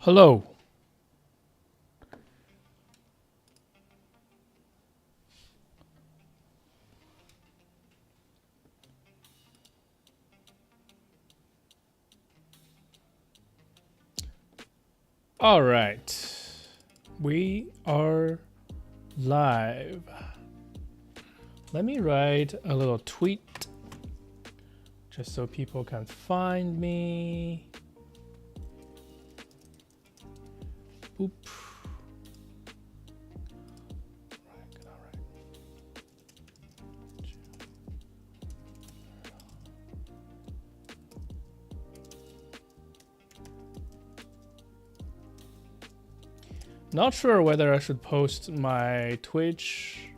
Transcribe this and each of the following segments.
Hello. All right. We are live. Let me write a little tweet just so people can find me. Oop. All right. Not sure whether I should post my Twitch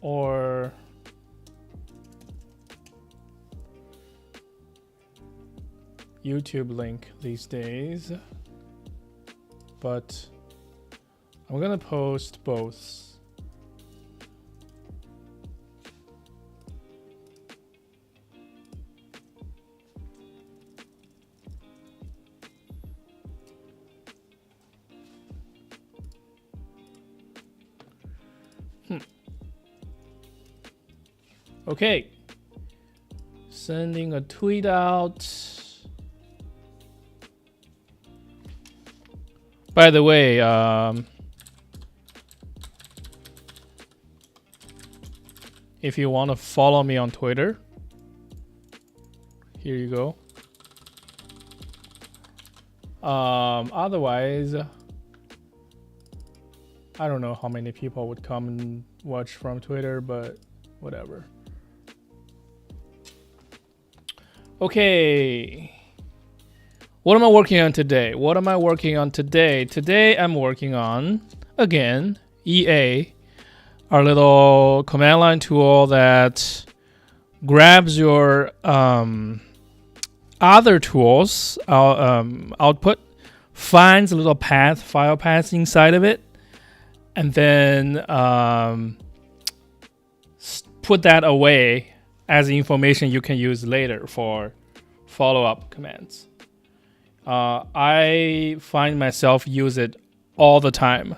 or YouTube link these days, but I'm gonna post both. Okay, sending a tweet out. By the way, if you want to follow me on Twitter, here you go. Otherwise, I don't know how many people would come and watch from Twitter, but whatever. Okay. What am I working on today? Today I'm working on, again, EA, our little command line tool that grabs your other tools output, finds a little file path inside of it, and then put that away as information you can use later for follow-up commands. I find myself use it all the time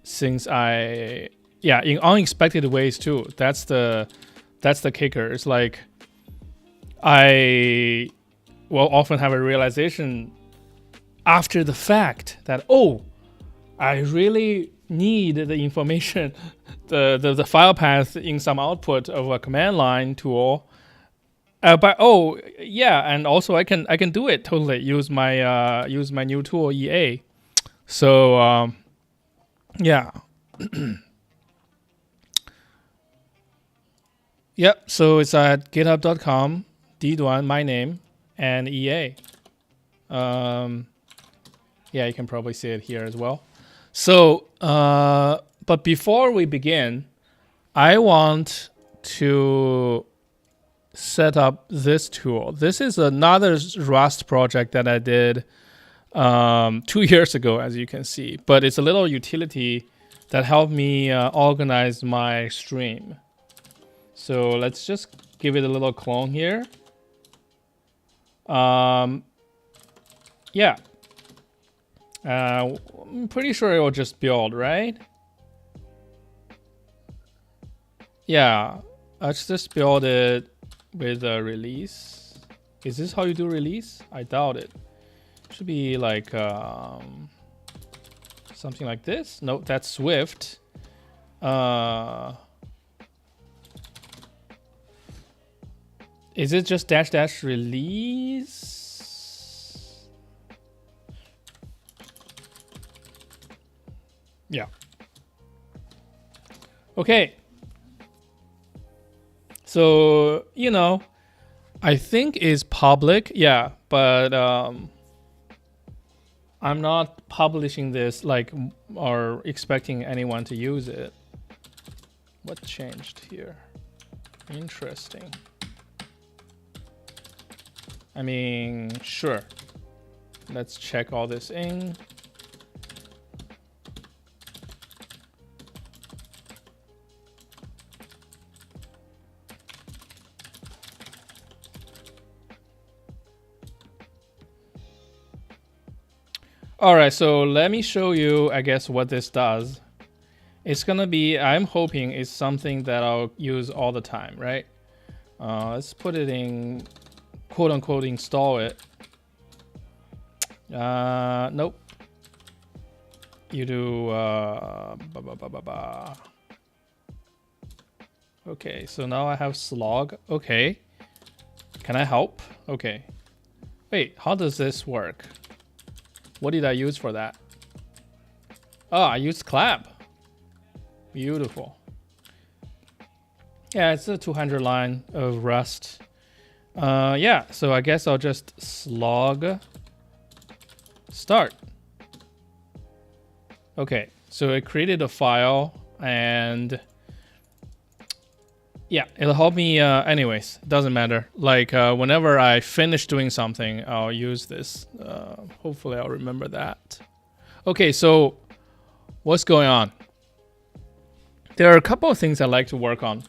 since in unexpected ways too. That's the kicker. It's like I will often have a realization after the fact that, oh, I really need the information, the file path in some output of a command line tool. But oh yeah, and also I can do it totally. Use my new tool EA. So yeah. Yep. So it's at github.com, d1 my name, and EA. Yeah, you can probably see it here as well. So but before we begin, I want to set up this tool. This is another Rust project that I did 2 years ago, as you can see, but it's a little utility that helped me organize my stream. So let's just give it a little clone here. Yeah. I'm pretty sure it will just build, right? Yeah, let's just build it with a release. Is this how you do release? I doubt it. Should be like something like this. Nope, that's Swift. Is it just -- release? Yeah. Okay. So, I think it's public, yeah, but I'm not publishing this or expecting anyone to use it. What changed here? Interesting. I mean, sure. Let's check all this in. All right, so let me show you, I guess, what this does. It's gonna be, I'm hoping it's something that I'll use all the time, right? Let's put it in, quote unquote, install it. Nope. You do, Okay, so now I have slog. Okay. Can I help? Okay. Wait, how does this work? What did I use for that? Oh, I used clap. Beautiful. Yeah, it's a 200 line of Rust. Yeah, so I guess I'll just slog start. Okay, so it created a file and yeah, it'll help me anyways, doesn't matter. Like whenever I finish doing something, I'll use this. Hopefully I'll remember that. Okay, so what's going on? There are a couple of things I like to work on.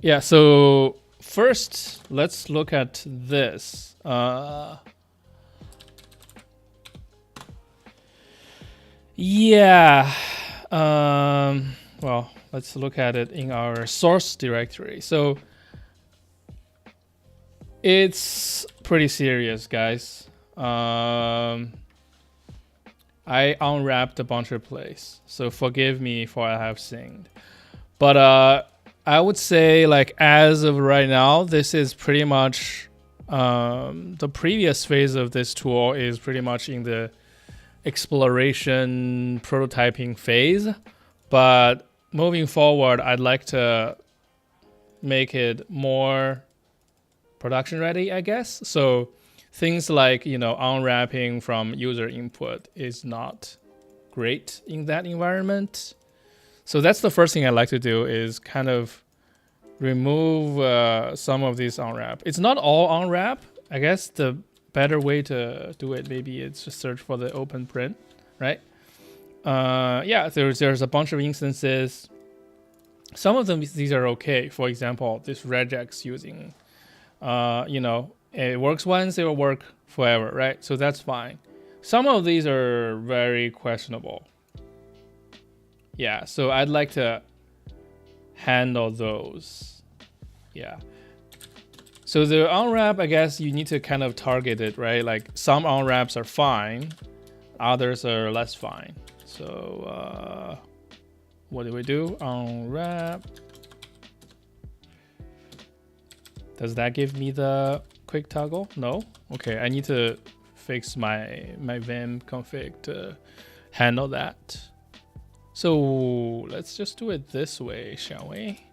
Yeah, so first let's look at this. Yeah. Well, let's look at it in our source directory. So it's pretty serious, guys. I unwrapped a bunch of plays, so forgive me for I have sinned. But I would say, like, as of right now, this is pretty much the previous phase of this tool is pretty much in the exploration prototyping phase, but moving forward I'd like to make it more production ready, I guess. So things like, you know, unwrapping from user input is not great in that environment. So that's the first thing I like to do, is kind of remove some of these unwrap. It's not all unwrap. I guess the better way to do it maybe it's just search for the open print, right? Yeah, there's a bunch of instances. Some of them, these are okay. For example, this regex using, you know, it works once, it will work forever, right? So that's fine. Some of these are very questionable. Yeah, so I'd like to handle those. Yeah. So the unwrap, I guess you need to kind of target it, right? Like some unwraps are fine, others are less fine. So what do we do? Unwrap. Does that give me the quick toggle? No? Okay, I need to fix my Vim config to handle that. So let's just do it this way, shall we?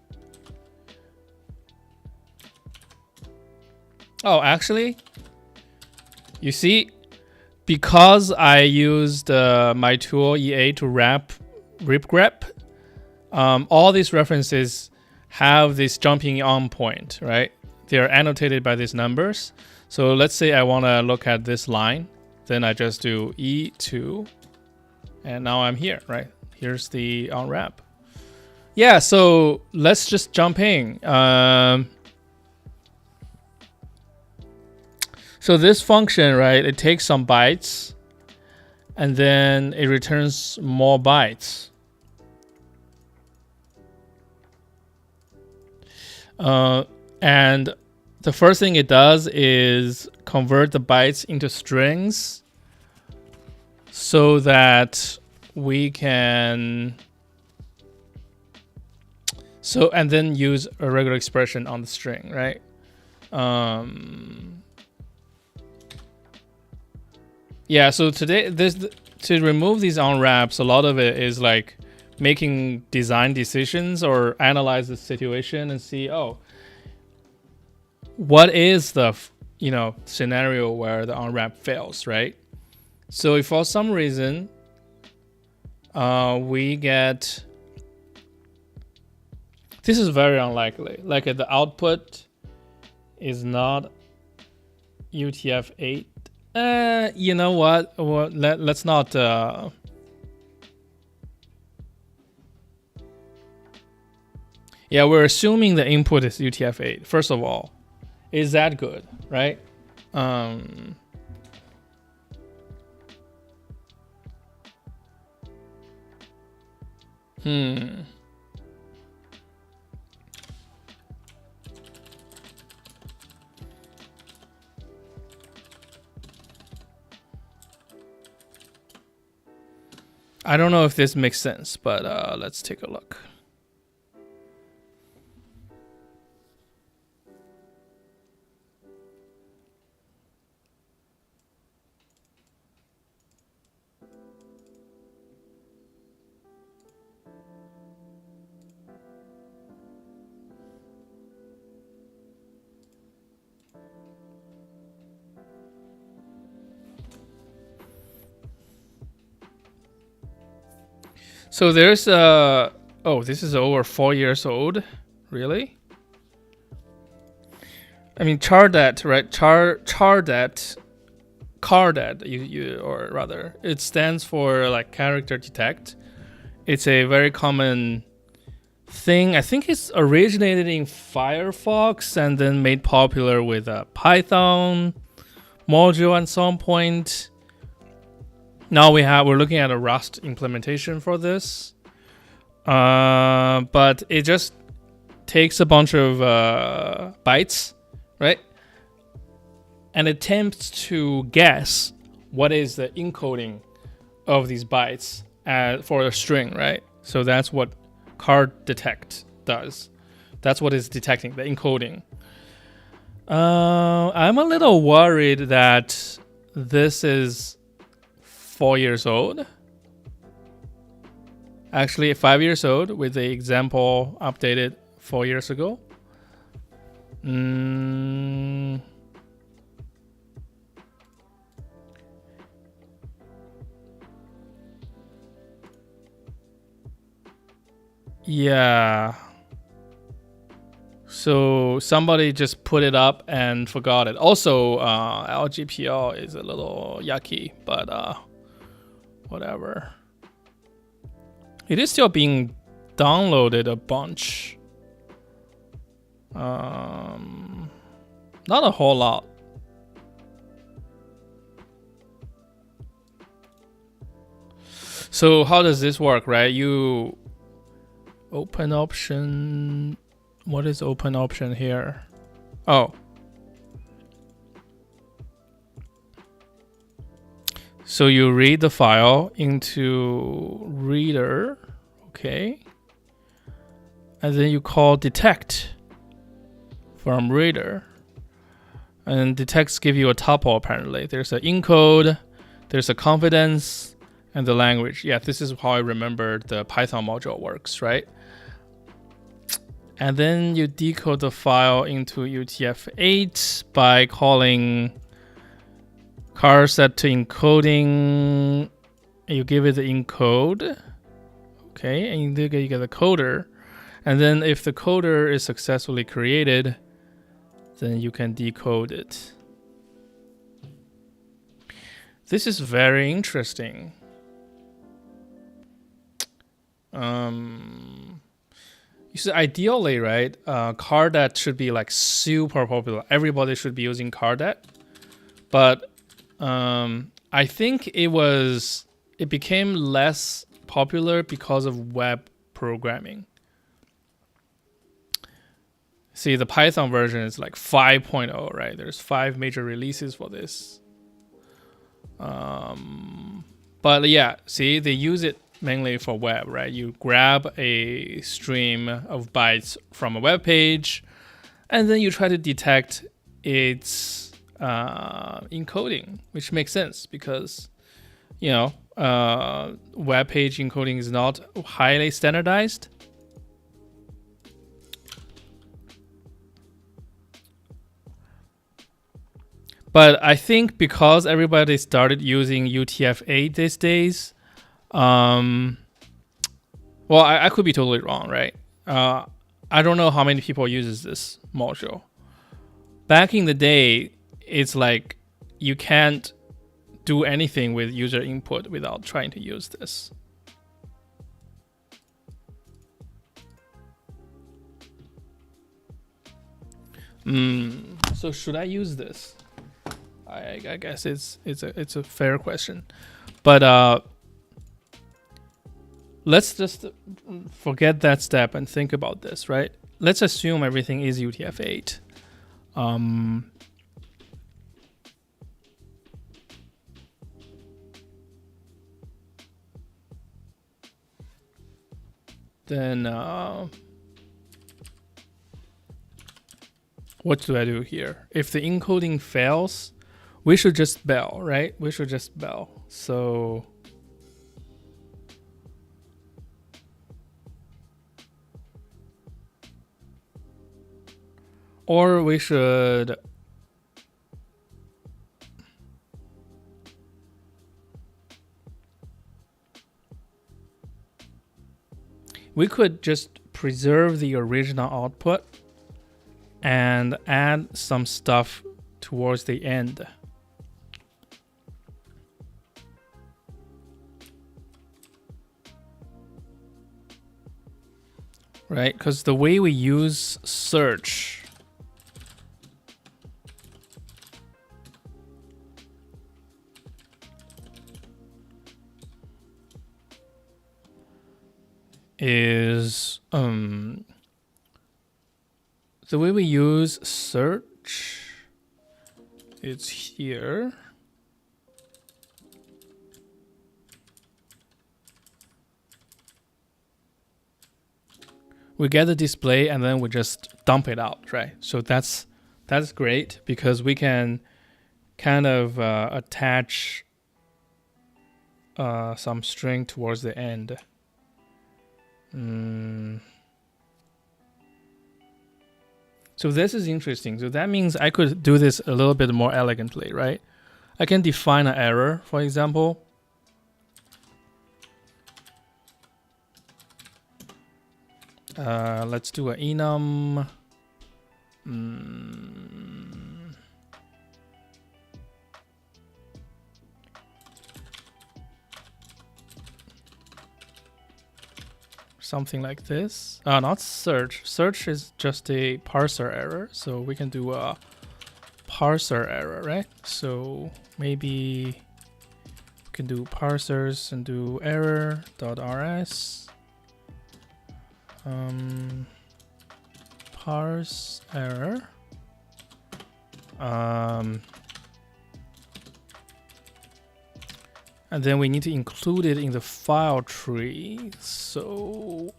Oh, actually, you see, because I used my tool EA to wrap ripgrep, all these references have this jumping on point, right? They're annotated by these numbers. So let's say I want to look at this line, then I just do E2, and now I'm here, right? Here's the unwrap. Yeah, so let's just jump in. So this function, right, it takes some bytes and then it returns more bytes. And the first thing it does is convert the bytes into strings so that we can, and then use a regular expression on the string, right? Yeah, so today, to remove these unwraps, a lot of it is like making design decisions or analyze the situation and see, oh, what is the, you know, scenario where the unwrap fails, right? So if for some reason we get, this is very unlikely, like the output is not UTF-8. You know what? Well, let's not. Yeah, we're assuming the input is UTF-8. First of all, is that good, right? Um, I don't know if this makes sense, but let's take a look. So there's oh, this is over 4 years old. Really? I mean, chardet, right? Chardet, cardet, or rather, it stands for like character detect. It's a very common thing. I think it's originated in Firefox and then made popular with a Python module at some point. Now we're looking at a Rust implementation for this, but it just takes a bunch of bytes, right, and attempts to guess what is the encoding of these bytes for a string, right? So that's what card detect does. That's what it's detecting, the encoding. I'm a little worried that this is 4 years old. Actually, 5 years old with the example updated 4 years ago. Yeah. So somebody just put it up and forgot it. Also, LGPL is a little yucky, but whatever. It is still being downloaded a bunch. Not a whole lot. So how does this work, right? You open option. What is open option here? Oh. So you read the file into reader, okay? And then you call detect from reader. And detects give you a tuple apparently. There's an encode, there's a confidence, and the language. Yeah, this is how I remember the Python module works, right? And then you decode the file into UTF-8 by calling car set to encoding. You give it the encode, okay, and you get a coder. And then if the coder is successfully created, then you can decode it. This is very interesting. You see, ideally, right, Cardet should be like super popular. Everybody should be using Cardet. But I think it became less popular because of web programming. See, the Python version is like 5.0, right? There's 5 major releases for this. But yeah, see, they use it mainly for web, right? You grab a stream of bytes from a web page, and then you try to detect its encoding, which makes sense because, you know, web page encoding is not highly standardized. But I think because everybody started using UTF-8 these days, well, I could be totally wrong, right? I don't know how many people uses this module. Back in the day, it's like you can't do anything with user input without trying to use this. So should I use this? I guess it's a fair question, but let's just forget that step and think about this, right? Let's assume everything is UTF-8. Then what do I do here? If the encoding fails, we should just bail, right? We should just bail. So or we should we could just preserve the original output and add some stuff towards the end. Right? Because the way we use search is the way we use search, it's here. We get the display and then we just dump it out, right? So that's great because we can kind of attach some string towards the end. So this is interesting. So that means I could do this a little bit more elegantly, right? I can define an error, for example. Let's do an enum. Something like this. Not search. Search is just a parser error. So we can do a parser error, right? So maybe we can do parsers and do error.rs. Parse error. And then we need to include it in the file tree. So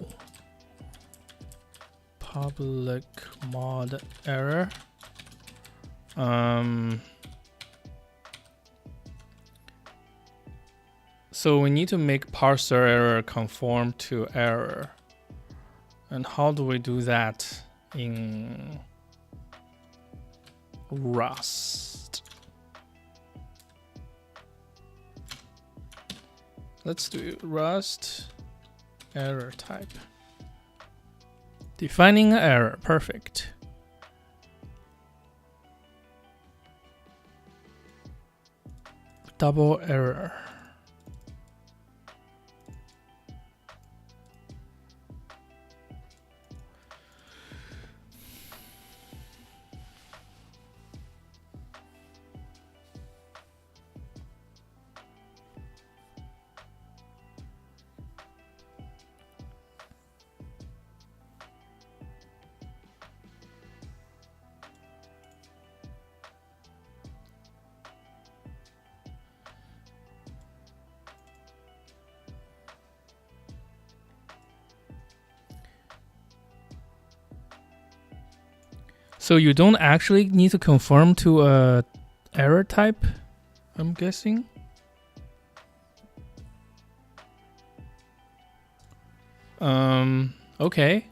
public mod error. So we need to make parser error conform to error. And how do we do that in Rust? Let's do Rust error type. Defining error, perfect. Double error. So you don't actually need to conform to a error type, I'm guessing. Okay.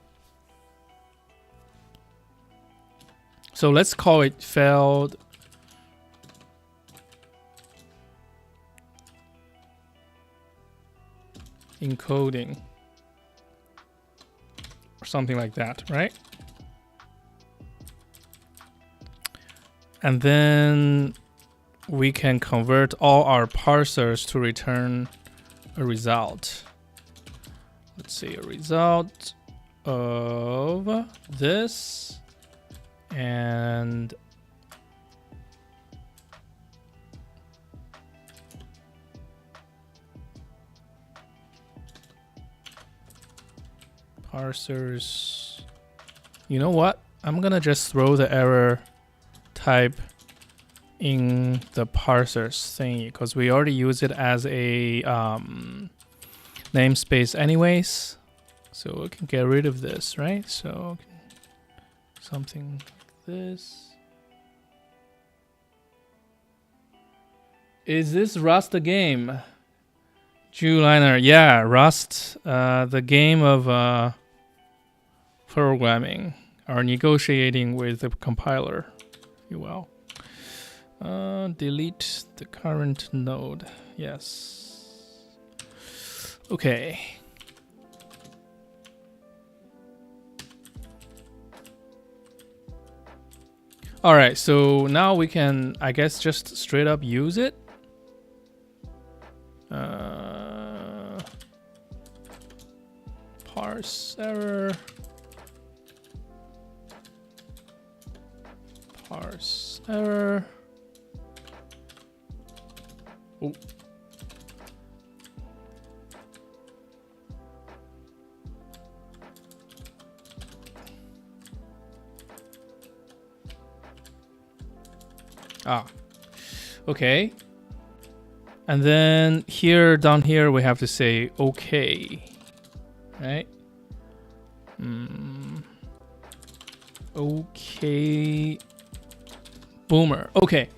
So let's call it failed encoding or something like that, right? And then we can convert all our parsers to return a result. Let's see, a result of this and parsers. You know what? I'm gonna just throw the error type in the parsers thingy because we already use it as a namespace anyways. So we can get rid of this, right? So something like this. Is this Rust the game? Juliner, yeah, Rust, the game of programming or negotiating with the compiler, if you will. Delete the current node. Yes. Okay. All right, so now we can, I guess, just straight up use it. Parse error. Parse error. Oh. Ah. Okay. And then here, down here, we have to say okay. Right? Okay. Boomer. Okay.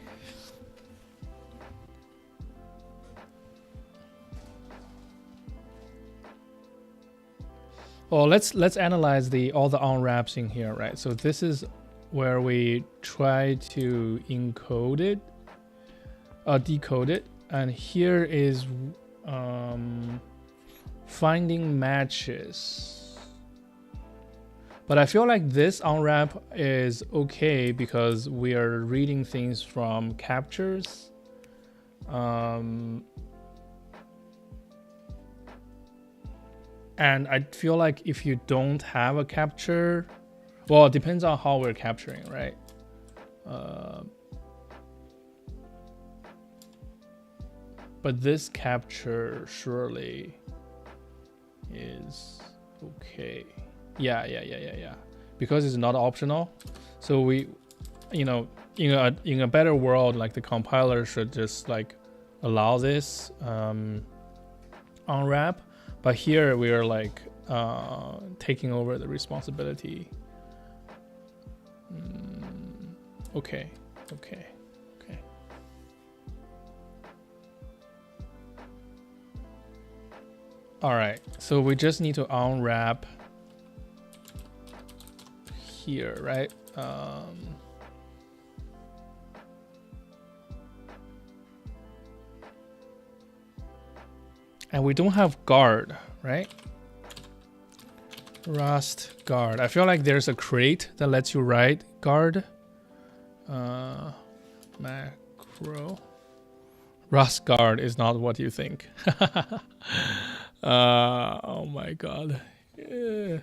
Well, let's analyze all the unwraps in here, right? So this is where we try to encode it, decode it, and here is finding matches. But I feel like this unwrap is okay because we are reading things from captures. And I feel like if you don't have a capture, well, it depends on how we're capturing, right? But this capture surely is okay. Yeah. Because it's not optional. So we, you know, in a better world, like the compiler should just like allow this unwrap. But here we are like taking over the responsibility. Okay. All right, so we just need to unwrap here, right? And we don't have guard, right? Rust guard. I feel like there's a crate that lets you write guard. Macro. Rust guard is not what you think. Oh my god. Yeah.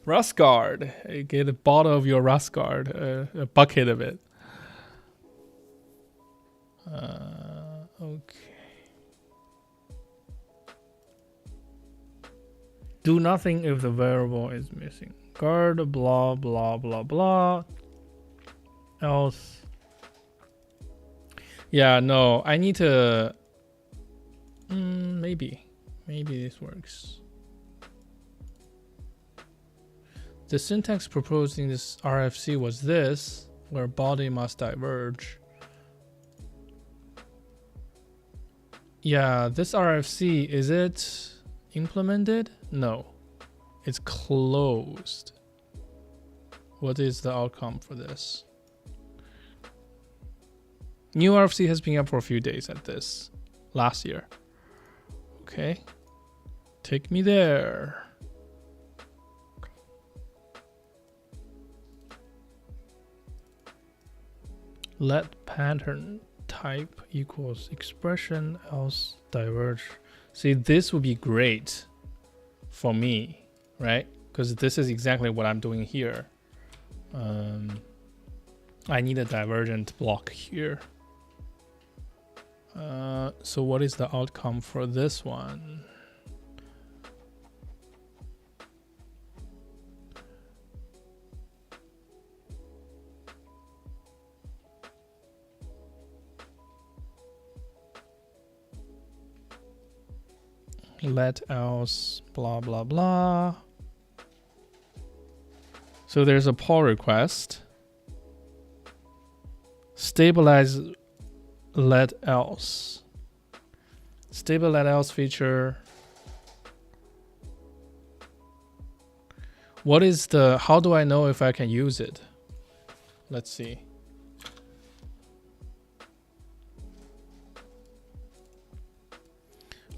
Rust guard. Get a bottle of your rust guard, a bucket of it. Okay. Do nothing if the variable is missing. Guard blah blah blah blah. Else. Yeah, no, I need to. Maybe this works. The syntax proposed in this RFC was this, where body must diverge. Yeah, this RFC, is it implemented? No, it's closed. What is the outcome for this? New RFC has been up for a few days at this last year. Okay, take me there. Let pattern type equals expression else diverge. See, this would be great for me, right? Because this is exactly what I'm doing here. I need a divergent block here. So what is the outcome for this one? let else blah blah blah. So there's a pull request. Stabilize let else. Stable let else feature. What is the, how do I know if I can use it? Let's see.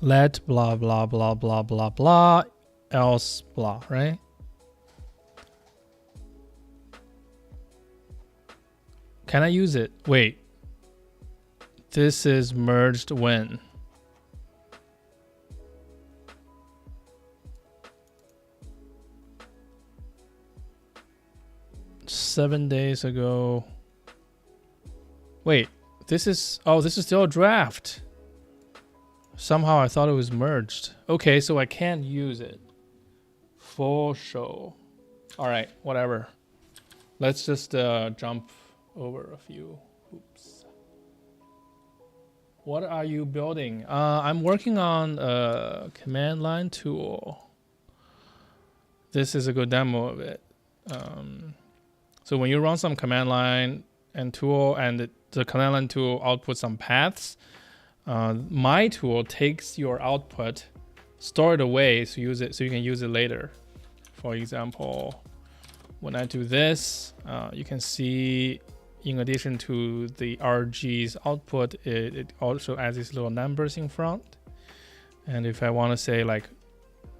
Let blah blah blah blah blah blah else blah, right? Can I use it? Wait. This is merged when? Seven days ago. Wait, this is, oh, this is still a draft. Somehow I thought it was merged. Okay, so I can't use it. For sure. All right, whatever. Let's just jump over a few hoops. What are you building? I'm working on a command line tool. This is a good demo of it. So when you run some command line and tool, and the command line tool outputs some paths, my tool takes your output, store it away, so you can use it later. For example, when I do this, you can see, in addition to the RG's output, it also adds these little numbers in front. And if I want to say, like,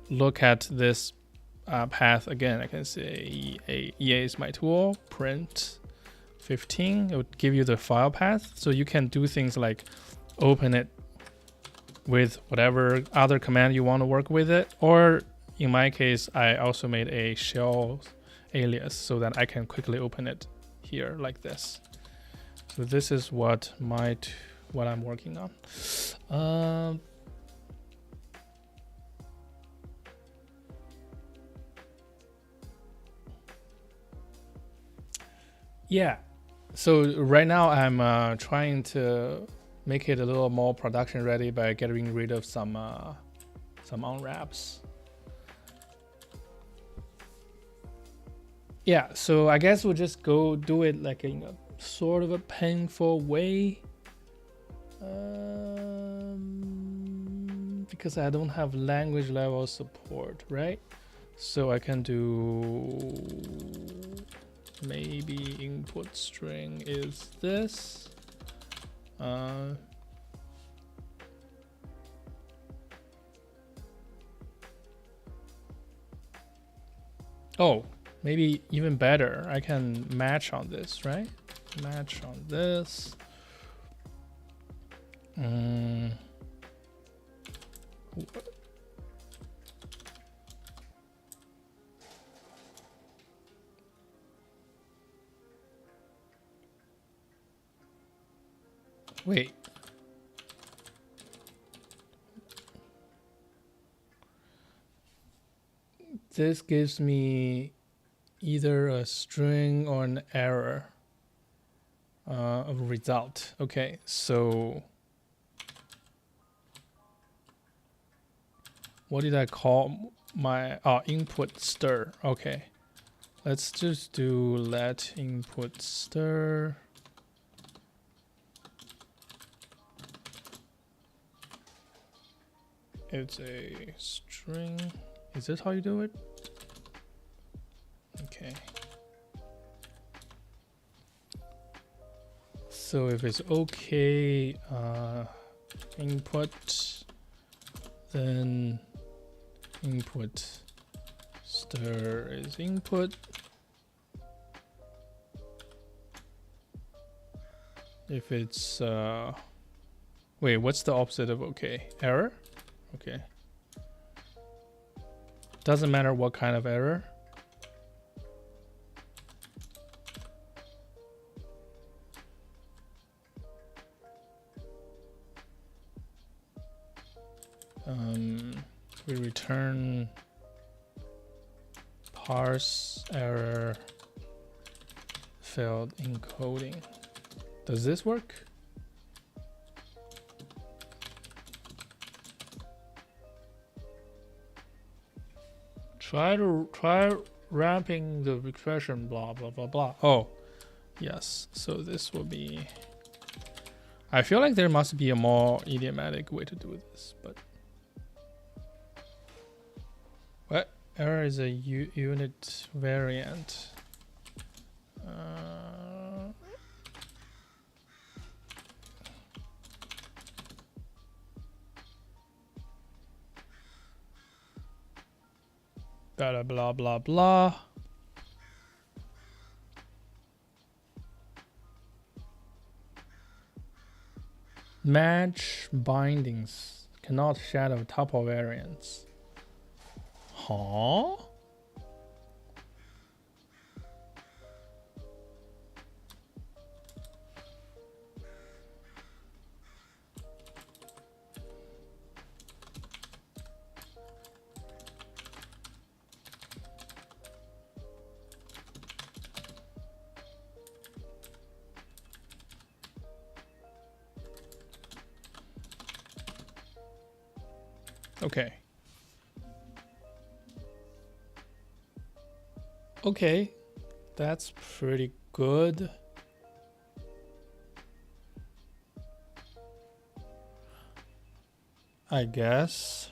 look at this path again, I can say EA is my tool, print 15. It would give you the file path. So you can do things like open it with whatever other command you want to work with it. Or in my case, I also made a shell alias so that I can quickly open it here like this. So this is what I'm working on. Yeah, so right now I'm trying to make it a little more production ready by getting rid of some unwraps. Yeah, so I guess we'll just go do it like in a sort of a painful way, because I don't have language level support, right? So I can do, maybe input string is this. Oh, maybe even better, I can match on this, right? Match on this. Wait. This gives me either a string or an error of result. Okay, so what did I call my input stir? Okay, let's just do let input stir. It's a string. Is this how you do it? Okay. So if it's okay, input, then input stir is input. If it's wait, what's the opposite of okay? Error? Okay. Doesn't matter what kind of error. We return parse error failed encoding. Does this work? Try wrapping the expression blah blah blah blah. Oh, yes. So this will be. I feel like there must be a more idiomatic way to do this, but what error is a unit variant? Blah blah blah blah. Match bindings cannot shadow tuple variants. Huh? Okay. Okay, that's pretty good. I guess.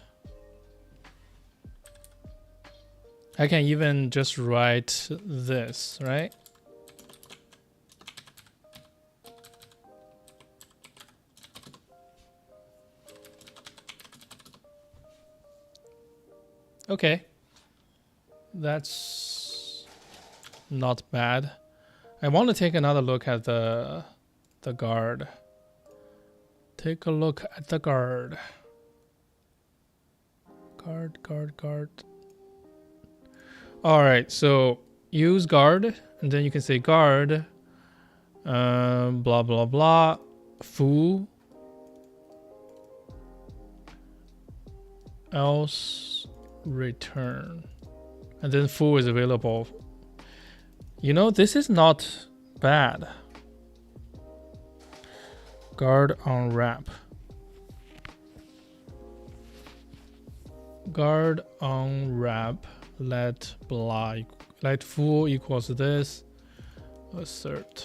I can even just write this, right? Okay. That's not bad. I want to take another look at the guard. Take a look at the guard. Guard. All right, so use guard, and then you can say guard, blah blah blah, foo, else return, and then foo is available. You know, this is not bad. Guard unwrap. Guard unwrap. Let foo equals this. Assert.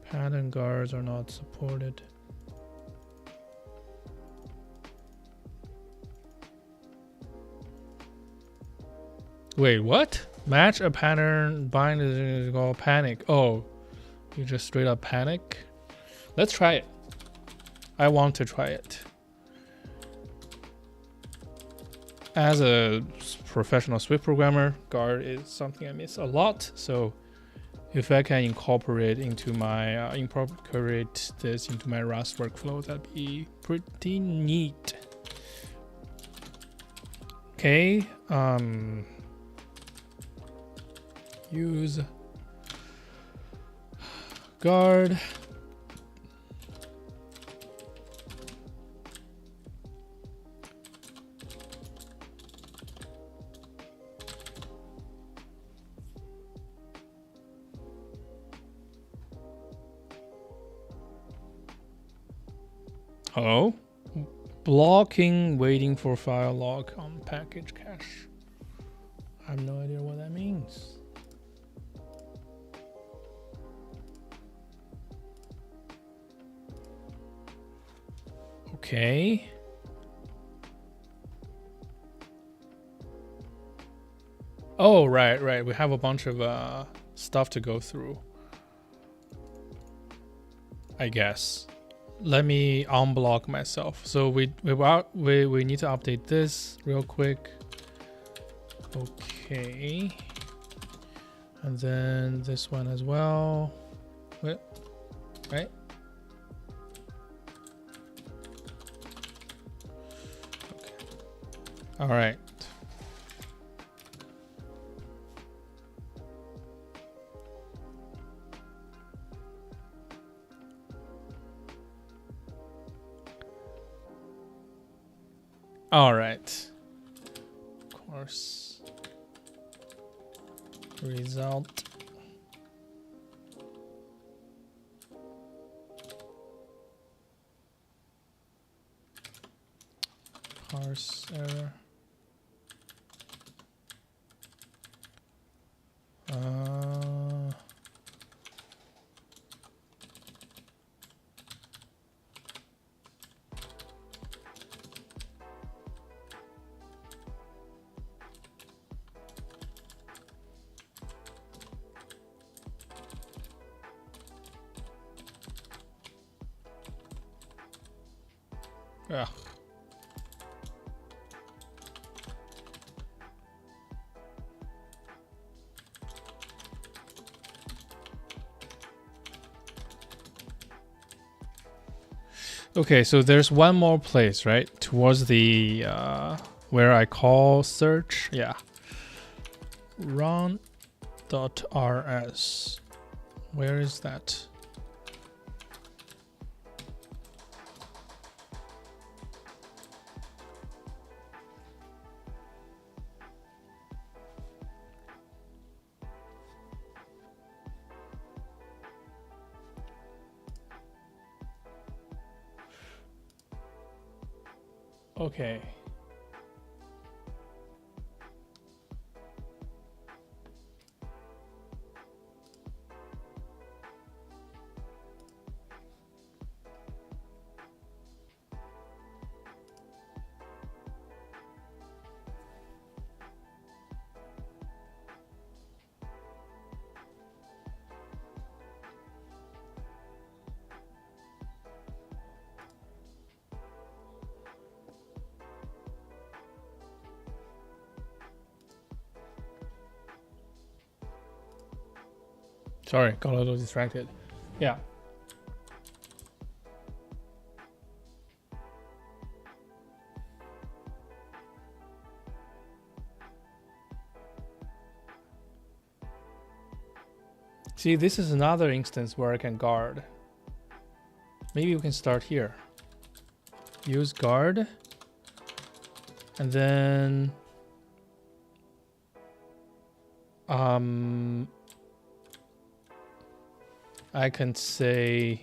Pattern guards are not supported. Wait, what? Match a pattern bind is called panic. Oh, you just straight up panic? Let's try it. I want to try it. As a professional Swift programmer, guard is something I miss a lot. So if I can incorporate into my incorporate this into my Rust workflow, that'd be pretty neat. Okay. Use guard. Hello? Blocking waiting for file lock on package cache. I have no idea what that means. Okay. Oh, right. We have a bunch of stuff to go through, I guess. Let me unblock myself. So we need to update this real quick. Okay. And then this one as well. Wait, right? Okay. All right. All right. Course result. Parse error. Yeah. Okay, so there's one more place, right? Towards the where I call search. Yeah. Run.rs. Where is that? Okay. Sorry, got a little distracted. Yeah. See, this is another instance where I can guard. Maybe we can start here. Use guard. And then I can say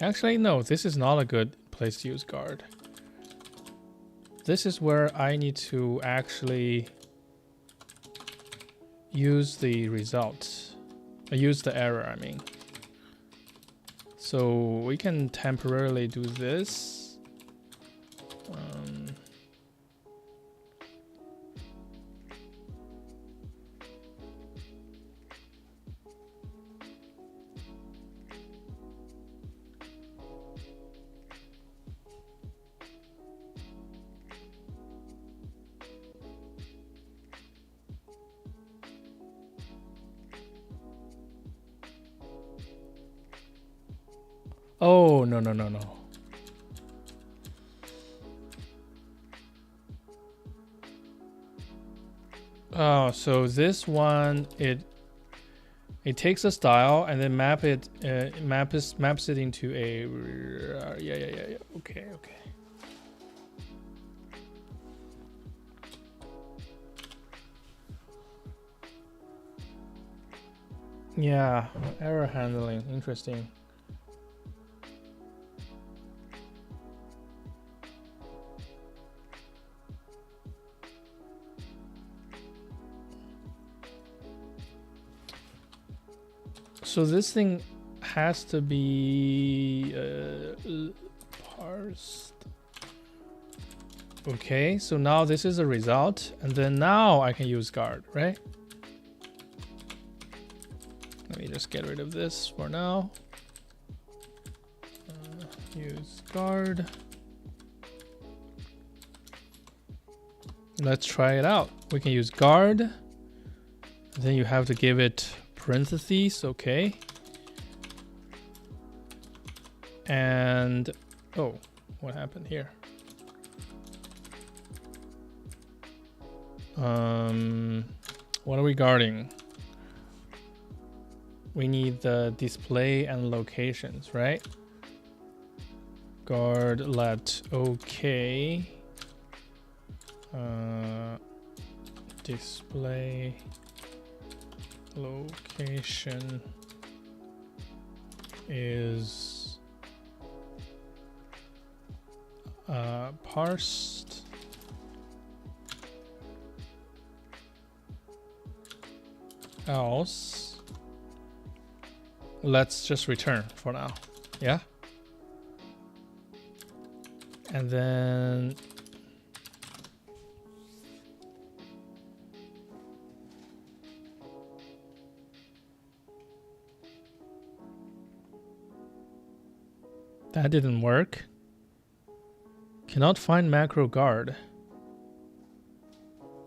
actually no, this is not a good place to use guard. This is where I need to actually use the results. Use the error, I mean. So we can temporarily do this. Oh, no. Oh, so this one, it takes a style and then maps it into a yeah. Okay. Yeah, error handling, interesting. So this thing has to be parsed. Okay, so now this is a result, and then now I can use guard, right? Let me just get rid of this for now. Use guard. Let's try it out. We can use guard. Then you have to give it parentheses, okay. And oh, what happened here? What are we guarding? We need the display and locations, right? Guard let okay. Display location is parsed. Else, let's just return for now. Yeah. And then that didn't work. Cannot find macro guard.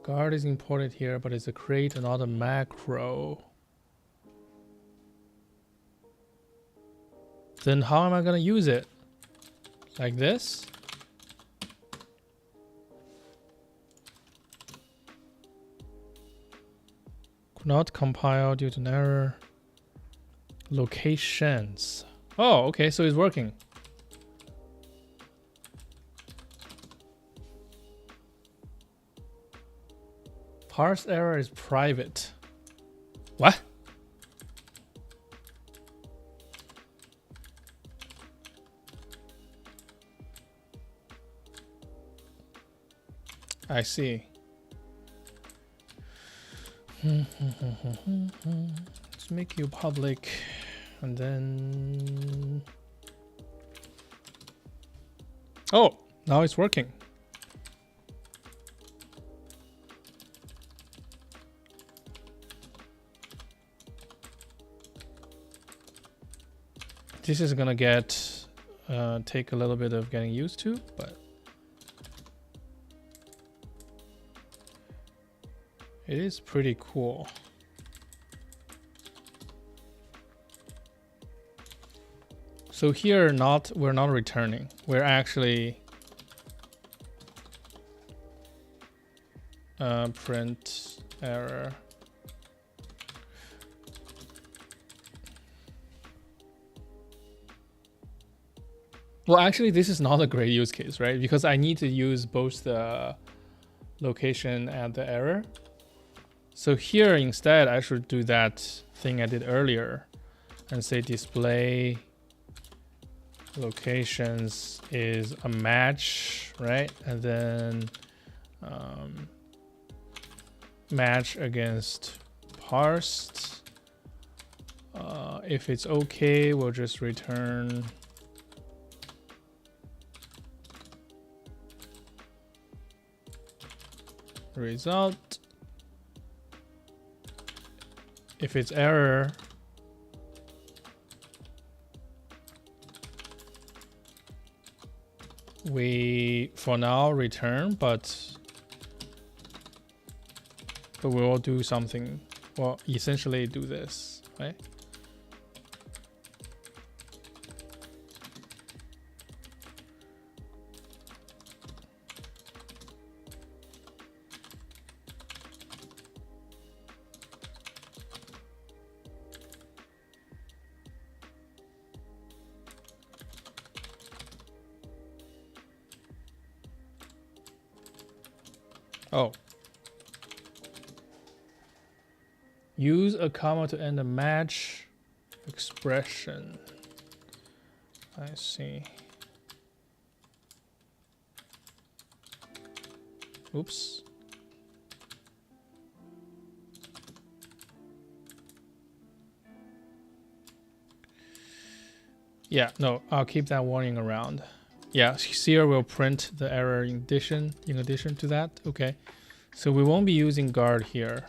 Guard is imported here, but it's a create another macro. Then how am I gonna use it? Like this? Could not compile due to an error. Locations. Oh, okay, so it's working. Parse error is private. What? I see. Let's make you public and then. Oh, now it's working. This is gonna take a little bit of getting used to, but it is pretty cool. So here, we're not returning. We're actually print error. Well, actually, this is not a great use case, right? Because I need to use both the location and the error. So here, instead, I should do that thing I did earlier and say display locations is a match, right? And then match against parsed. If it's okay, we'll just return result. If it's error, we for now return, but we will do something. Well, essentially do this, right? Oh. Use a comma to end a match expression. I see. Oops. Yeah, no, I'll keep that warning around. Yeah, here we'll print the error in addition to that. Okay, so we won't be using guard here,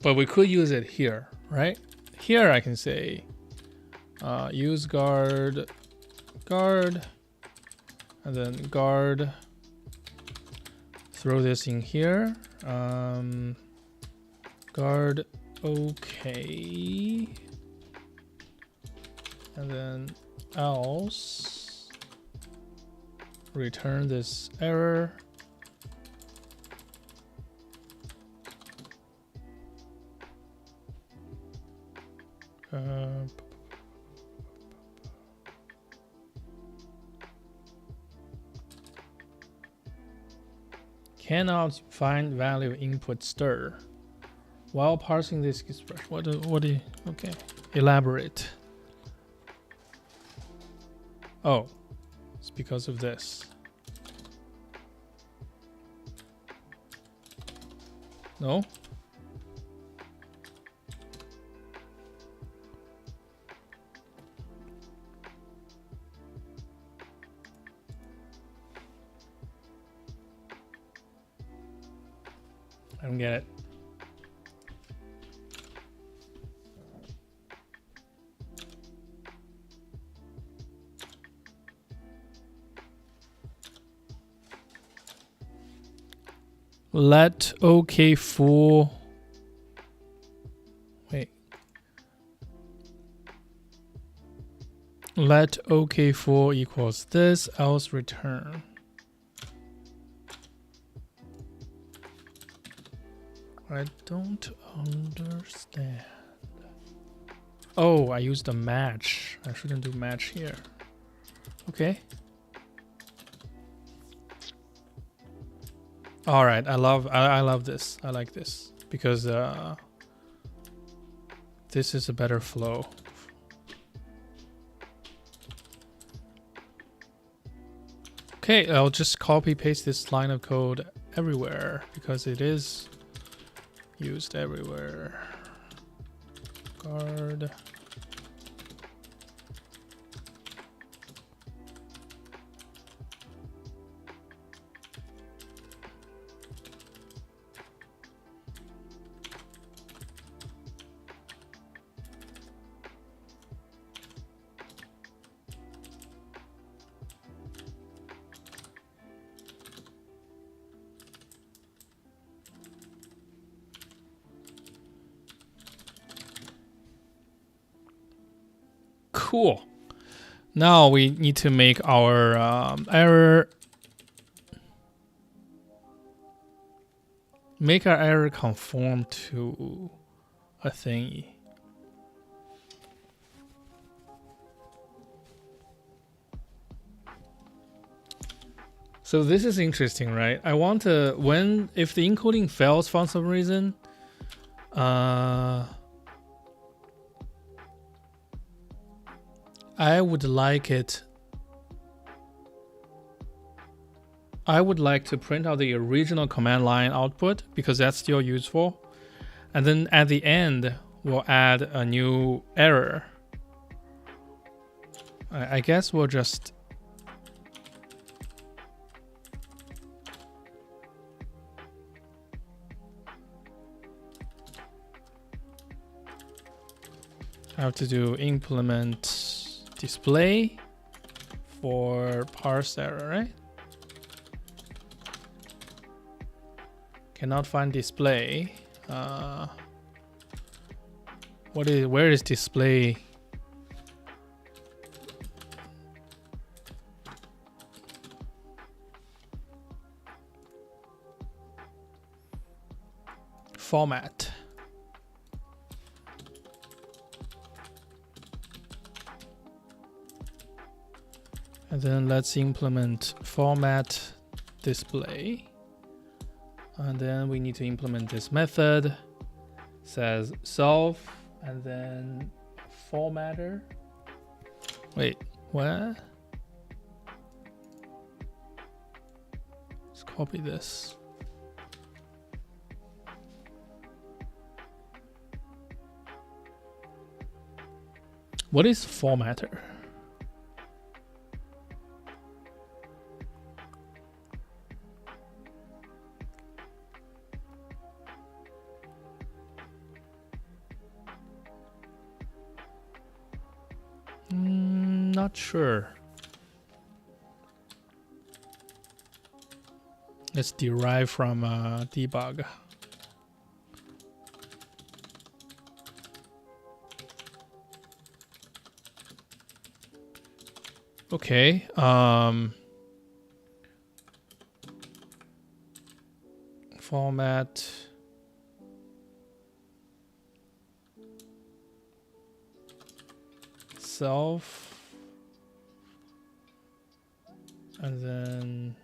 but we could use it here, right? Here I can say use guard, and then guard. Throw this in here. Guard, okay. And then else return this error. Cannot find value input stir while parsing this expression. What do you, okay, elaborate. Oh, it's because of this. No? I don't get it. Let OK full. Wait. Let OK full equals this, else return. I don't understand. Oh, I used a match. I shouldn't do match here. Okay. All right. I love this. I like this because this is a better flow. Okay, I'll just copy paste this line of code everywhere because it is used everywhere. Guard. Cool. Now we need to make our error. Make our error conform to a thingy. So this is interesting, right? I want to if the encoding fails for some reason, I would like to print out the original command line output because that's still useful. And then at the end, we'll add a new error. I guess we'll just have to do implement display for parse error, right? Cannot find display. Where is display? Format. And then let's implement format display. And then we need to implement this method. Says self and then formatter. Wait, what? Let's copy this. What is formatter? Not sure. It's derived from debug. Okay. Format. Self. And then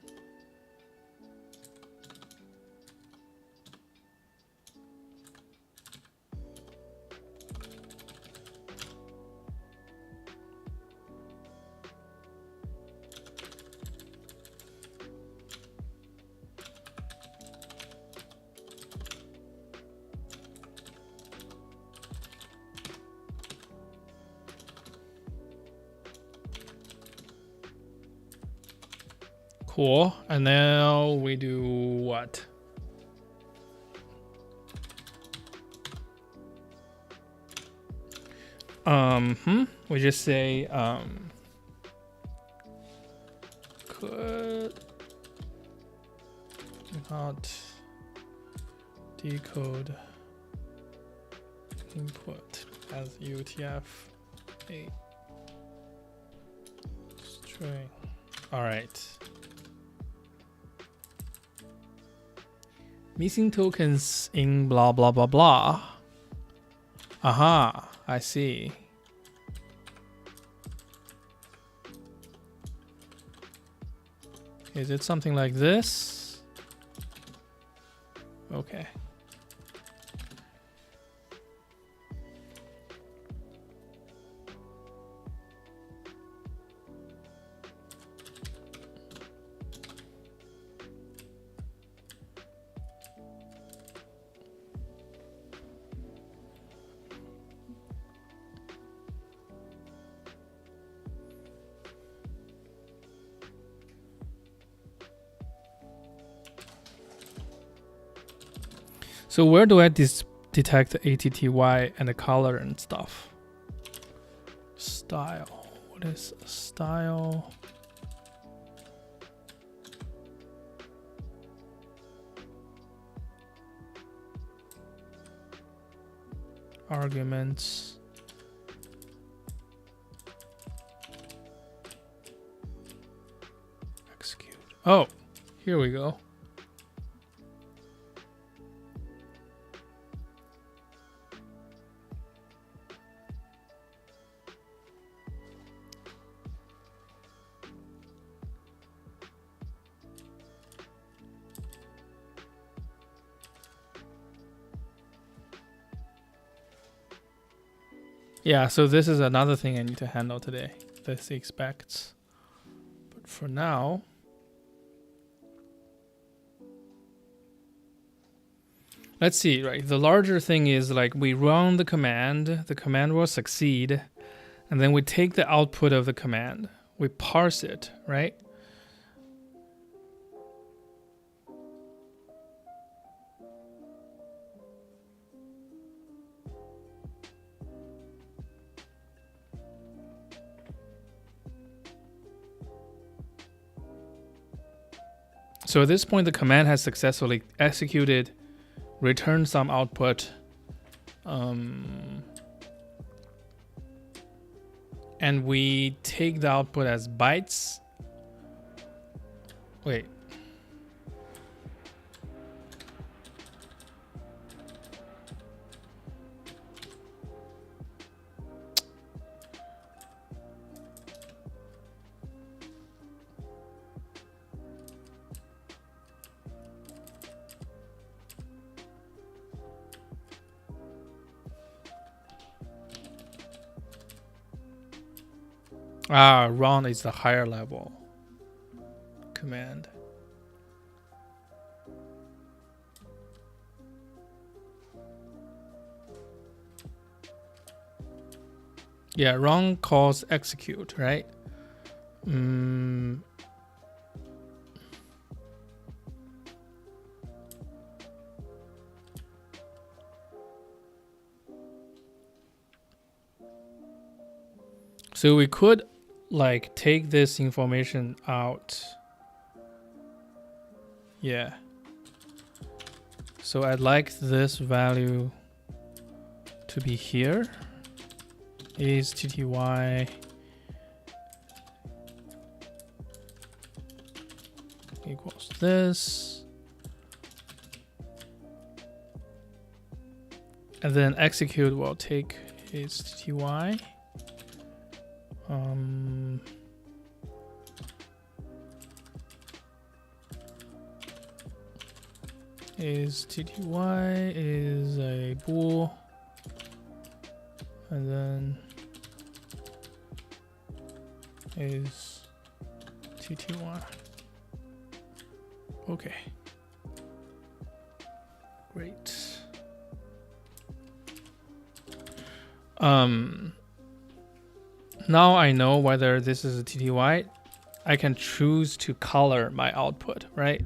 Cool. And now we do what? We just say could not decode input as UTF-8 string. All right. Missing tokens in blah blah blah blah. Aha, I see. Is it something like this? Okay. So where do I detect the ATTY and the color and stuff? Style. What is style? Arguments. Execute. Oh, here we go. Yeah, so this is another thing I need to handle today. This expects. But for now, let's see, right? The larger thing is like we run the command will succeed, and then we take the output of the command, we parse it, right? So at this point, the command has successfully executed, returned some output, and we take the output as bytes. Wait. Run is the higher level command. Yeah, run calls execute, right? So we could like take this information out. Yeah. So I'd like this value to be here. Is TTY equals this. And then execute will take is TTY. Is TTY is a bool, and then is TTY. Okay, great. Now I know whether this is a TTY. I can choose to color my output, right?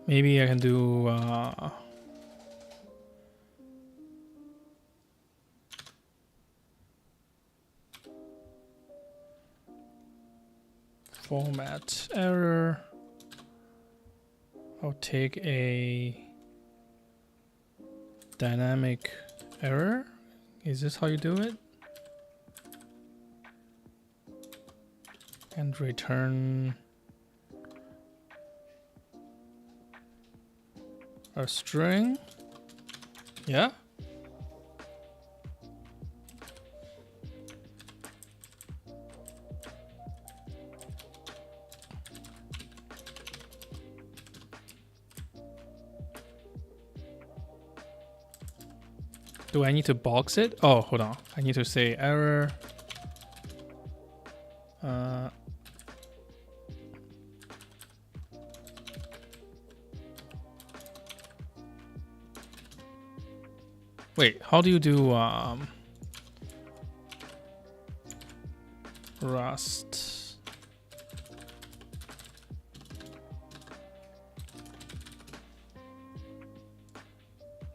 Maybe I can do format error. I'll take a dynamic error. Is this how you do it? And return a string. Yeah. Do I need to box it? Oh, hold on. I need to say error. Wait, how do you do Rust?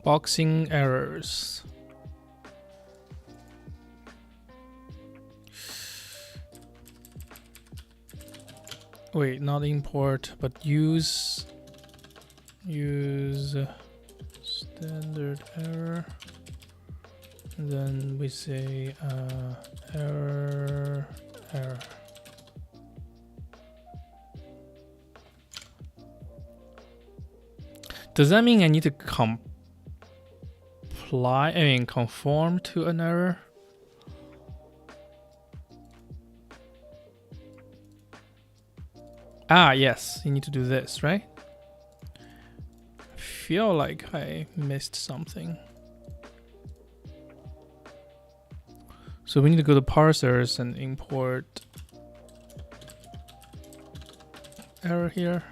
Boxing errors. Wait, not import, but use standard error. And then we say error. Does that mean I need to conform to an error? Ah, yes, you need to do this, right? I feel like I missed something. So we need to go to parsers and import error here.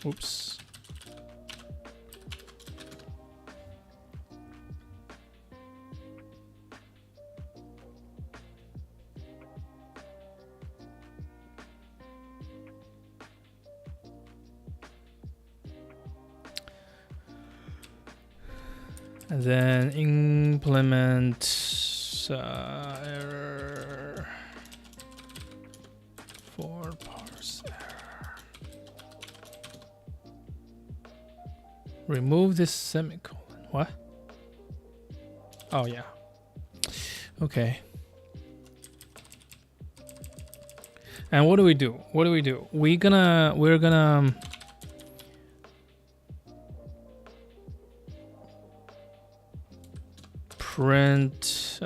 Oops. And then implement error for parse error. Remove this semicolon. What? Oh yeah. Okay. And what do we do? We're gonna print,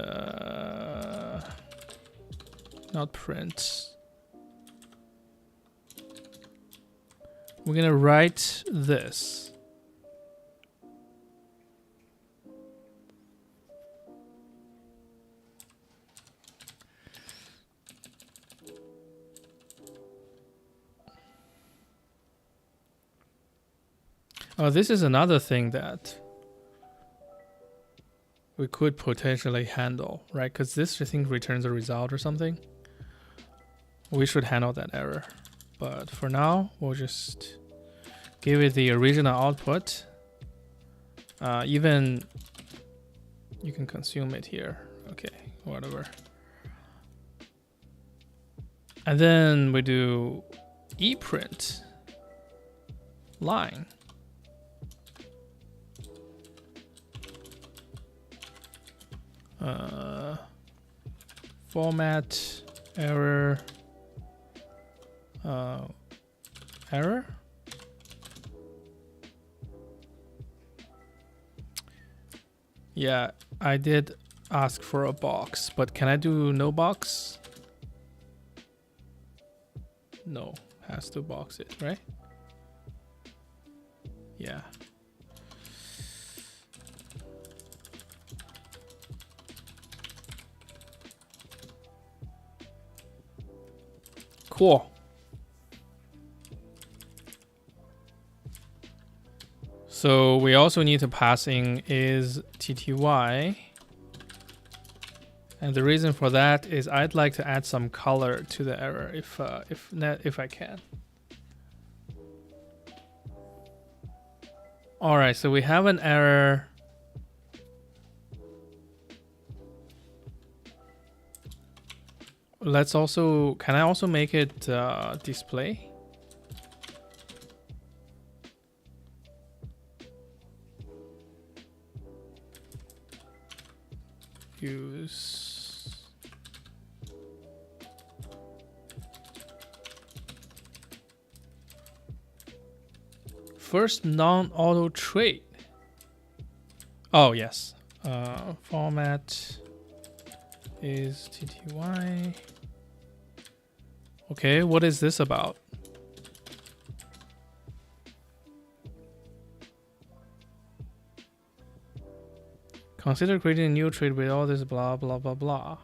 not print. We're gonna write this. Oh, this is another thing that we could potentially handle, right? Because this, I think, returns a result or something. We should handle that error. But for now, we'll just give it the original output. Even you can consume it here. Okay, whatever. And then we do eprint line. Format error error. Yeah, I did ask for a box, but can I do no box? No, has to box it, right? Yeah. Cool. So we also need to pass in is tty. And the reason for that is I'd like to add some color to the error if I can. All right, so we have an error. Let's also, can I also make it display? Use first non-auto trait. Oh yes, format is tty. Okay, what is this about? Consider creating a new trait with all this blah blah blah blah.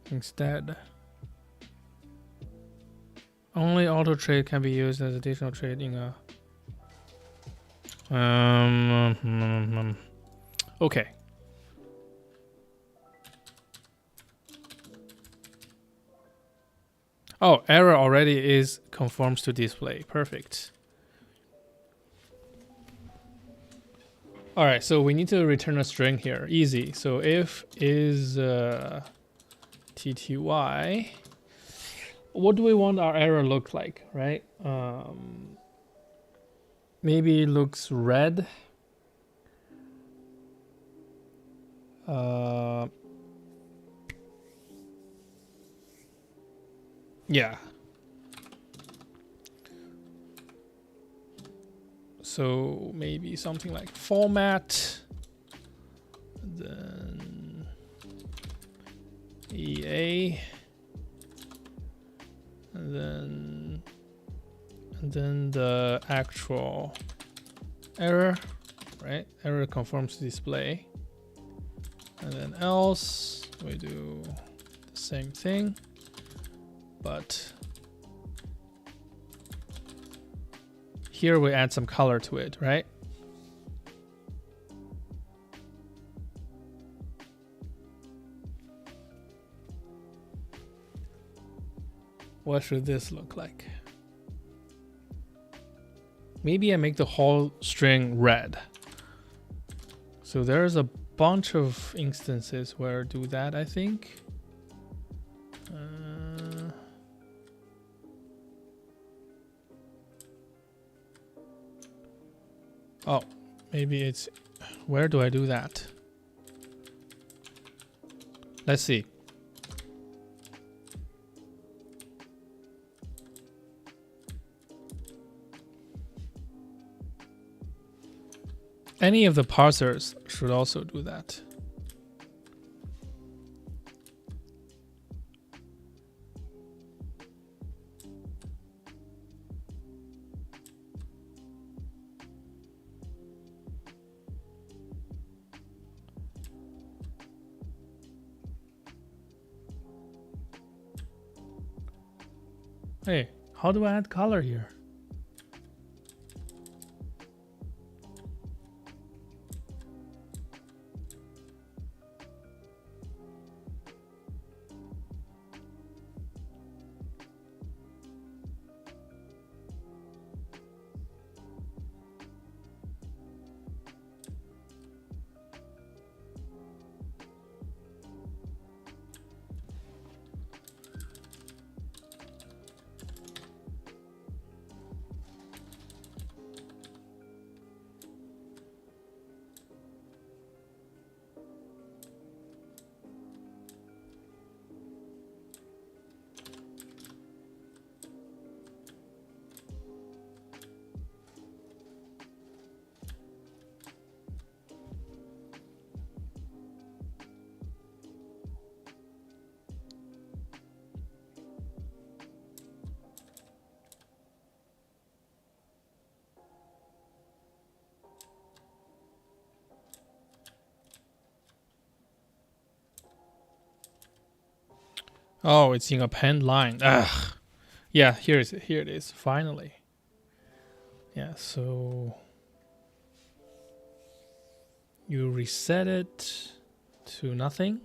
Instead, only auto trait can be used as additional trait in a okay. Oh, error already is conforms to display. Perfect. All right, so we need to return a string here. Easy. So if is tty, what do we want our error look like, right? Maybe it looks red. Yeah. So maybe something like format, then EA, and then the actual error, right? Error conforms to display, and then else we do the same thing, but here we add some color to it, right? What should this look like? Maybe I make the whole string red. So there's a bunch of instances where I do that, I think. Oh, maybe it's, where do I do that? Let's see. Any of the parsers should also do that. Hey, how do I add color here? Oh, it's in append line. Ugh. Yeah, here it is. Finally. Yeah, so you reset it to nothing.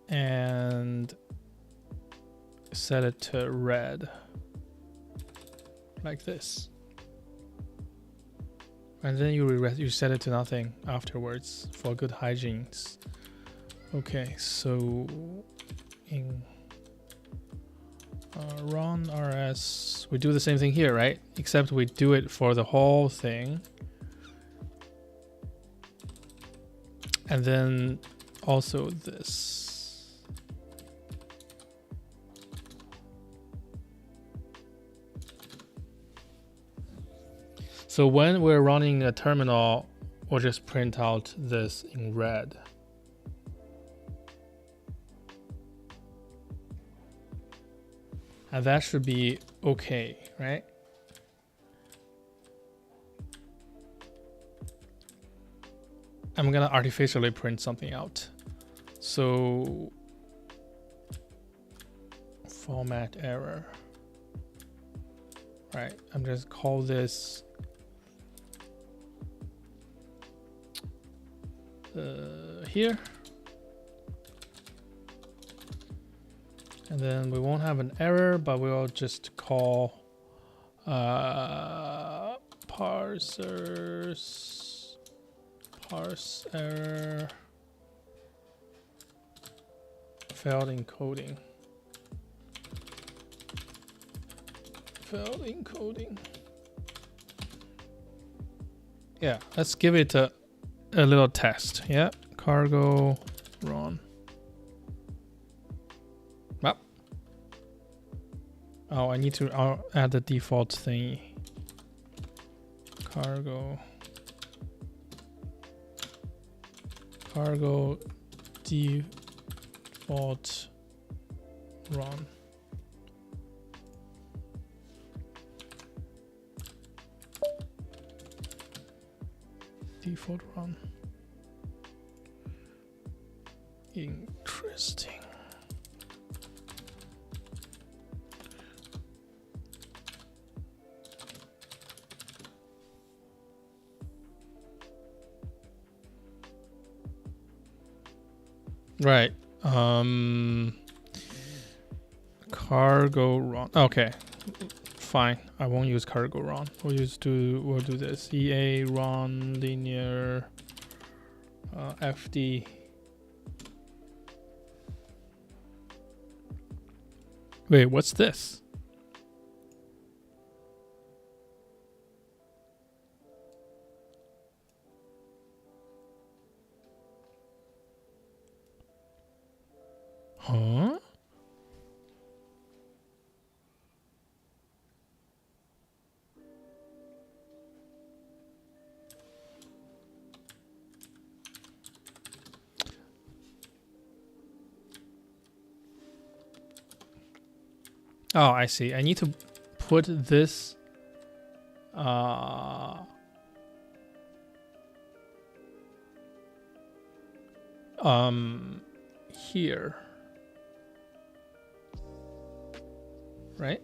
And set it to red. Like this. And then you set it to nothing afterwards for good hygiene. Okay, so in run rs, we do the same thing here, right? Except we do it for the whole thing. And then also this. So when we're running a terminal, we'll just print out this in red. And that should be okay, right? I'm gonna artificially print something out. So format error. Right, I'm just call this here. And then we won't have an error, but we'll just call parsers, parse error, failed encoding. Failed encoding. Yeah, let's give it a little test. Yeah, cargo run. Oh, I need to add the default thingy. Cargo default run. Default run. Interesting. Right. Cargo run. Okay. Fine. I won't use cargo run. We'll do this. EA run linear FD. Wait, what's this? Huh? Oh, I see. I need to put this here. Right?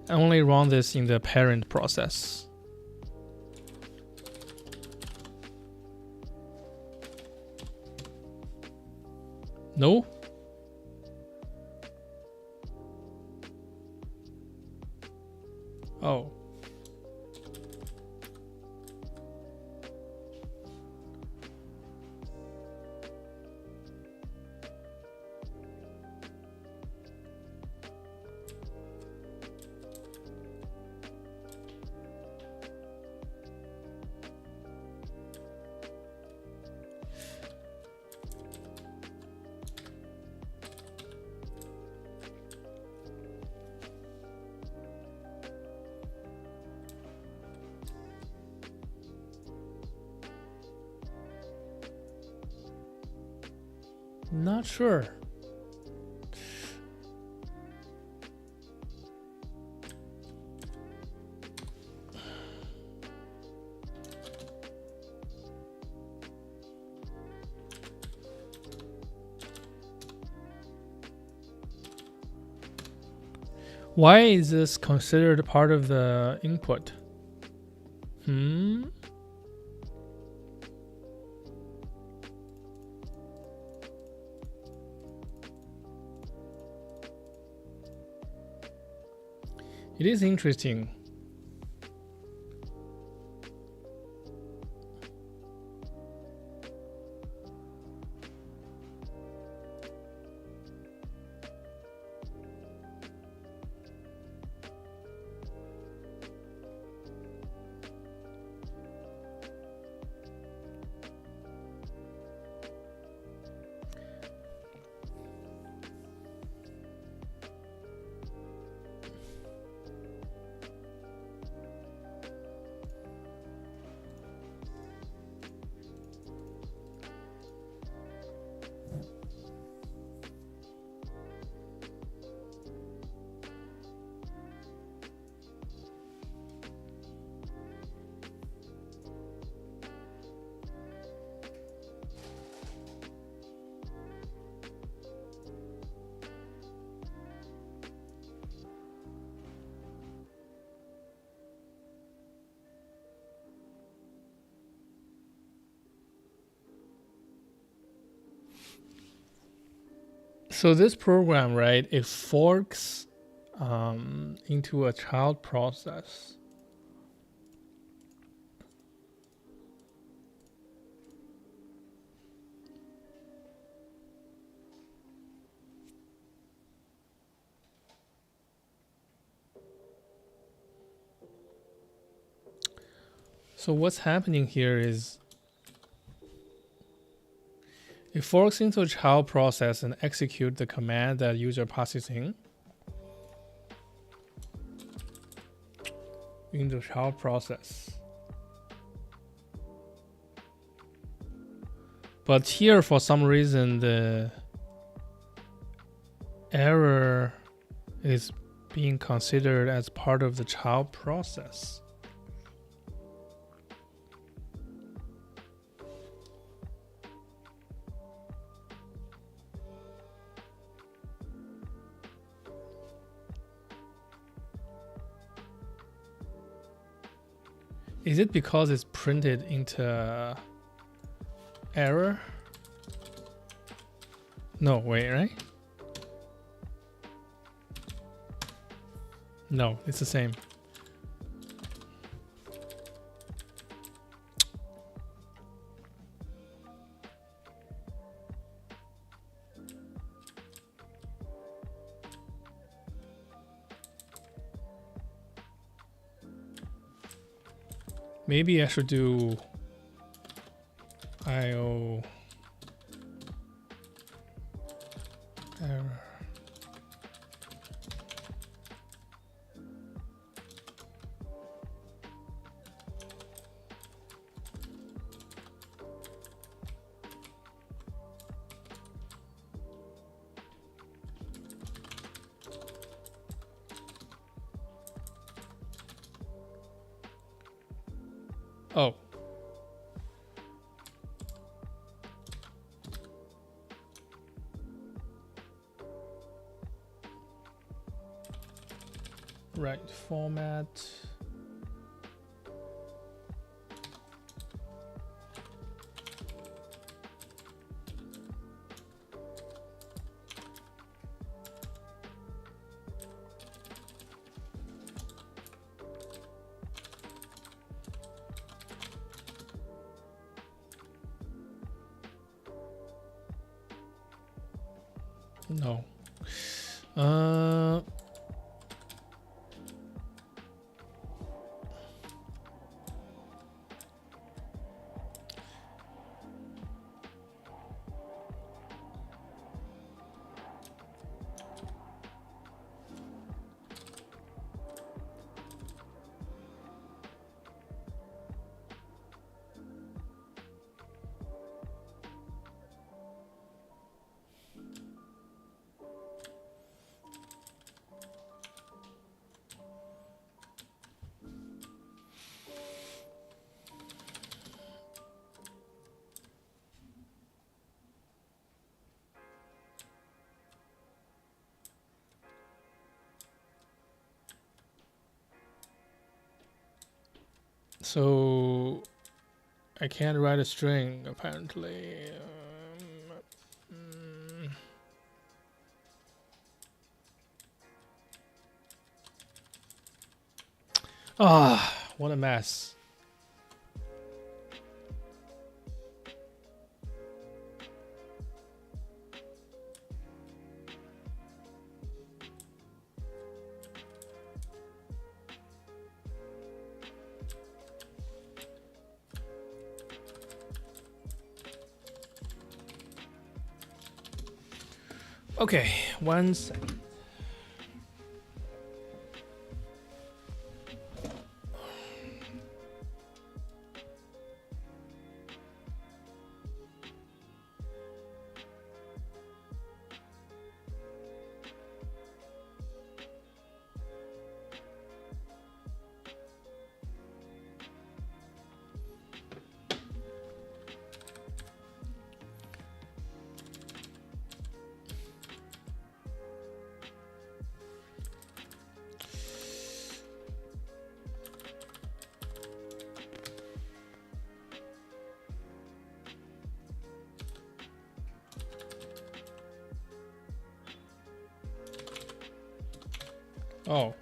I only run this in the parent process. No? Oh. Not sure. Why is this considered part of the input? It is interesting. So this program, right, it forks into a child process. So what's happening here is it forks into a child process and execute the command that user passes in the child process. But here, for some reason, the error is being considered as part of the child process. Is it because it's printed into error? No, wait, right? No, it's the same. Maybe I should do IO error. Oh. Right, format. No. So I can't write a string apparently. What a mess. Okay, 1 second. Oh,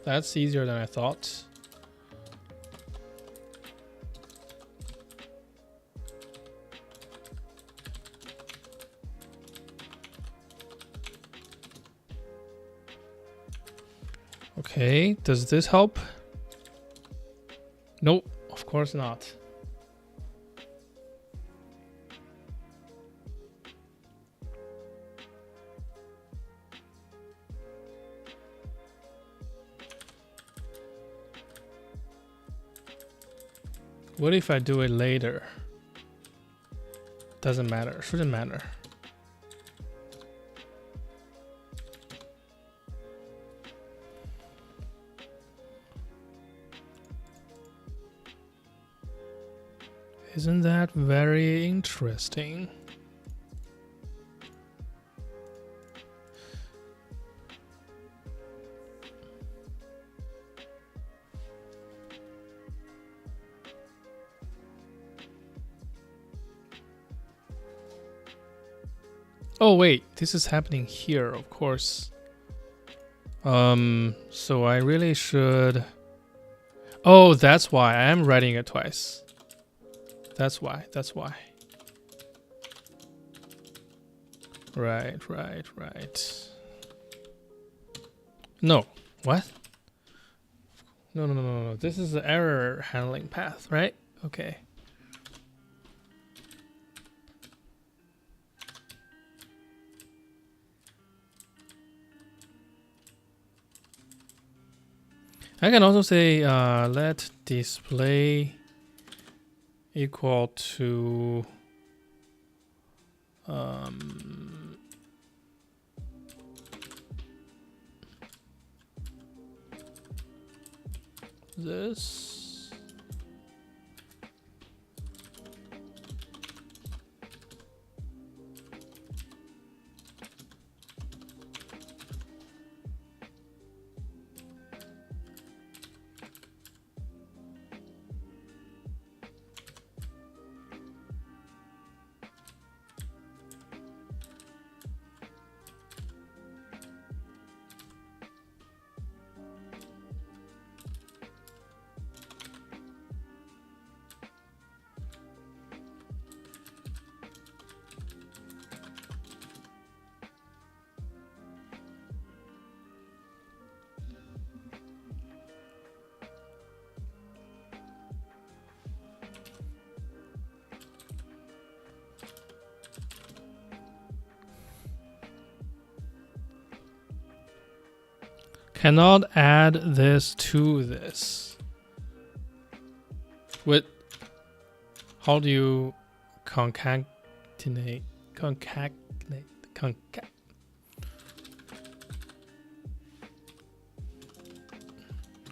that's easier than I thought. Okay, does this help? Nope, of course not. What if I do it later? Doesn't matter, shouldn't matter. Isn't that very interesting? Oh wait, this is happening here, of course. So I really should... Oh, that's why I am writing it twice. That's why. Right. No, what? No. This is the error handling path, right? Okay. I can also say let display equal to this. Cannot add this to this. With how do you concatenate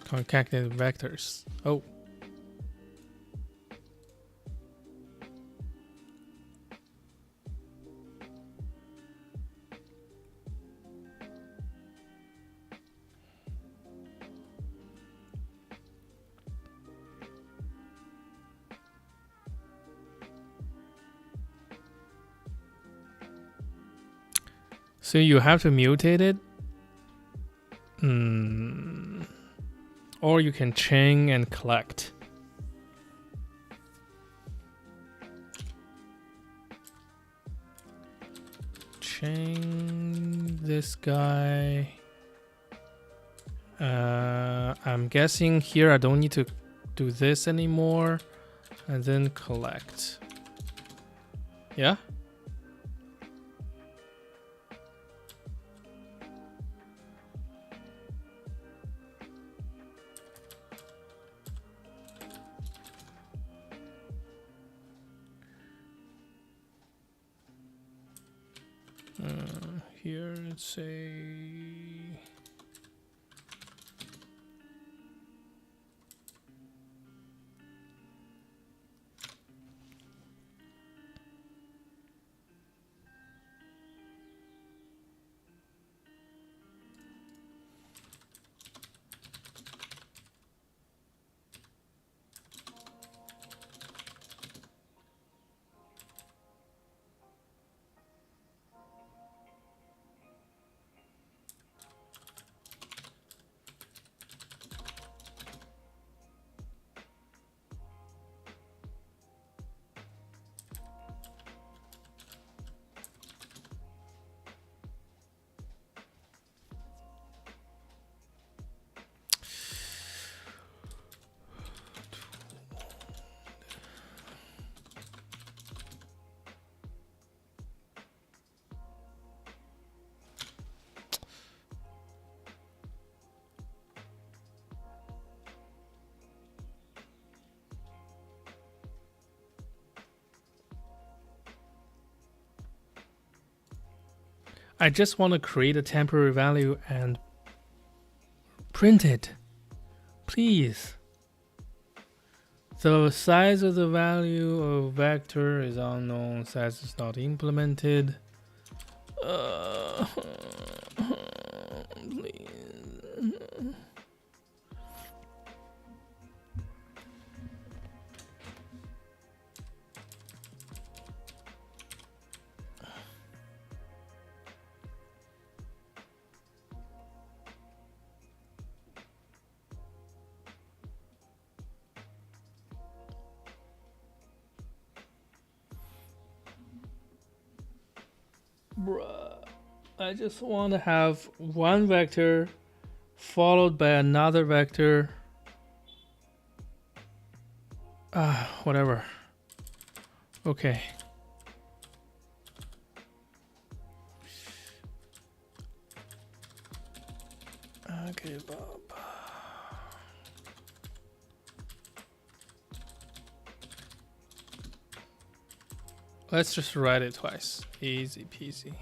vectors? Oh. So you have to mutate it. Or you can chain and collect. Chain this guy. I'm guessing here I don't need to do this anymore. And then collect. Yeah? Here let's say I just want to create a temporary value and print it. Please. The size of the value of vector is unknown. Size is not implemented. Please. Bruh, I just want to have one vector followed by another vector. Whatever. Okay. Okay, Bob. Let's just write it twice. Easy peasy.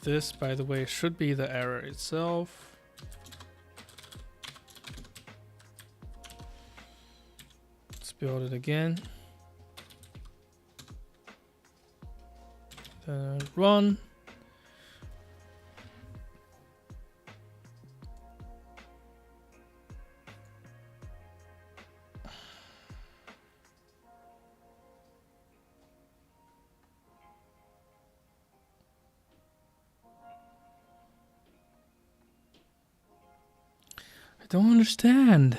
This, by the way, should be the error itself. Let's build it again. Then run. I don't understand.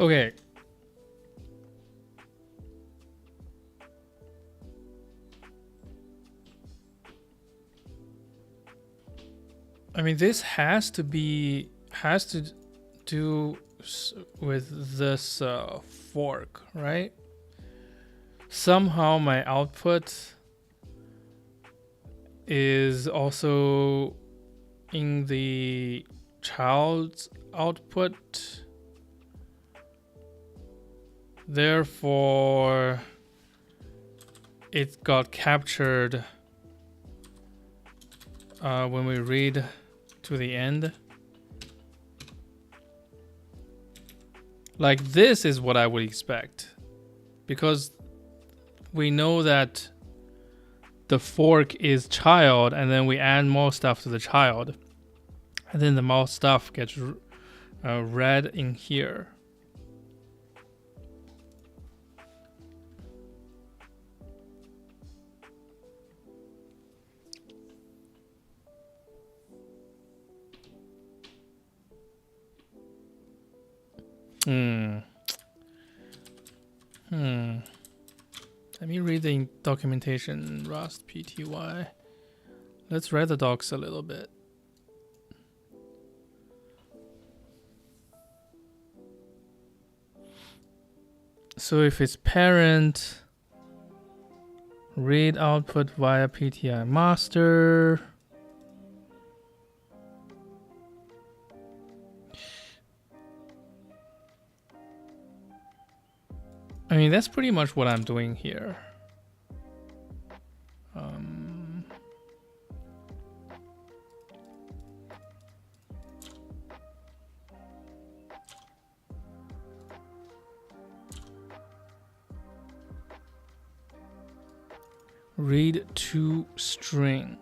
Okay. I mean, this has to do with this fork, right? Somehow my output is also in the child's output. Therefore, it got captured when we read to the end. Like, this is what I would expect, because we know that the fork is child, and then we add more stuff to the child, and then the more stuff gets read in here. Let me read the documentation, Rust PTY. Let's read the docs a little bit. So if it's parent, read output via PTI master. I mean, that's pretty much what I'm doing here. Read to string.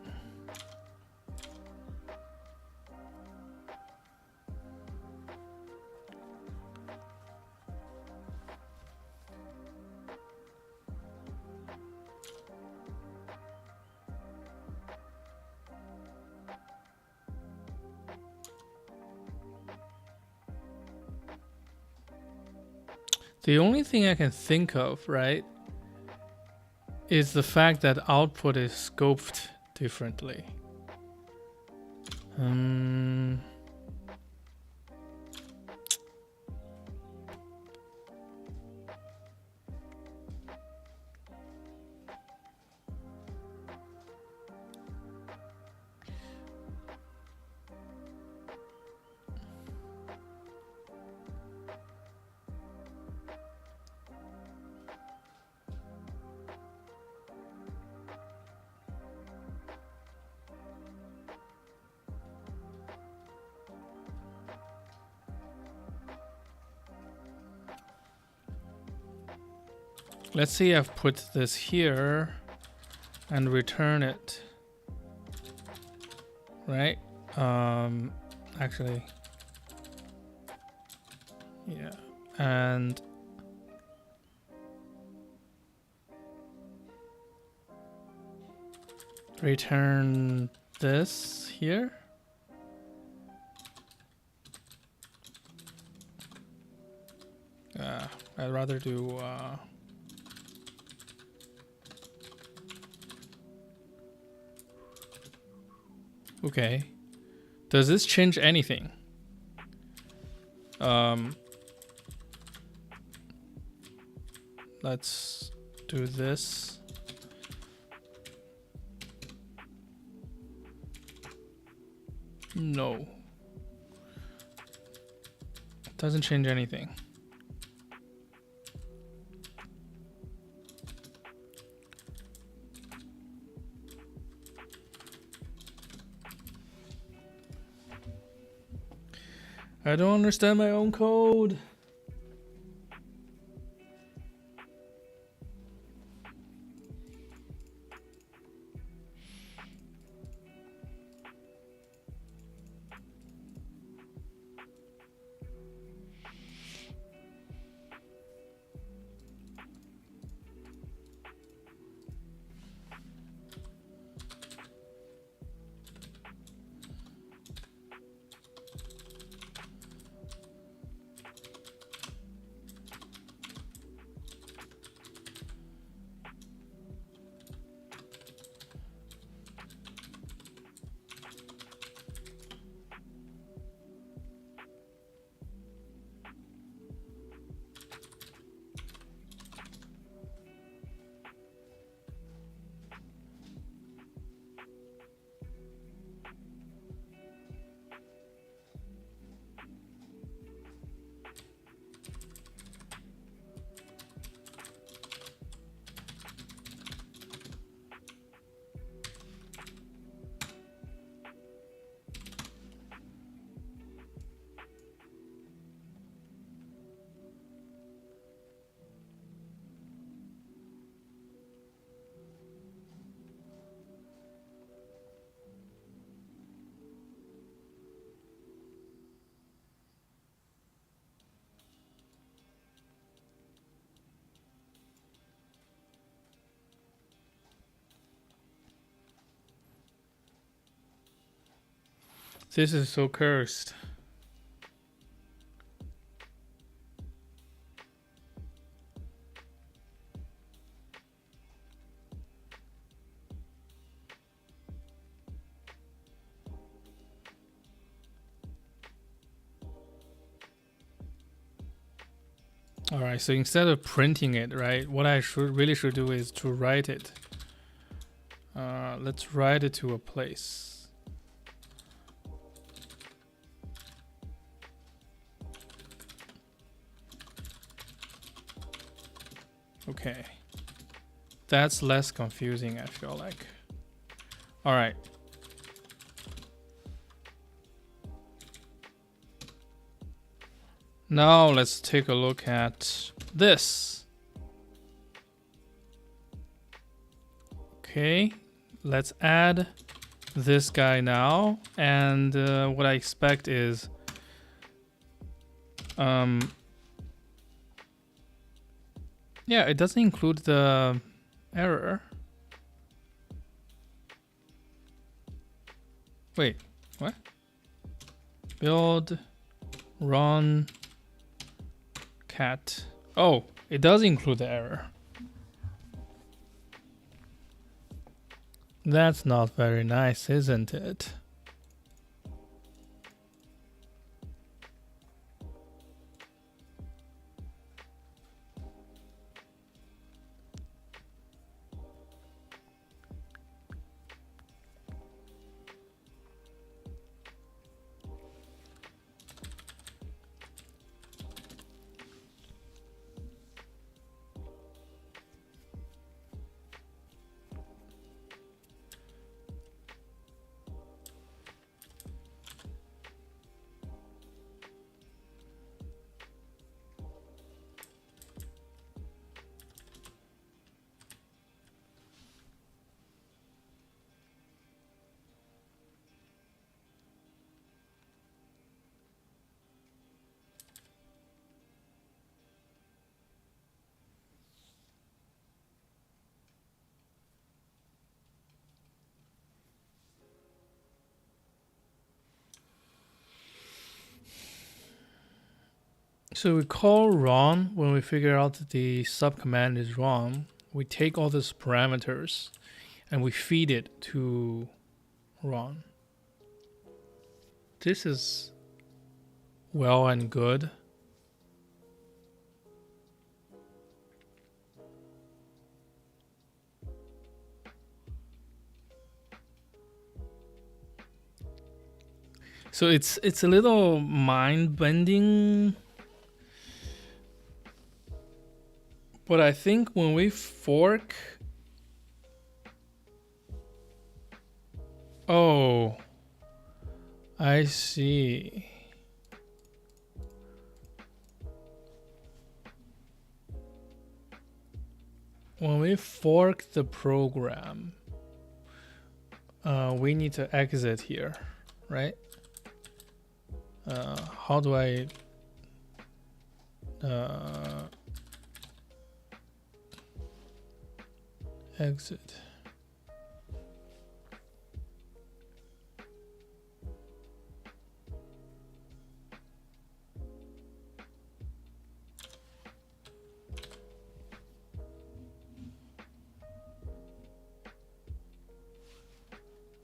The only thing I can think of, right, is the fact that output is scoped differently. Let's see, I've put this here and return it, right? Actually, yeah, and return this here. I'd rather do okay. Does this change anything? Let's do this. No. Doesn't change anything. I don't understand my own code. This is so cursed. All right, so instead of printing it, right, what I really should do is to write it. Let's write it to a place. Okay. That's less confusing, I feel like. All right. Now let's take a look at this. Okay, let's add this guy now. And what I expect is yeah, it doesn't include the error. Wait, what? Build, run, cat. Oh, it does include the error. That's not very nice, isn't it? So we call run when we figure out that the subcommand is wrong. We take all these parameters and we feed it to run. This is well and good. So it's a little mind-bending. But I think when we fork... Oh, I see. When we fork the program, we need to exit here, right? How do I... exit.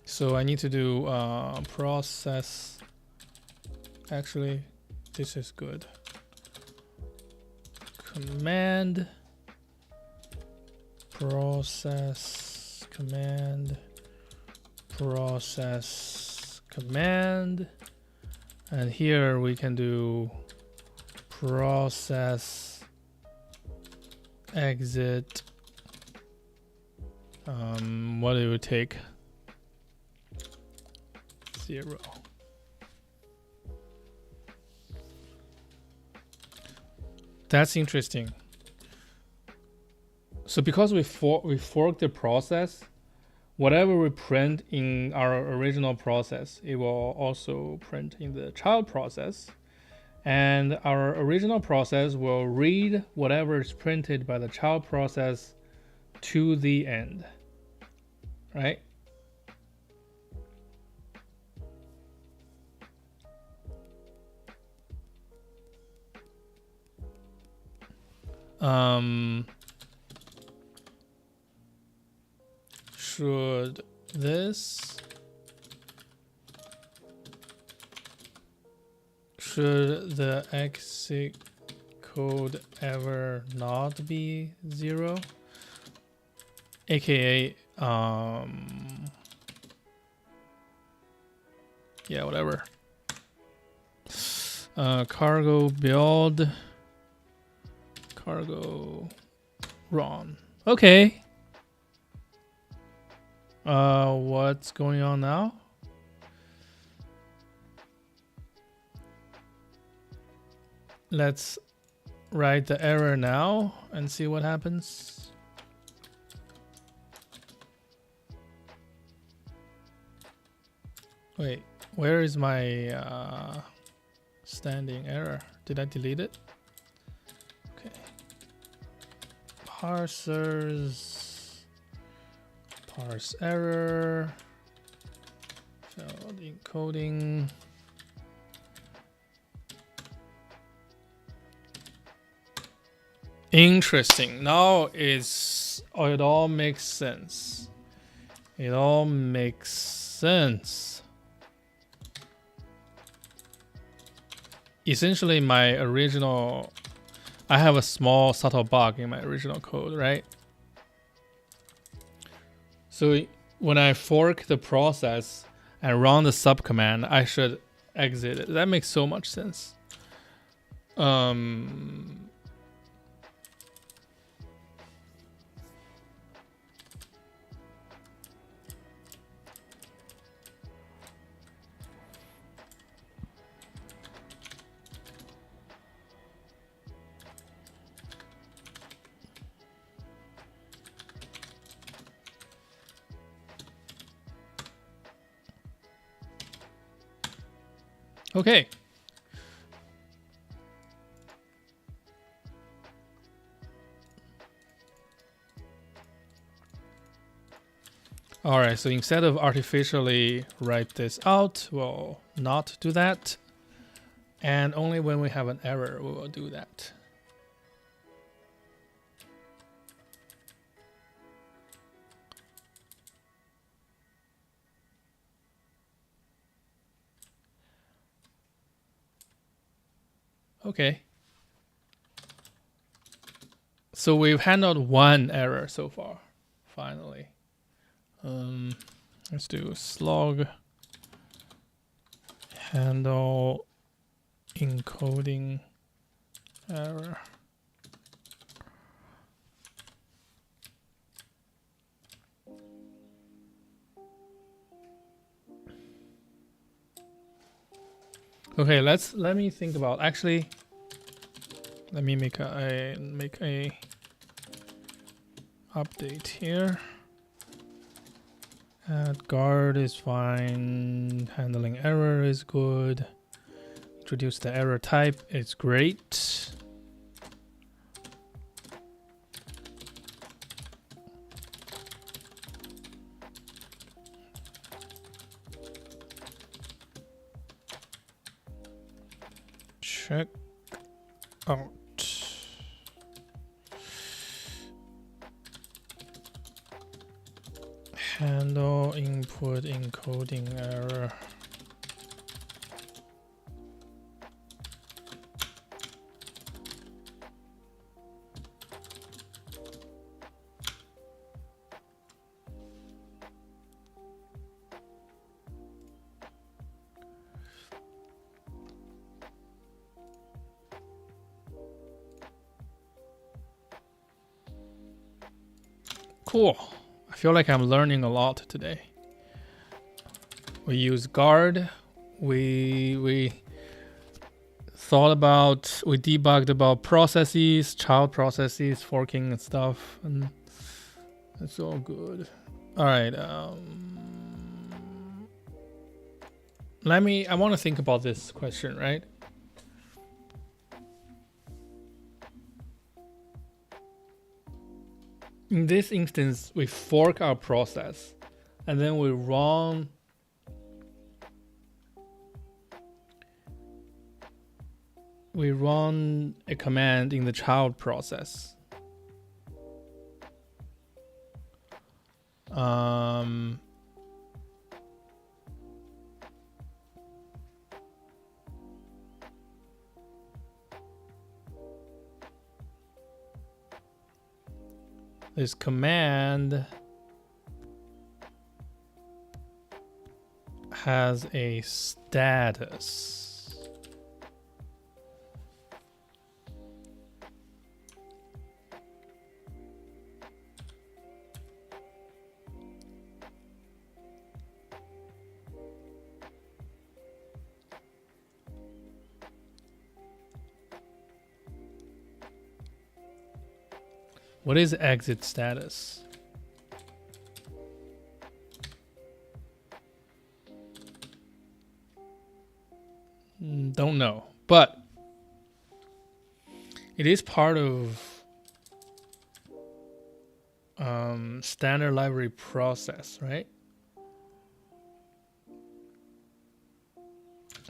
So I need to do process. Actually, this is good. Command process command process command, and here we can do process exit. What it would take 0. That's interesting. So because we fork the process, whatever we print in our original process, it will also print in the child process. And our original process will read whatever is printed by the child process to the end, right? Should the exit code ever not be 0? AKA, yeah, whatever. Cargo build, cargo run. Okay. What's going on now? Let's write the error now and see what happens. Wait, where is my standing error? Did I delete it? Okay. Parsers, parse error, failed encoding. Interesting. Now it all makes sense. It all makes sense. Essentially, my original, I have a small subtle bug in my original code, right? So when I fork the process and run the subcommand, I should exit it. That makes so much sense. Okay. All right, so instead of artificially write this out, we'll not do that. And only when we have an error, we will do that. Okay. So we've handled one error so far, finally. Let's do slog handle encoding error. Okay, let me think about, actually, let me make a update here. Add guard is fine. Handling error is good. Introduce the error type. It's great. Check out. Handle input encoding error. Cool. I feel like I'm learning a lot today. We use guard. We thought about, we debugged about processes, child processes, forking and stuff, and it's all good. All right. I want to think about this question, right? In this instance, we fork our process and then we run we run a command in the child process. This command has a status. What is exit status? Don't know, but it is part of standard library process, right?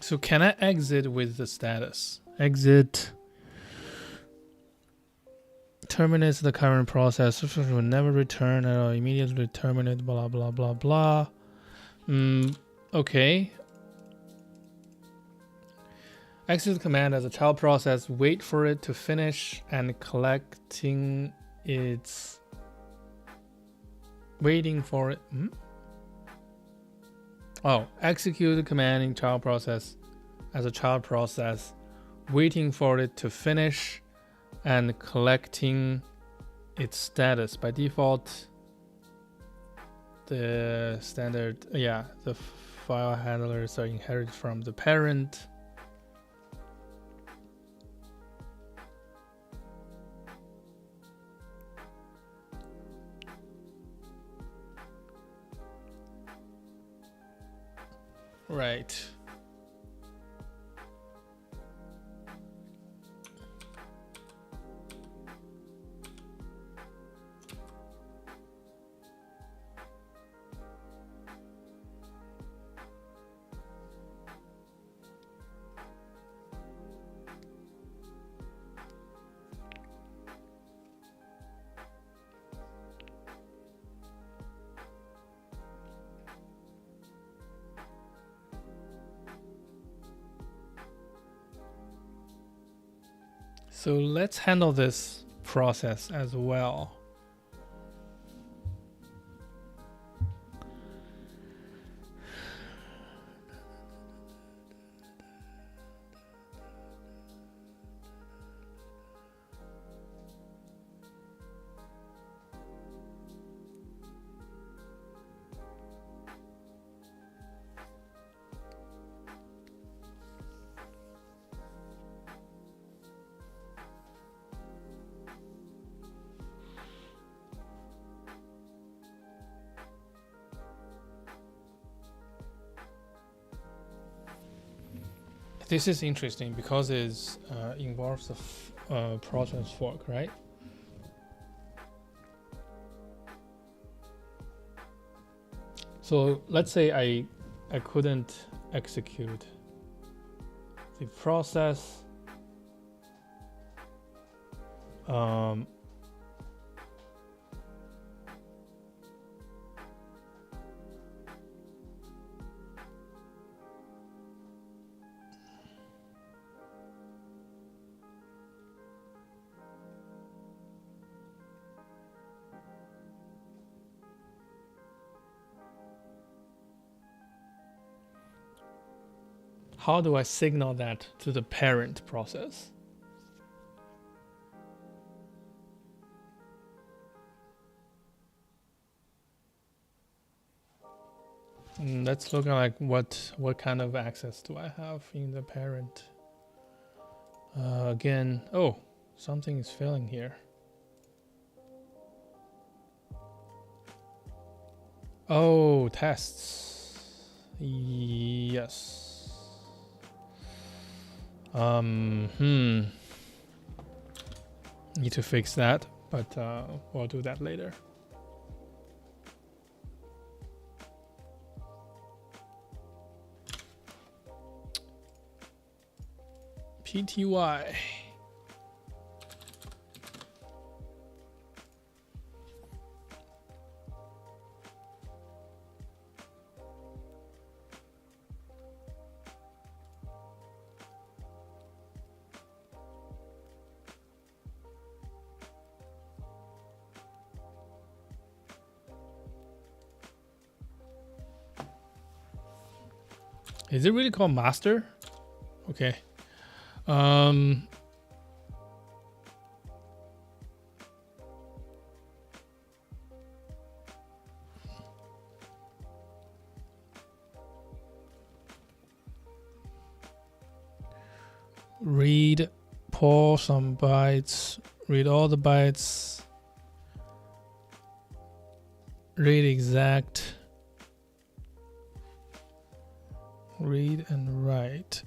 So can I exit with the status? Exit terminates the current process, will never return or immediately terminate, blah, blah, blah, blah. Okay. Exit command as a child process, wait for it to finish and collecting its, waiting for it. Oh, execute the command in child process as a child process, waiting for it to finish and collecting its status. By default, the standard, the file handlers are inherited from the parent. Right. So let's handle this process as well. This is interesting because it involves a process fork, right? So let's say I couldn't execute the process. How do I signal that to the parent process? Let's look at like what kind of access do I have in the parent. Again, oh, something is failing here. Oh, tests. Yes. Need to fix that, but we'll do that later. TTY. Is it really called master? Okay. Read, pull some bytes, read all the bytes, read exact, read and write.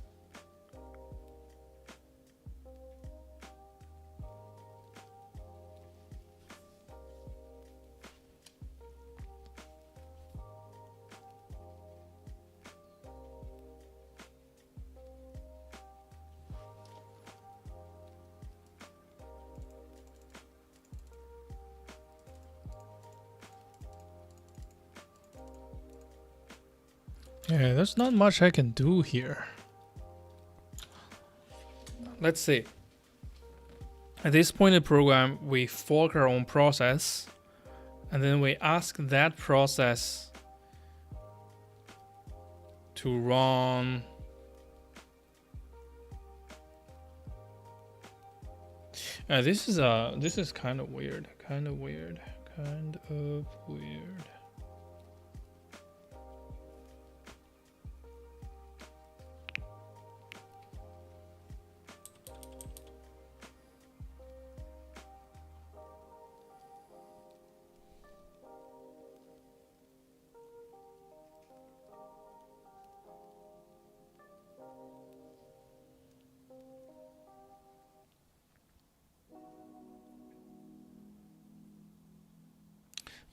Yeah, there's not much I can do here. Let's see. At this point in the program, we fork our own process, and then we ask that process to run. This is kind of weird. Kind of weird.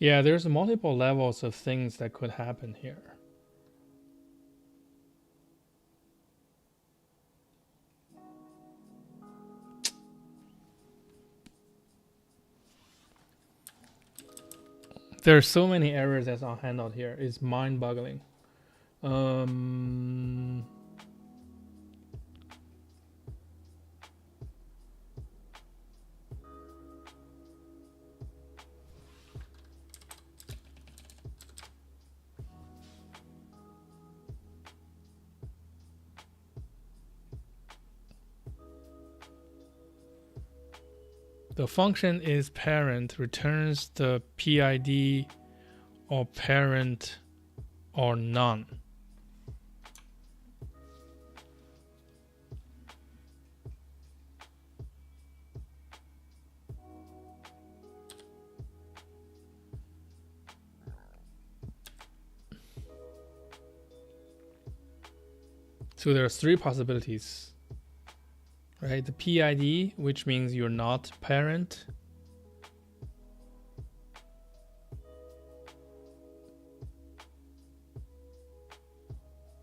Yeah, there's multiple levels of things that could happen here. There are so many errors that's on handout here. It's mind-boggling. The function is parent, returns the PID or parent or none. So there are three possibilities. Right, the PID, which means you're not parent.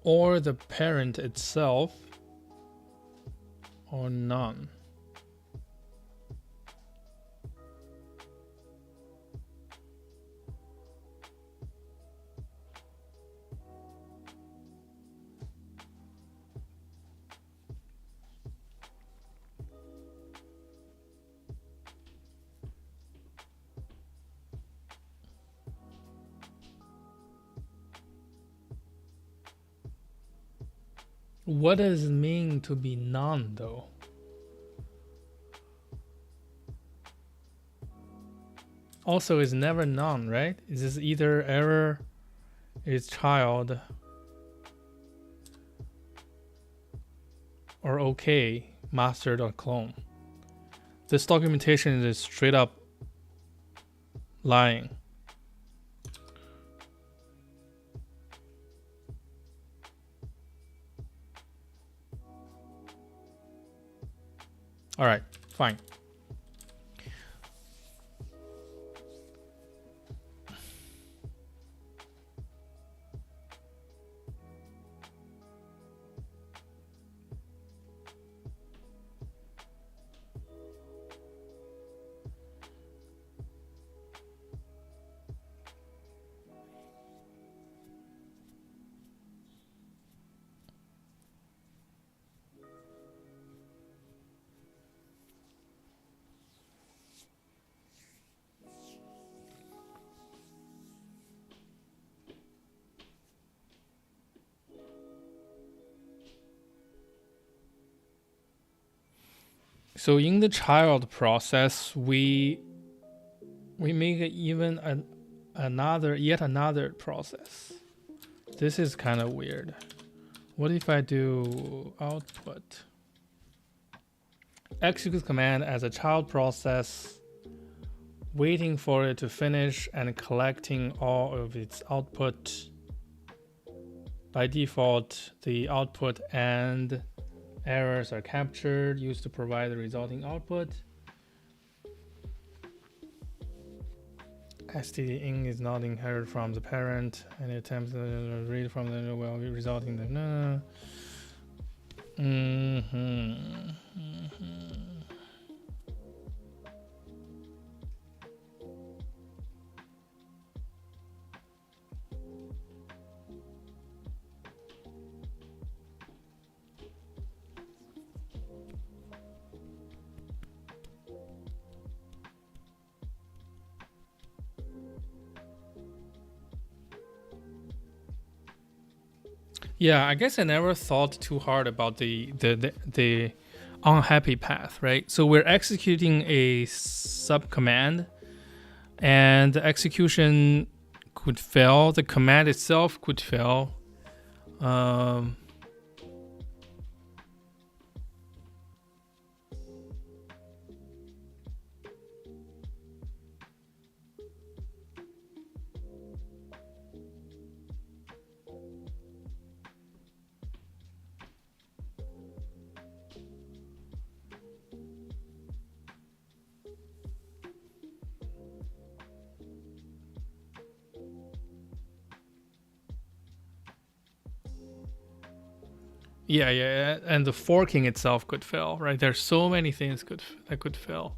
Or the parent itself, or none. What does it mean to be none, though? Also, it's never none, right? Is this either error is child or okay master.clone? This documentation is straight up lying. All right, fine. So in the child process, we make even yet another process. This is kind of weird. What if I do output? Execute command as a child process, waiting for it to finish and collecting all of its output. By default, the output and errors are captured, used to provide the resulting output. std_in is not inherited from the parent. Any attempts to read from the will be resulting in the Yeah, I guess I never thought too hard about the unhappy path, right? So we're executing a sub command, and the execution could fail. The command itself could fail. Yeah, and the forking itself could fail, right? There's so many things that could fail.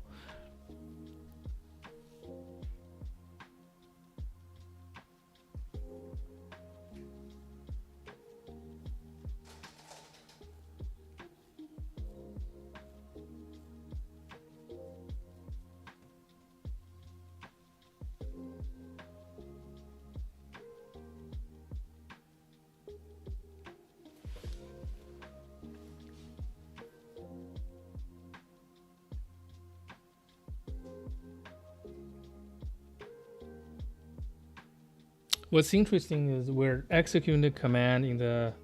What's interesting is we're executing the command in the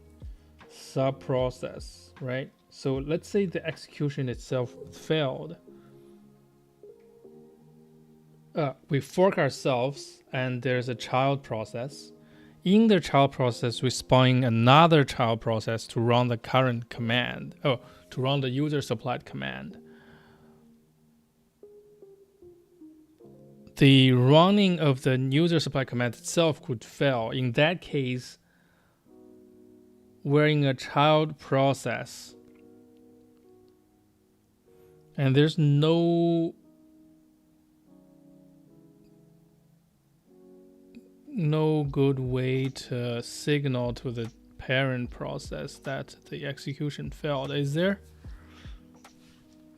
sub process, right? So let's say the execution itself failed. We fork ourselves, and there's a child process. In the child process, we spawn another child process to run the current command. To run the user supplied command. The running of the user supplied command itself could fail. In that case, we're in a child process, and there's no good way to signal to the parent process that the execution failed. Is there?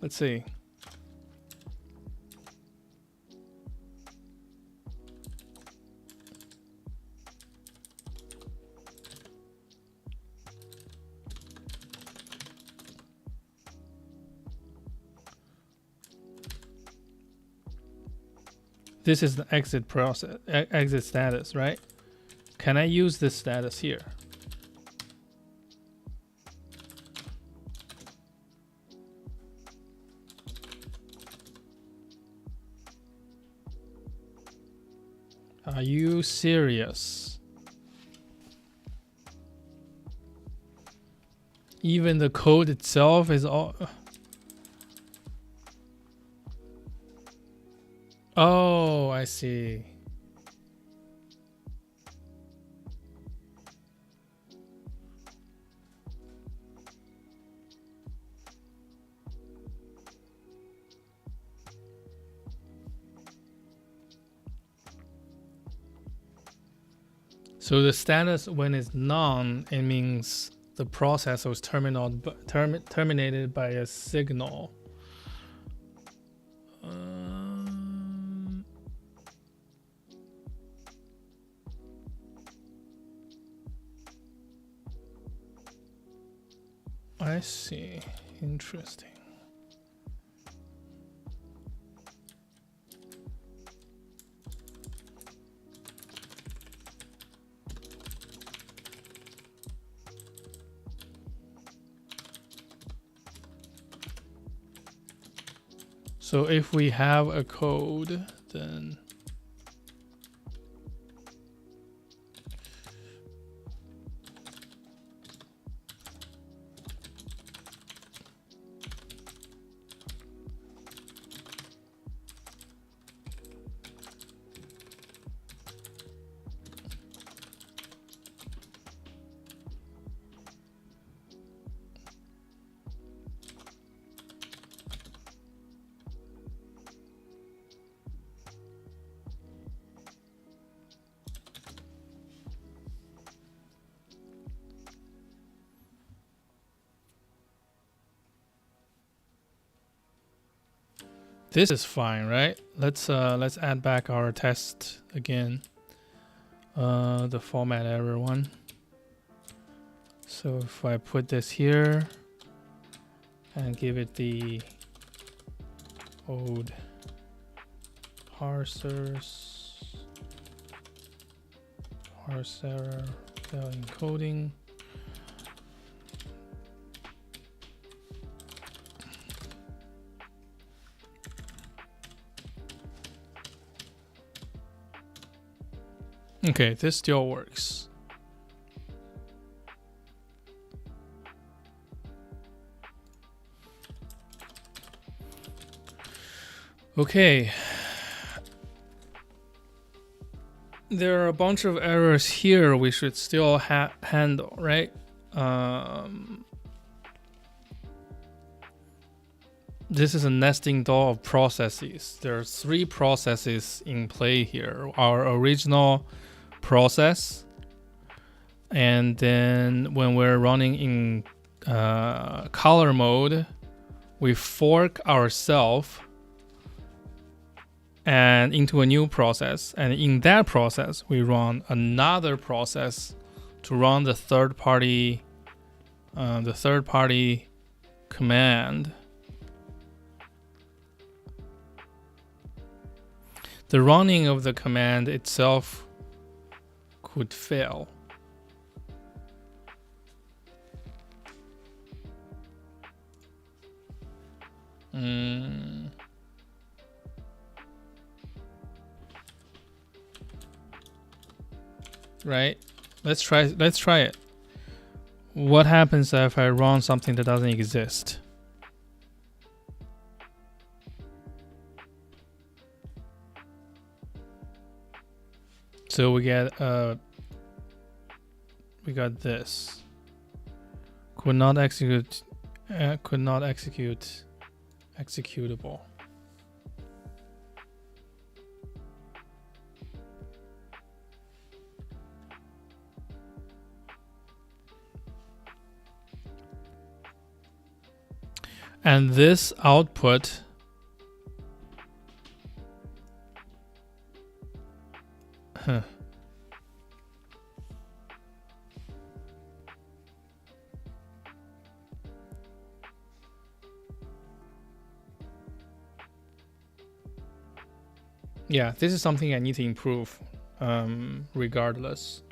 Let's see. This is the exit process, exit status, right? Can I use this status here? Are you serious? Even the code itself is all... Oh, I see. So the status when it's none, it means the process was terminated by a signal. I see. Interesting. So if we have a code, then this is fine, right? Let's add back our test again. The format error one. So if I put this here and give it the old parser without encoding. Okay, this still works. Okay. There are a bunch of errors here we should still handle, right? This is a nesting doll of processes. There are 3 processes in play here. Our original process, and then when we're running in color mode, we fork ourselves and into a new process, and in that process we run another process to run the third party command. The running of the command itself could fail. Right? Let's try it. What happens if I run something that doesn't exist? So we got this. Could not execute executable. And this output yeah, this is something I need to improve regardless.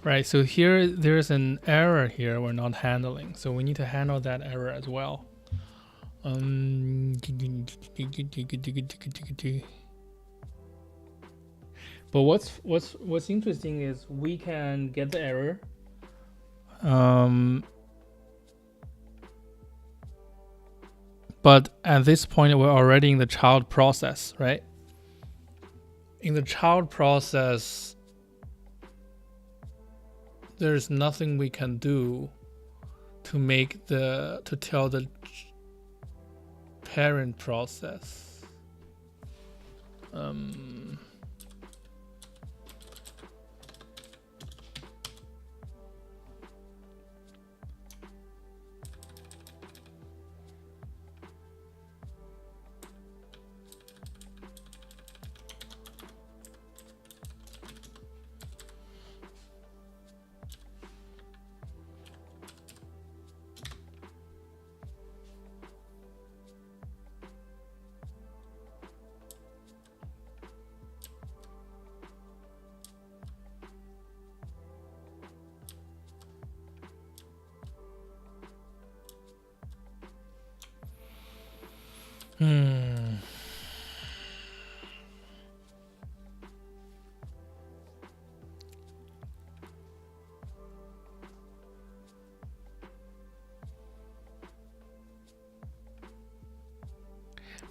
Right, so here there's an error here we're not handling, so we need to handle that error as well. But what's interesting is we can get the error, but at this point we're already in the child process, right? in the child process, there's nothing we can do to make to tell the parent process.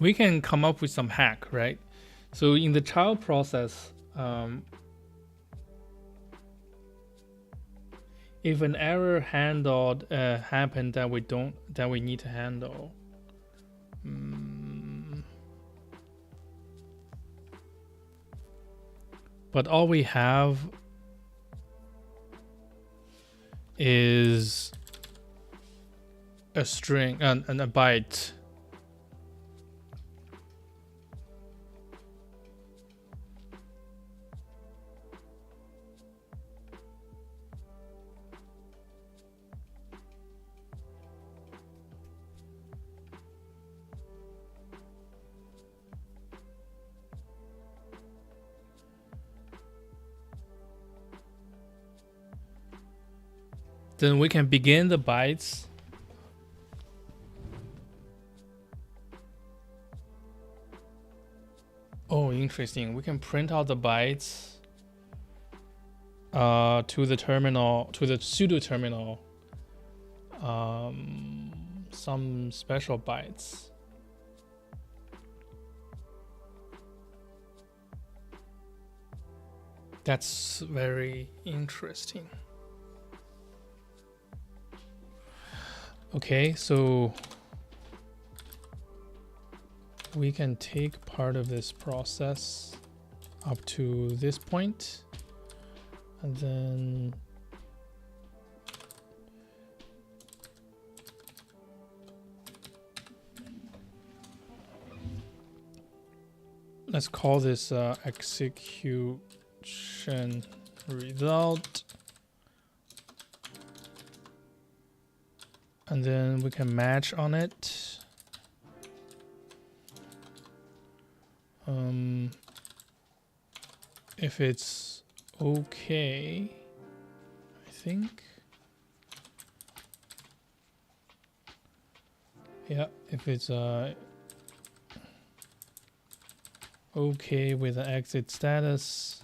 We can come up with some hack, right? So in the child process, if an error happened that we need to handle, but all we have is a string and a byte. Then we can begin the bytes. Oh, interesting. We can print out the bytes to the terminal, to the pseudo terminal. Some special bytes. That's very interesting. Okay, so we can take part of this process up to this point, and then let's call this execution result. And then we can match on it. If it's okay, I think. Yeah, if it's okay with the exit status.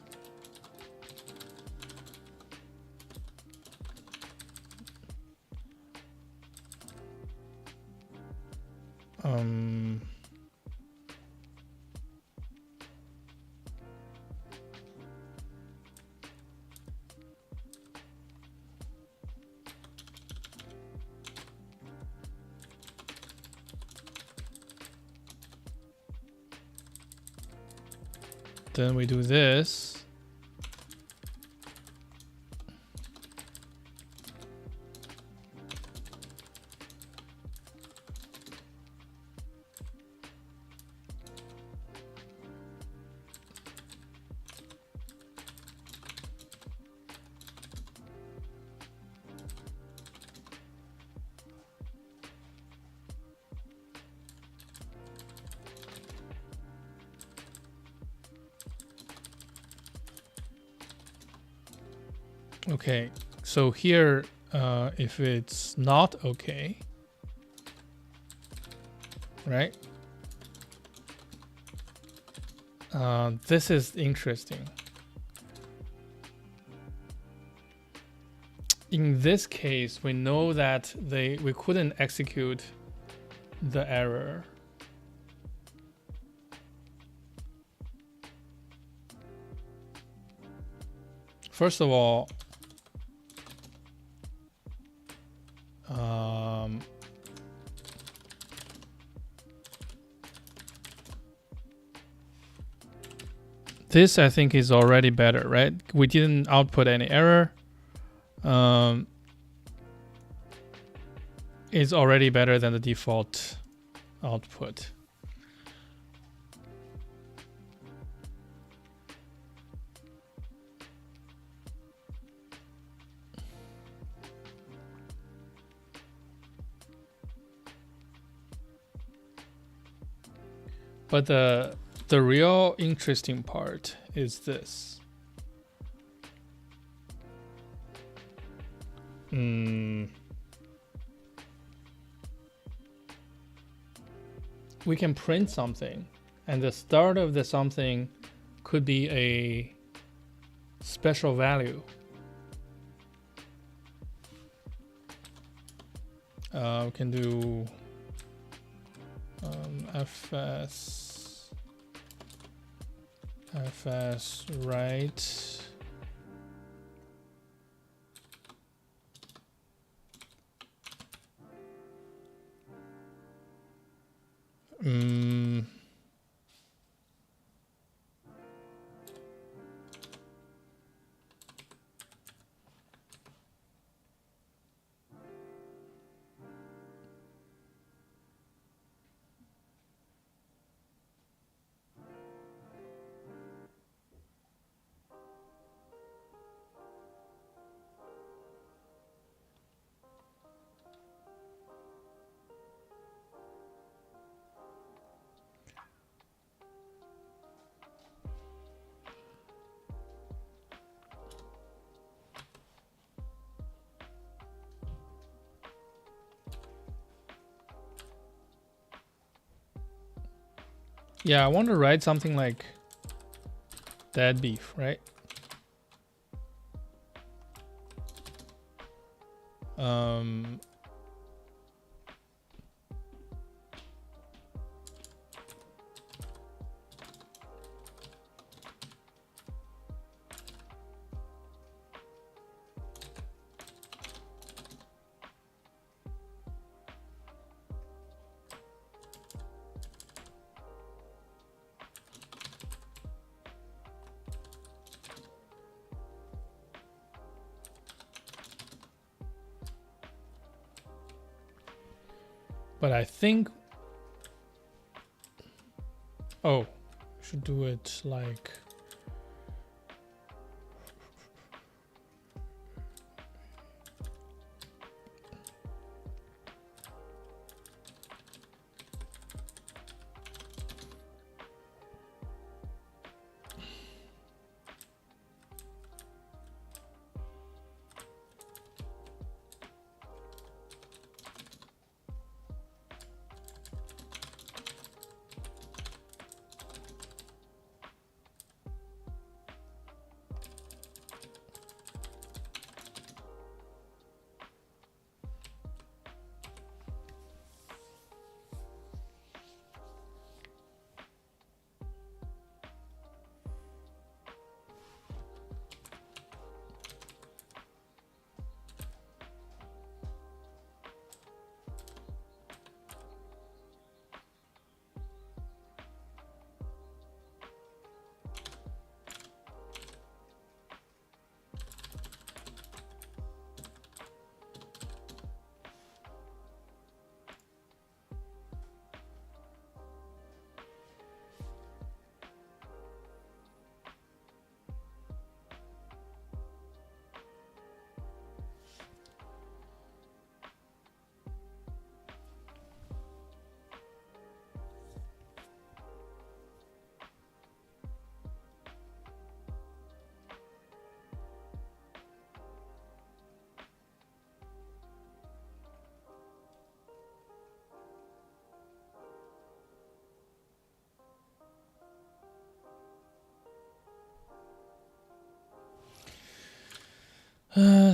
Then we do this. Okay, so here, if it's not okay, right? This is interesting. In this case, we know that we couldn't execute the error. first of all, this I think is already better, right? We didn't output any error. It's already better than the default output. But the real interesting part is this. We can print something, and the start of the something could be a special value. We can do fs write Yeah, I want to write something like dead beef, right? But I think, oh, should do it like,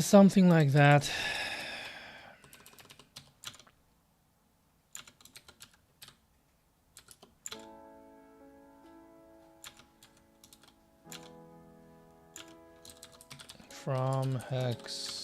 something like that. from hex.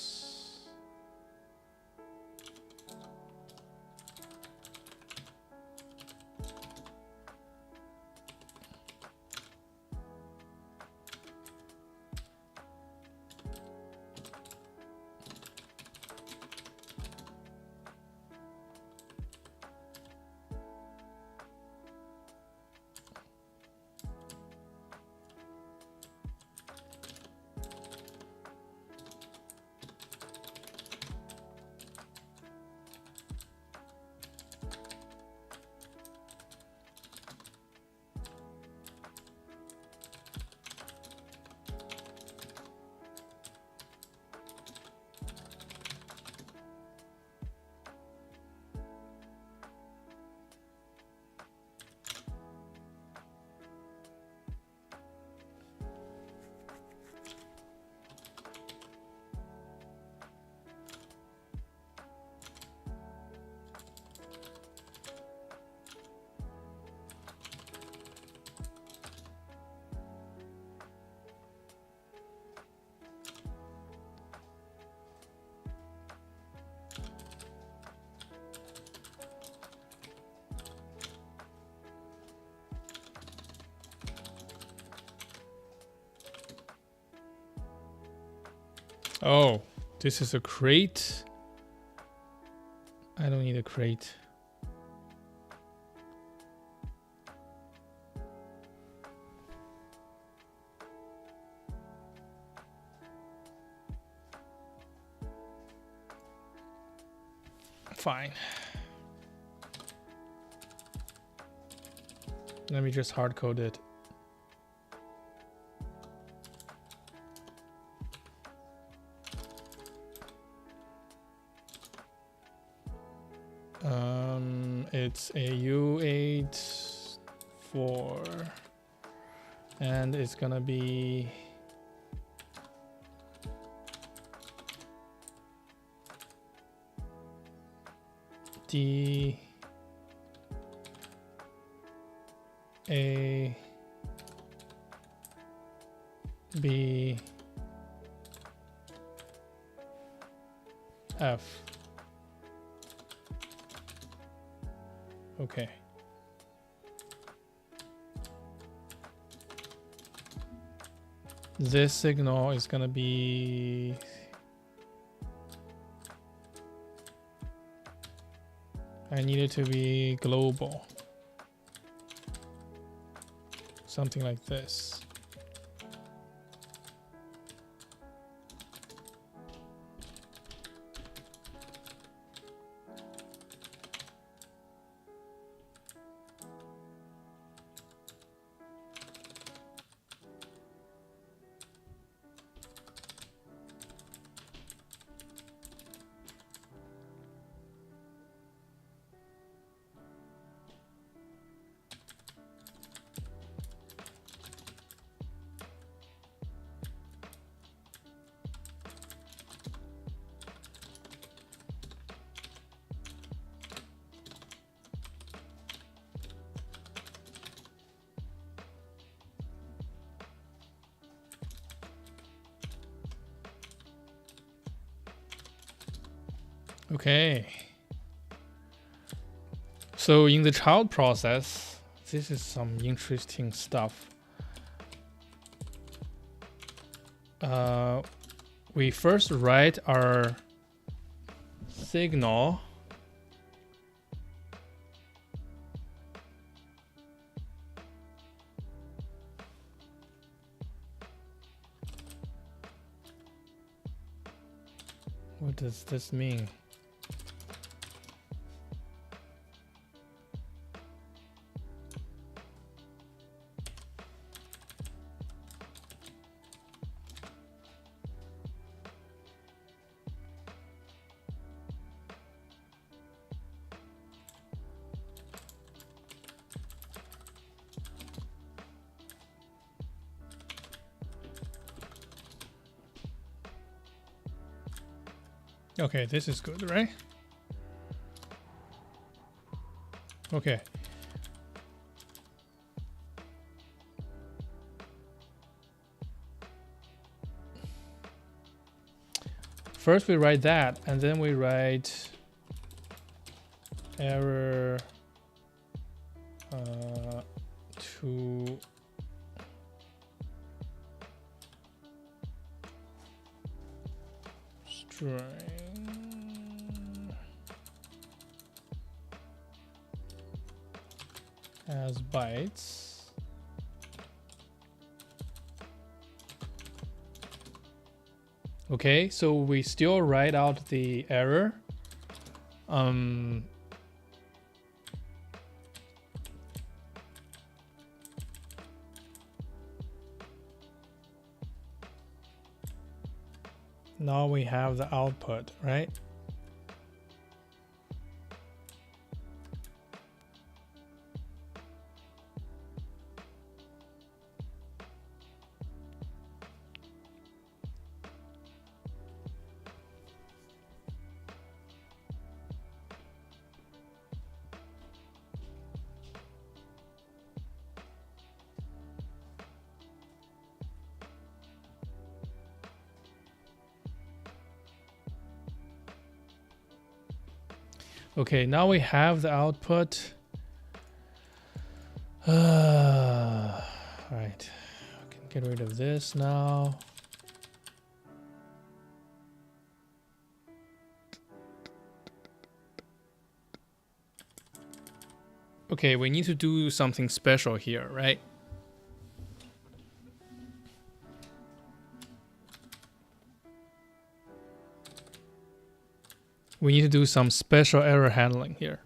Oh, this is a crate. I don't need a crate. Fine. Let me just hard code it. It's a U84 and it's gonna be D A B F. Okay. This signal is gonna be I need it to be global. Something like this. Okay. So in the child process, this is some interesting stuff. We first write our signal. What does this mean? Okay, this is good, right? Okay. first we write that, and then we write error to string as bytes. Okay, so we still write out the error. Now we have the output, right? Okay, now we have the output. Right, I can get rid of this now. Okay, we need to do something special here, right? We need to do some special error handling here.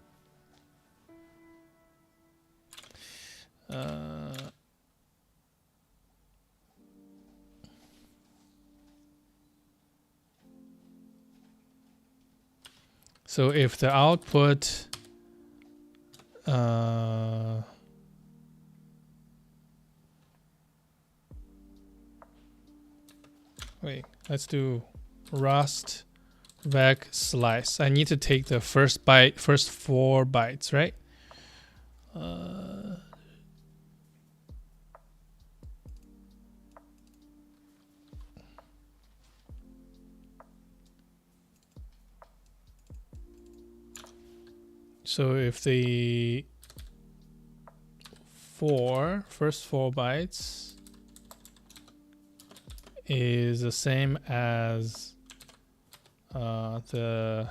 So if the output wait, let's do Rust vec slice. I need to take the first 4 bytes, right? So if the first 4 bytes is the same as the,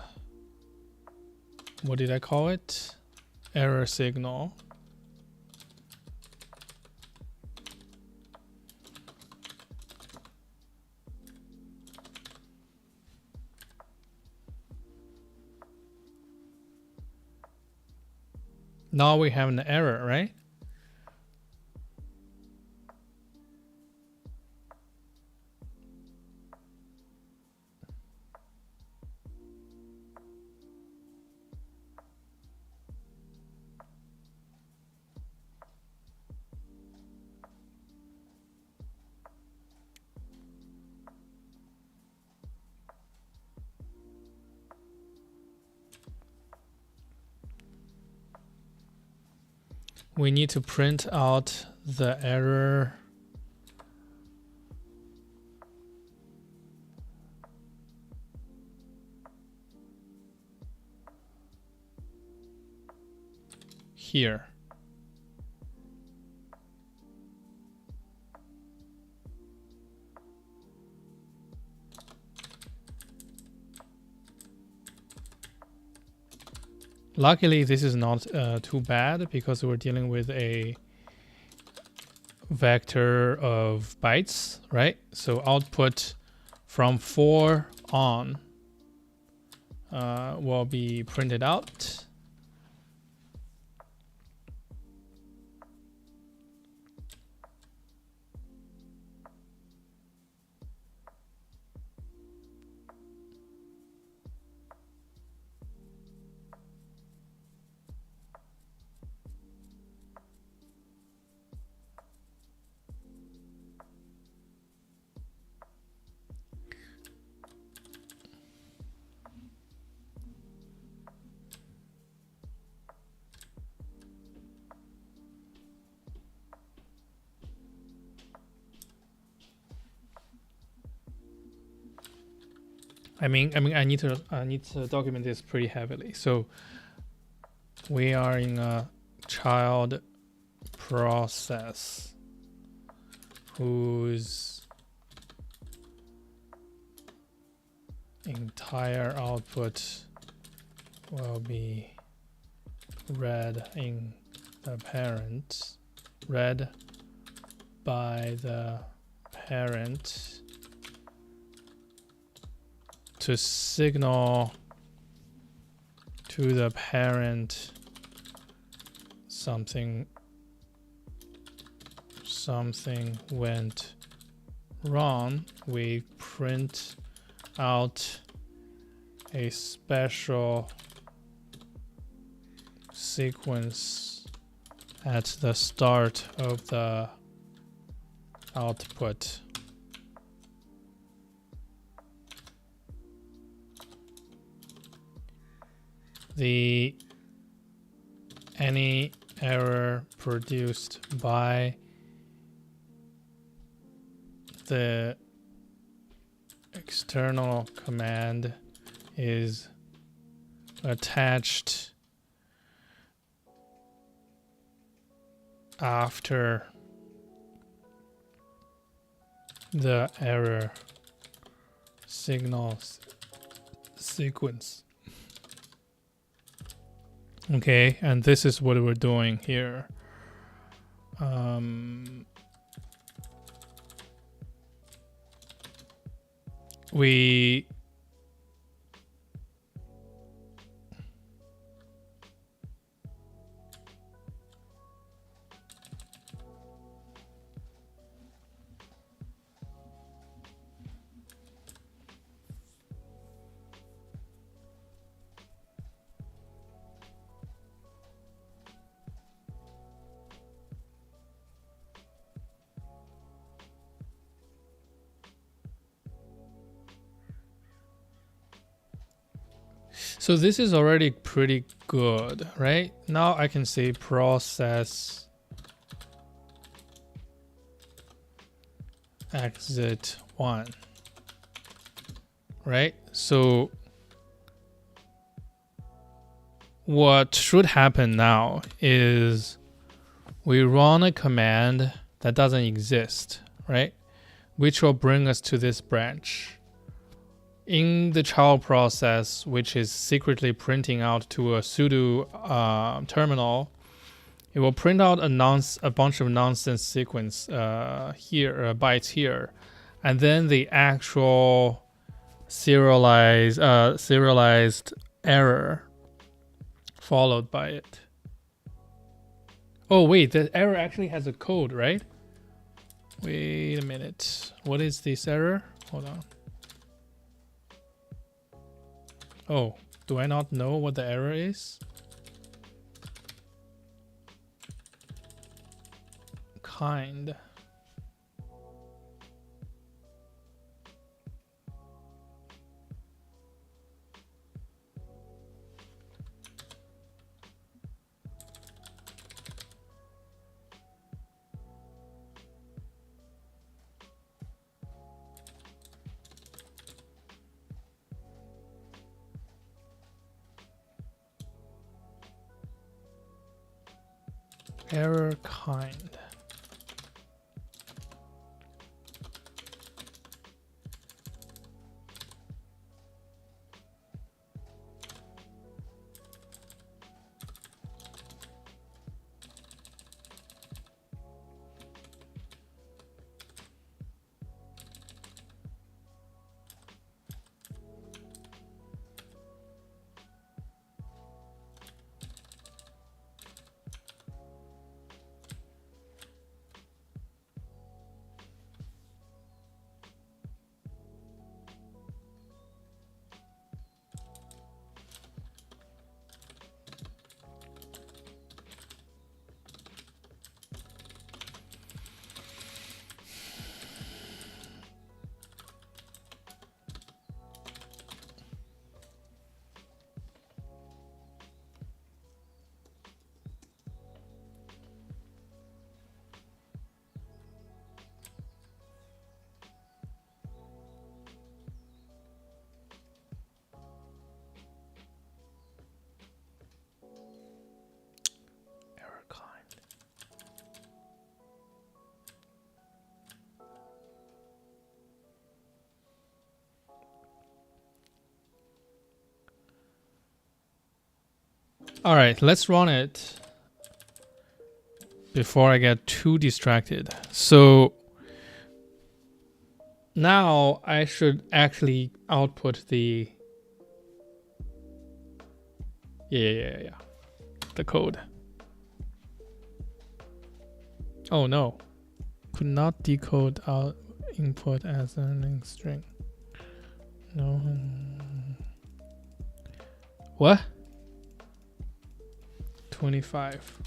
what did I call it? Error signal. Now we have an error, right? We need to print out the error here. Luckily, this is not too bad because we're dealing with a vector of bytes, right? So output from 4 on will be printed out. I need to document this pretty heavily. So we are in a child process whose entire output will be read in the parent, read by the parent to signal to the parent something went wrong. We print out a special sequence at the start of the output. Any error produced by the external command is attached after the error signals sequence. Okay, and this is what we're doing here. We So this is already pretty good, right? Now I can say process exit 1, right? So what should happen now is we run a command that doesn't exist, right? Which will bring us to this branch. In the child process, which is secretly printing out to a pseudo terminal, it will print out a bunch of nonsense sequence bytes here, and then the actual serialized error followed by it. Oh wait, the error actually has a code, right? Wait a minute. What is this error? Hold on. Oh, do I not know what the error is? Kind. Error kind. All right, let's run it before I get too distracted. So now I should actually output the yeah, the code. Oh no, could not decode out input as a string. No. What? 25.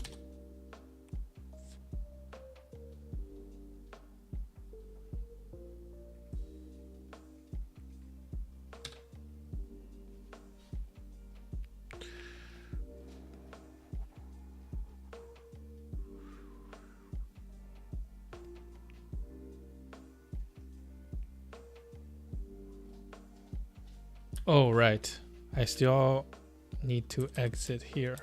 Oh, right. I still need to exit here.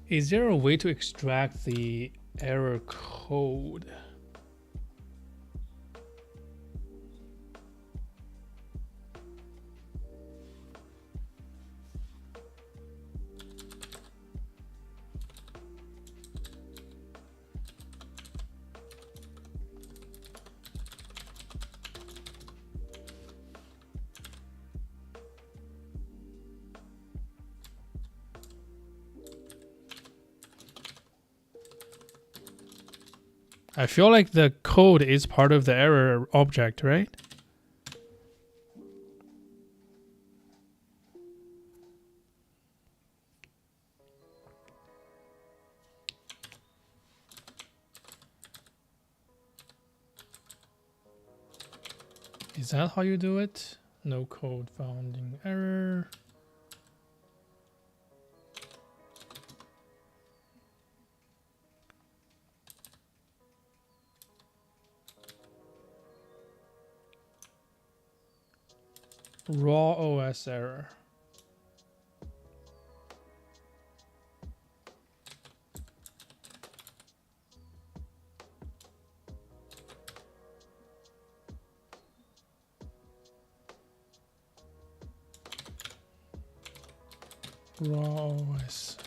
Is there a way to extract the error code? I feel like the code is part of the error object, right? Is that how you do it? No code found in error. Raw OS error. Raw OS.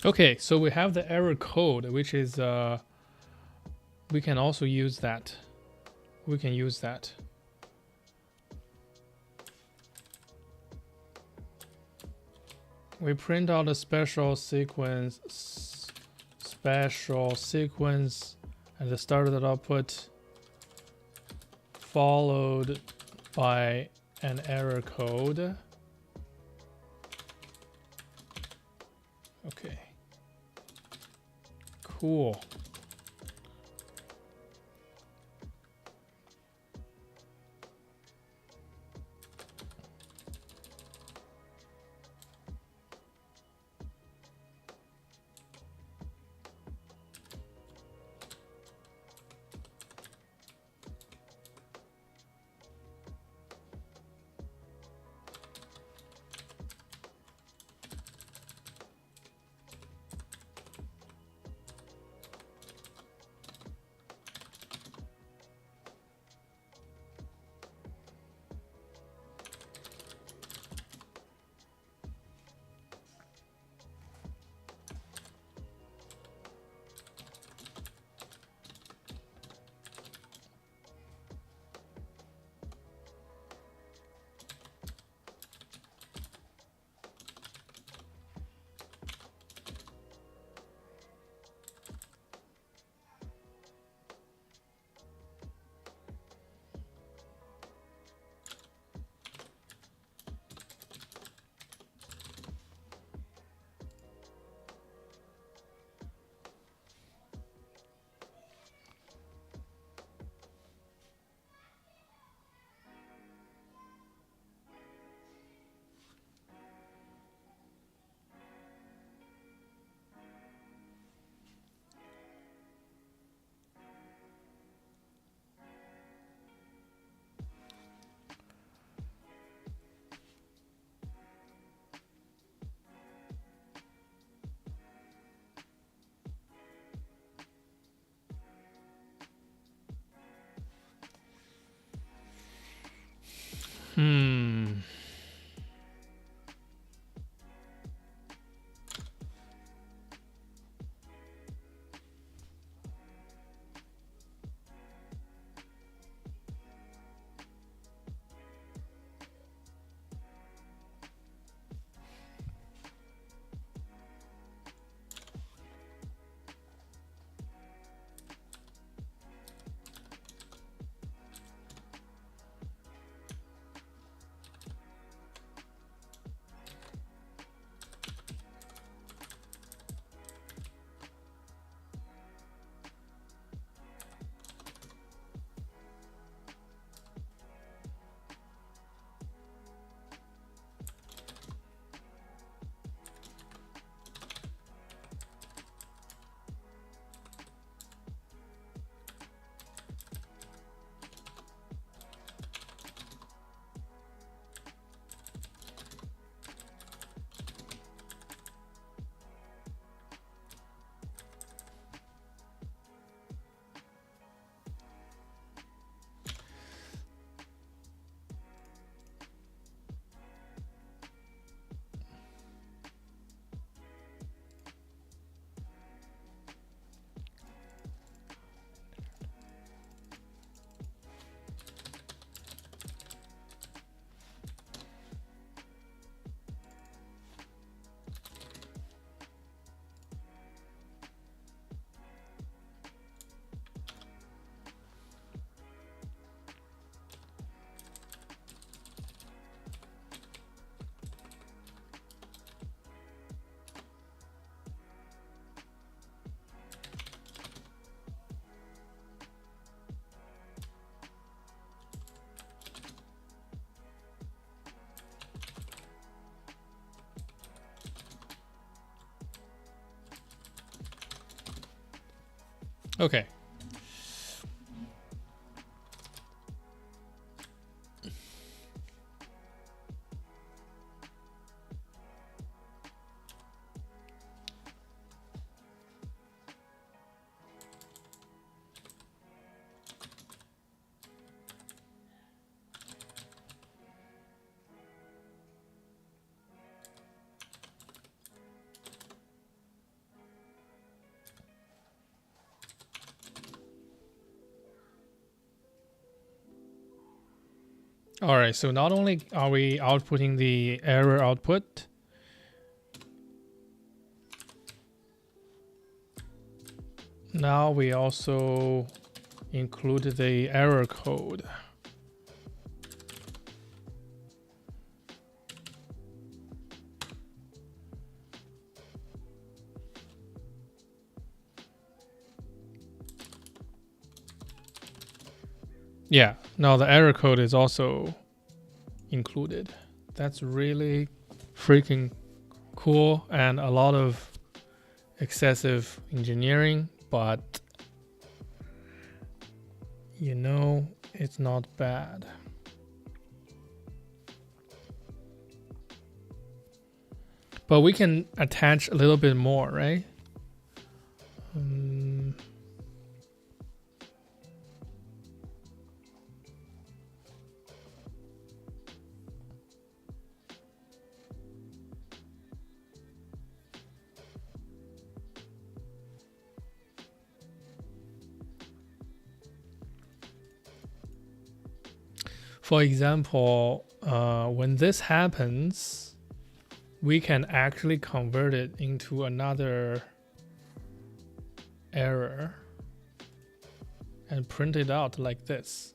Okay, so we have the error code, which is we can also use that. We can use that. We print out a special sequence at the start of the output, followed by an error code. Okay. Cool. Hmm. Okay. All right, so not only are we outputting the error output, now we also include the error code. Yeah, no, the error code is also included. That's really freaking cool and a lot of excessive engineering, but you know, it's not bad. But we can attach a little bit more, right? For example, when this happens, we can actually convert it into another error and print it out like this.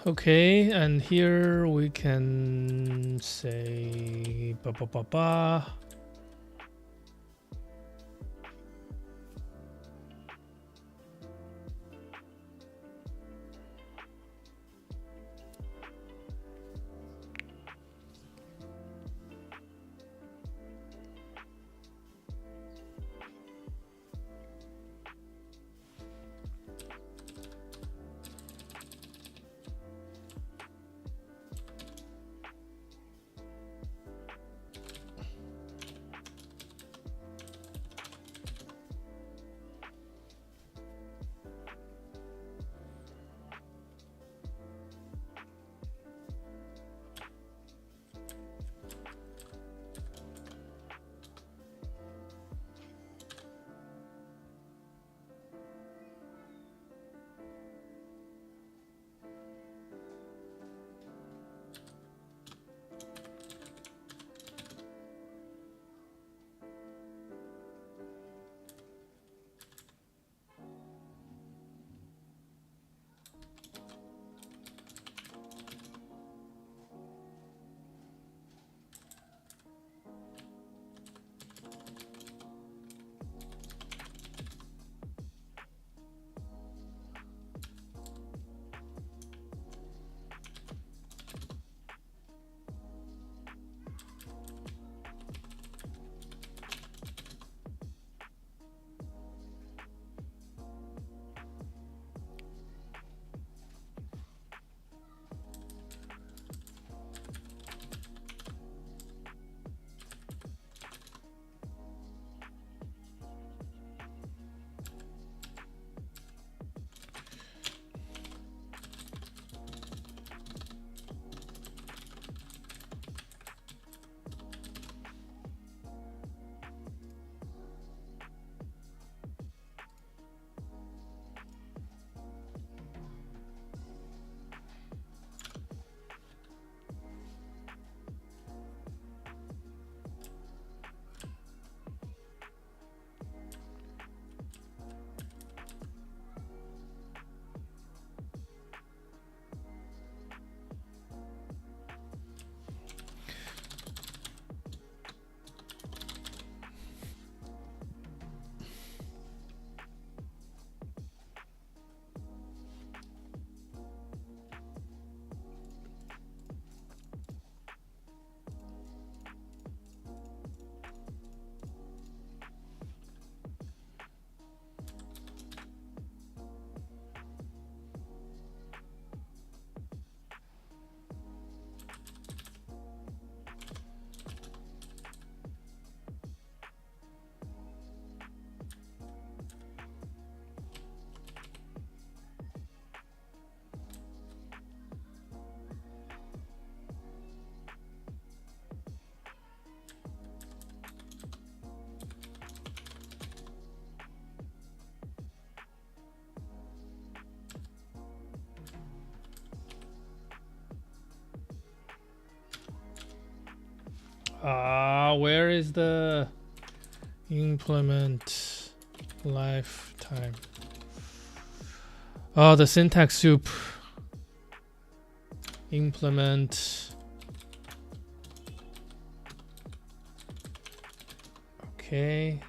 Okay, and here we can say ba ba ba ba. Where is the implement lifetime? Oh, the syntax soup. Implement. Okay.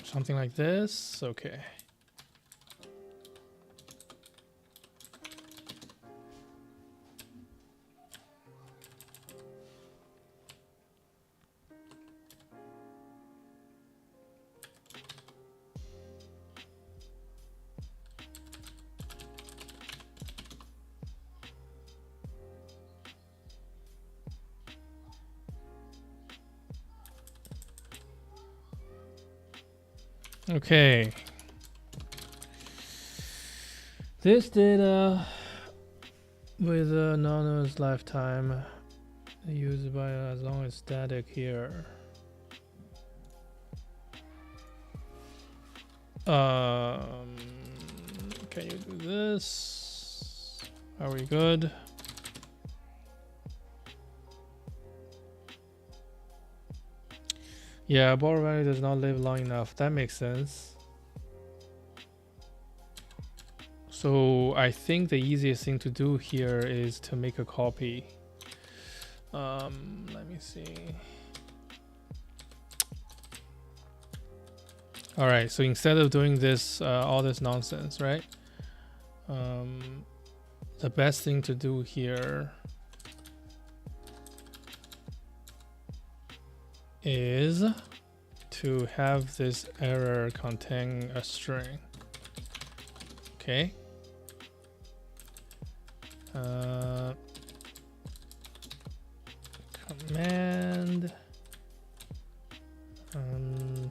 Something like this. Okay. Okay. This data with anonymous lifetime used by as long as static here. Can you do this? Are we good? Yeah, borrow value does not live long enough. That makes sense. So I think the easiest thing to do here is to make a copy. Let me see. All right, so instead of doing this, all this nonsense, right? The best thing to do here is to have this error contain a string. Okay. Command.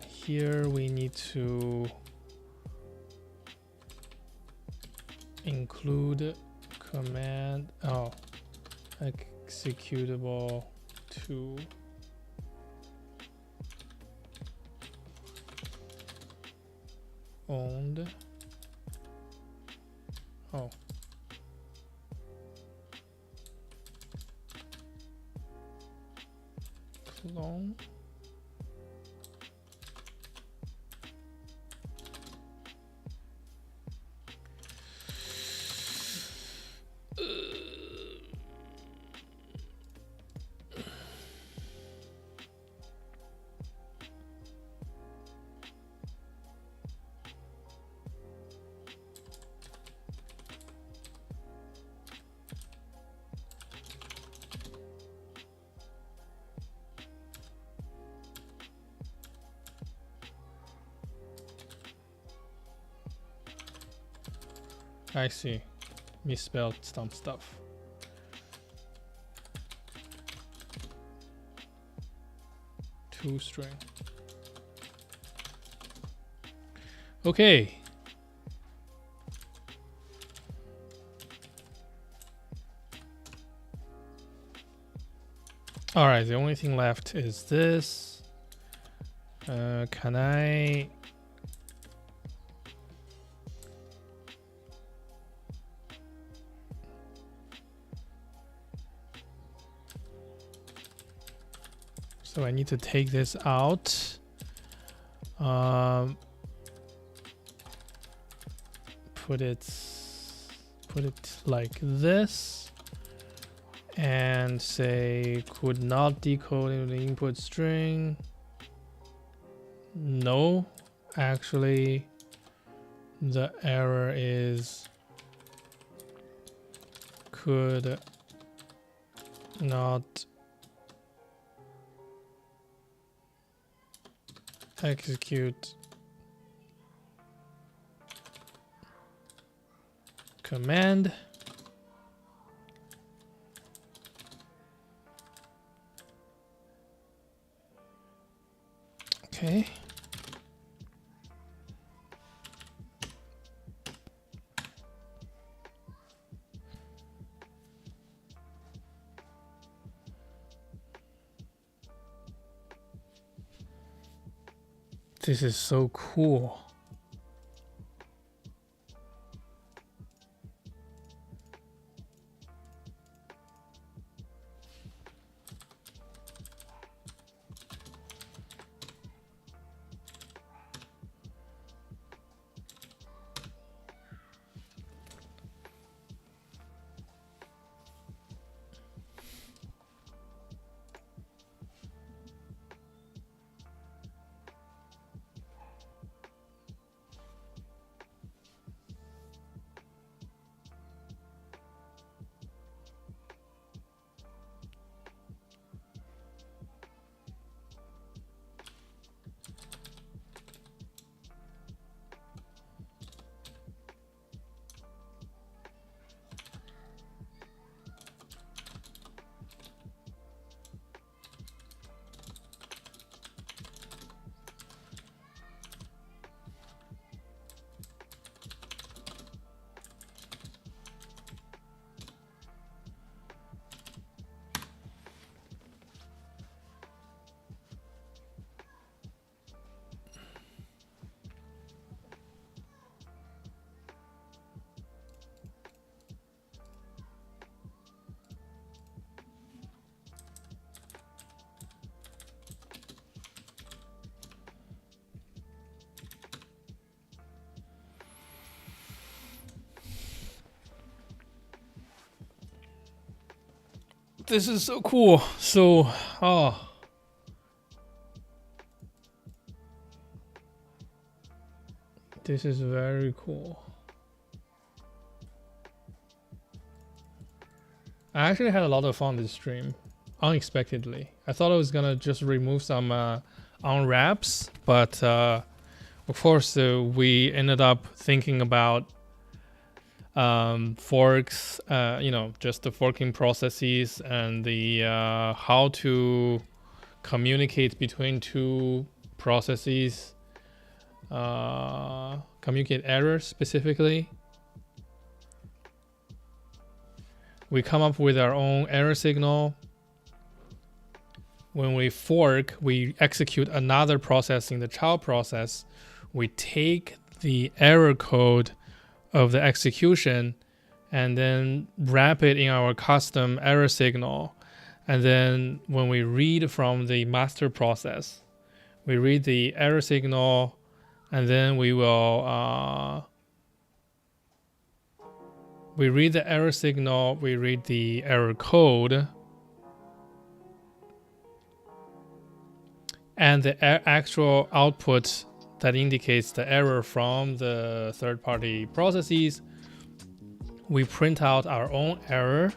Here we need to include command. Oh, executable to owned. Oh. Clone. I see. Misspelled some stuff. To string. Okay. All right, the only thing left is this. Can I... So I need to take this out. Put it like this. And say could not decode into the input string. No, actually the error is could not execute command. Okay. This is so cool. This is so cool. So, oh. This is very cool. I actually had a lot of fun this stream, unexpectedly. I thought I was gonna just remove some unwraps, but of course we ended up thinking about forks, just the forking processes and the how to communicate between two processes, communicate errors specifically. We come up with our own error signal. When we fork, we execute another process in the child process. We take the error code of the execution and then wrap it in our custom error signal. And then when we read from the master process, we read the error signal, and then we will we read the error signal, we read the error code, and the actual output that indicates the error from the third-party processes. We print out our own error,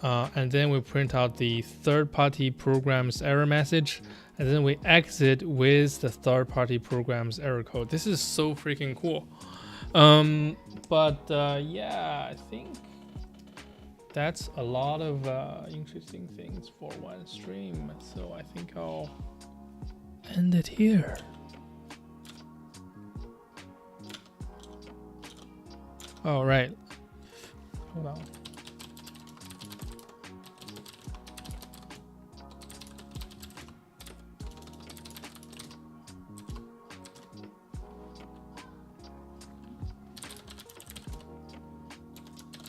and then we print out the third-party program's error message, and then we exit with the third-party program's error code. This is so freaking cool. Yeah, I think that's a lot of interesting things for one stream. So I think I'll end it here. All right. Hold on.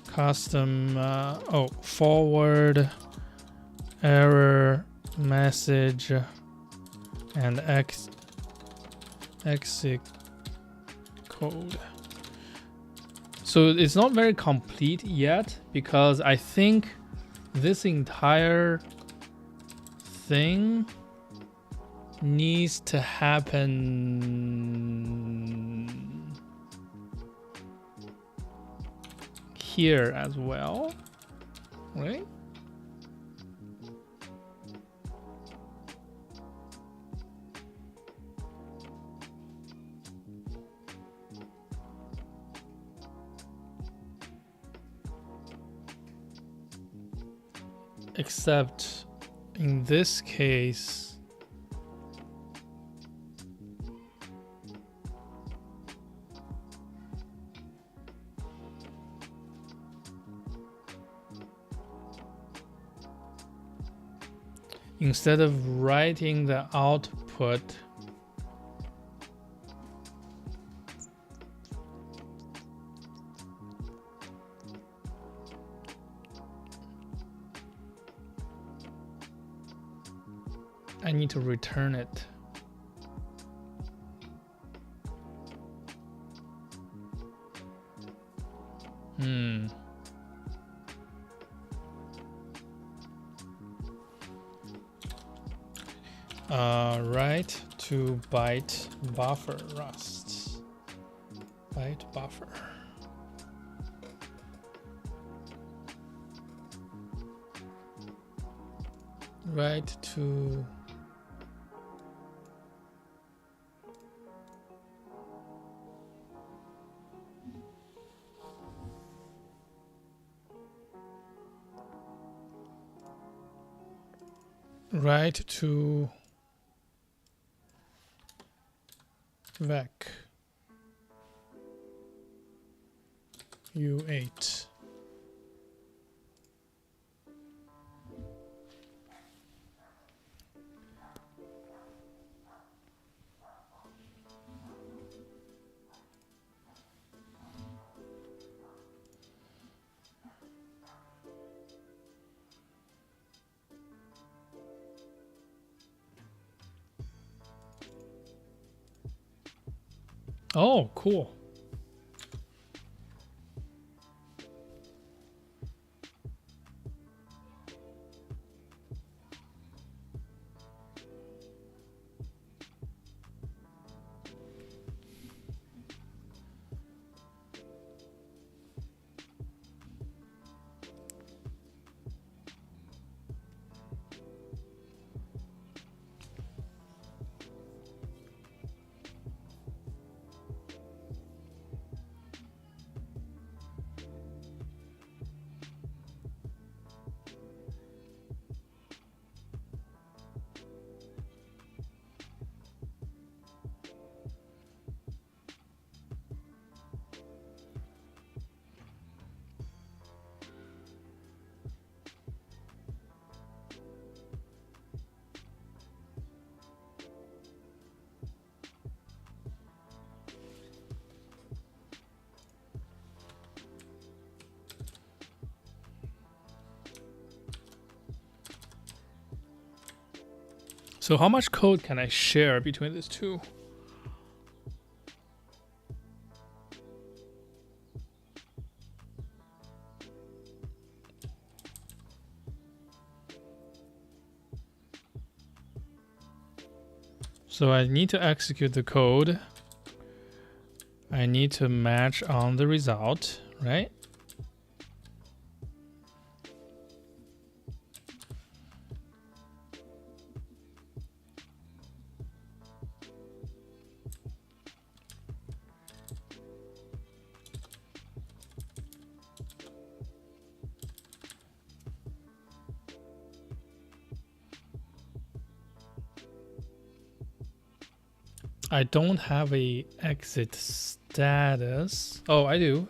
Custom forward error message and exit code. So it's not very complete yet, because I think this entire thing needs to happen here as well, right? Except in this case, instead of writing the output, I need to return it. Write to byte buffer rust. Byte buffer. Write to vec u8. Oh, cool. So how much code can I share between these two? So I need to execute the code. I need to match on the result, right? I don't have a exit status. Oh, I do.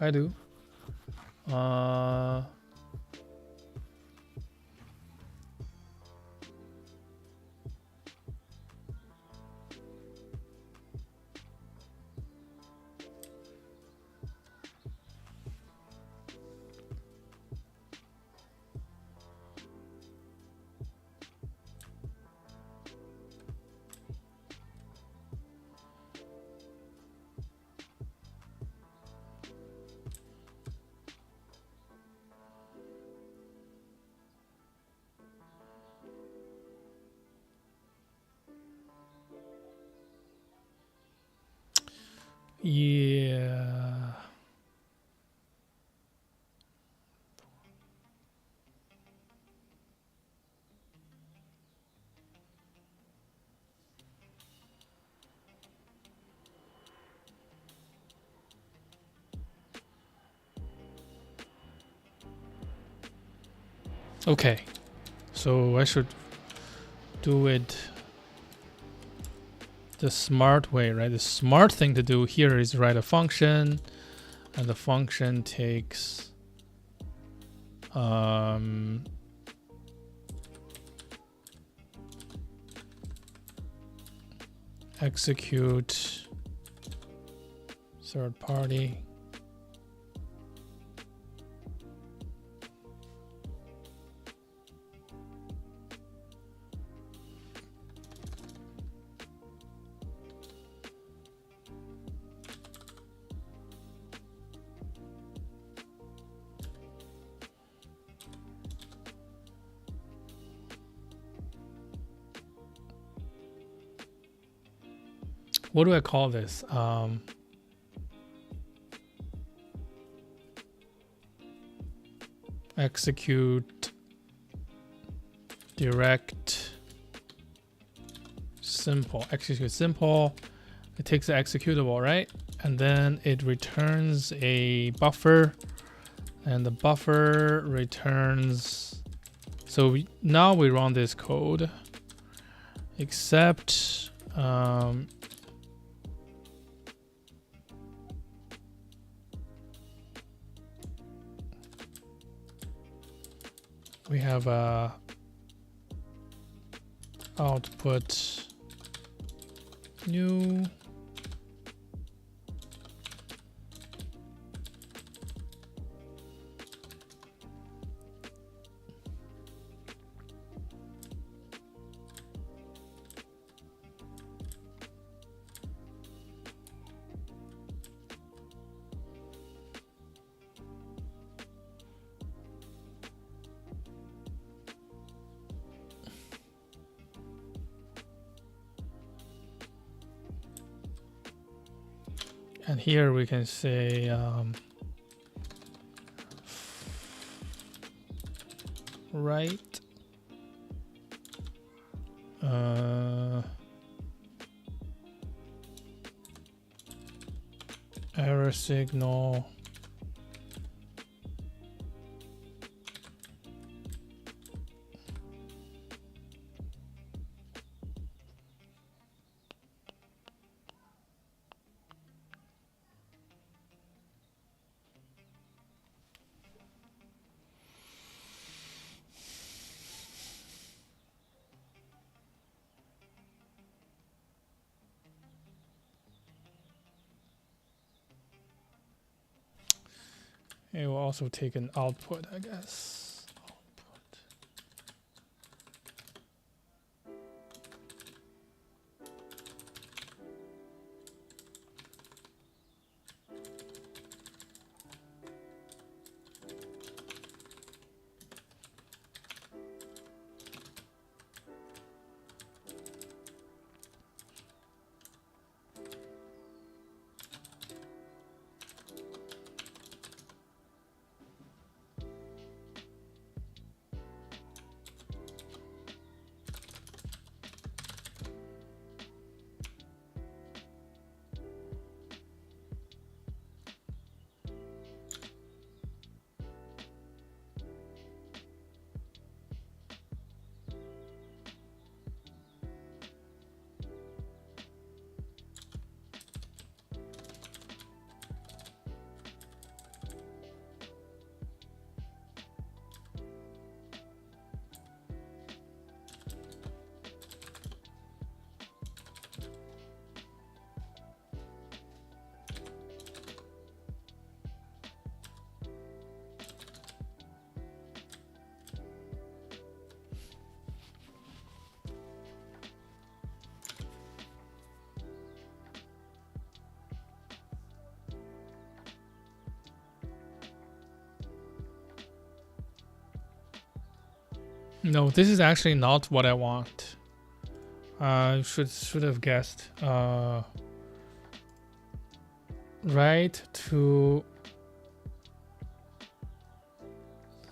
Yeah. Okay. So I should do it the smart way, right? The smart thing to do here is write a function, and the function takes execute third party. What do I call this? Execute direct simple. Execute simple. It takes the executable, right? And then it returns a buffer, and the buffer returns. So now we run this code, except we have a output new. And here we can say write error signal it will also take an output, I guess. Output. No, this is actually not what I want. I should have guessed. Right to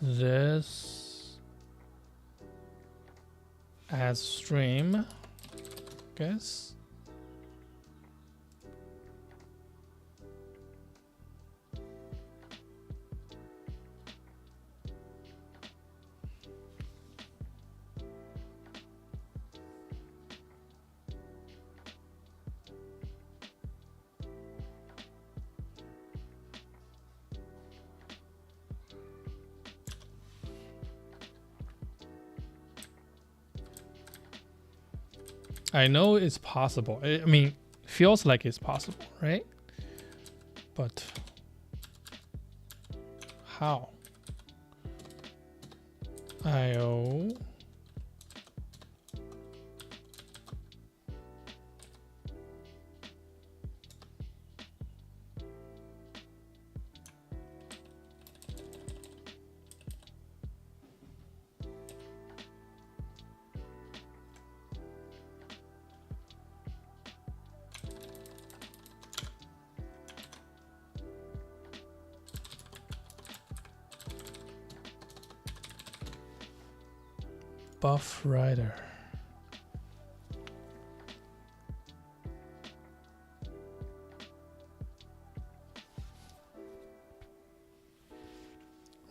this as stream, guess. I know it's possible. I mean, feels like it's possible, right? But how? IO. Buff Rider.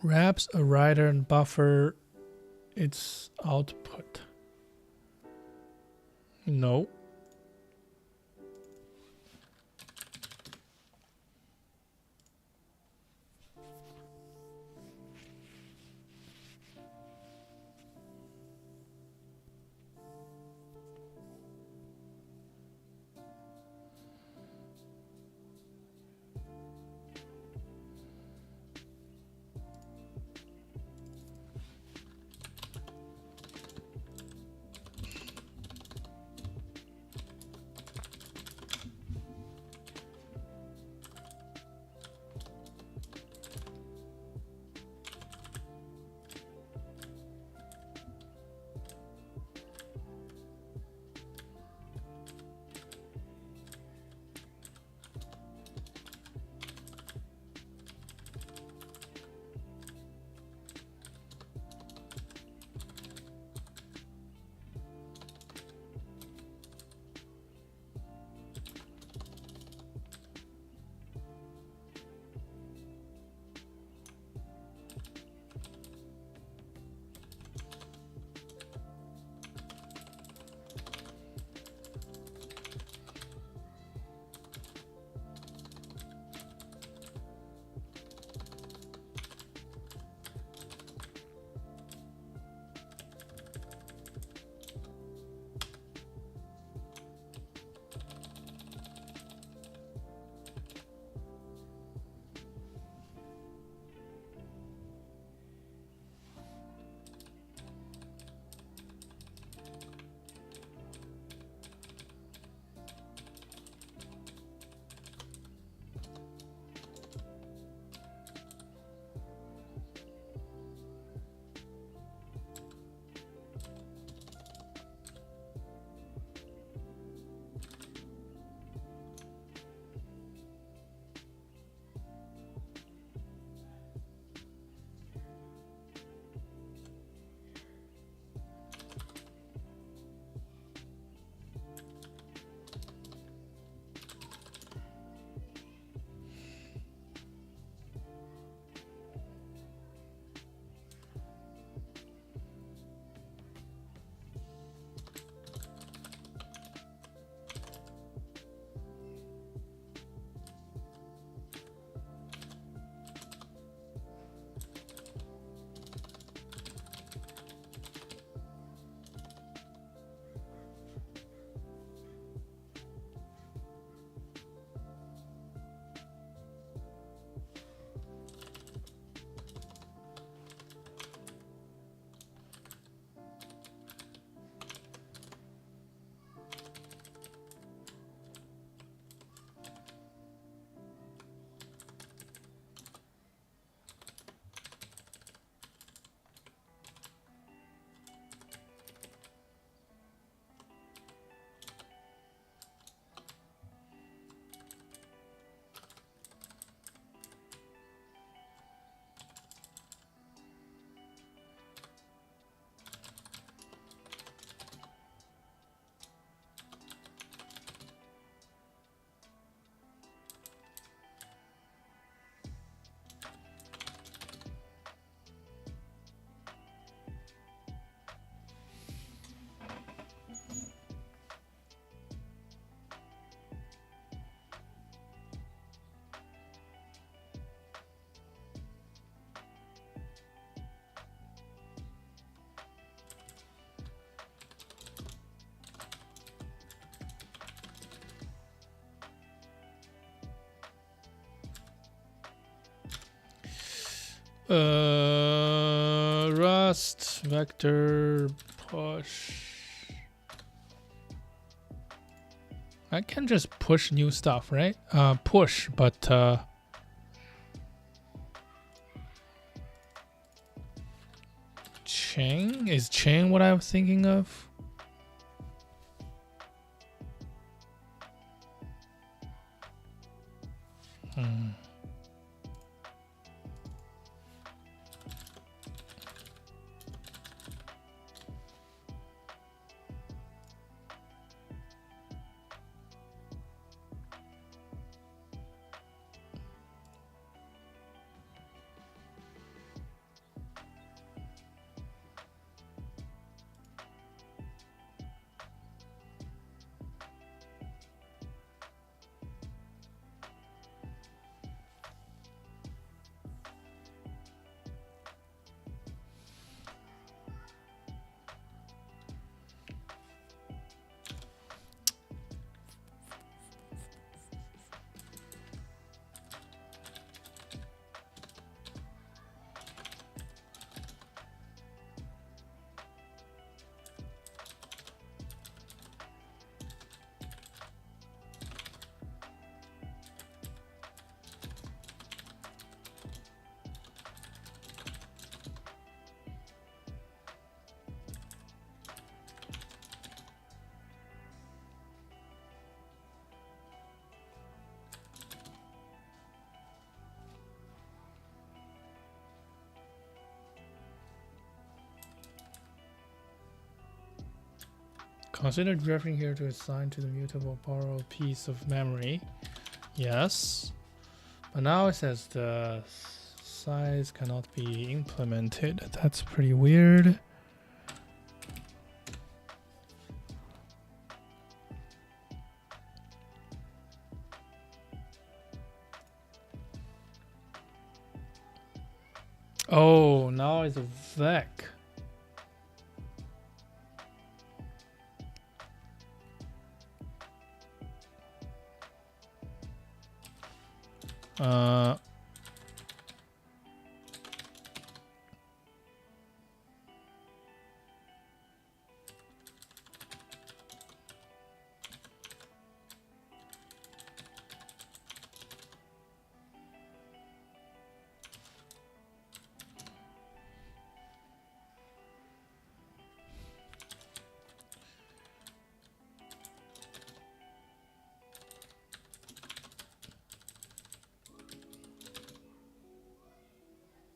Wraps a rider and buffer its output. No. Rust vector push. I can just push new stuff, right? Push, but chain? Is chain what I was thinking of? Consider drafting here to assign to the mutable borrow piece of memory. Yes. But now it says the size cannot be implemented. That's pretty weird. Oh, now it's a vec.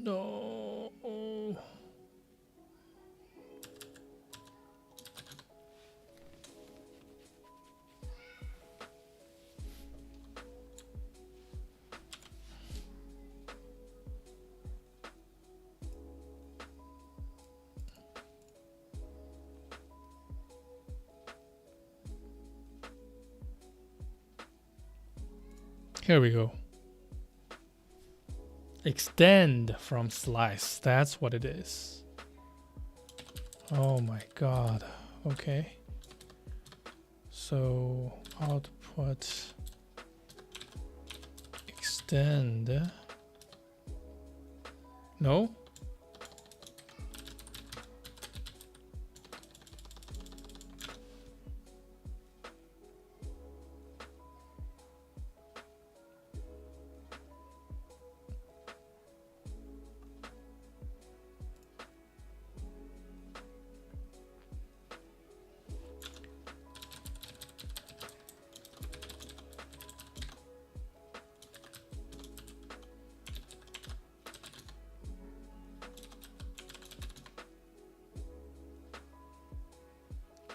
No. Here we go. Extend from slice. That's what it is. Oh my god. Okay. So output extend. No?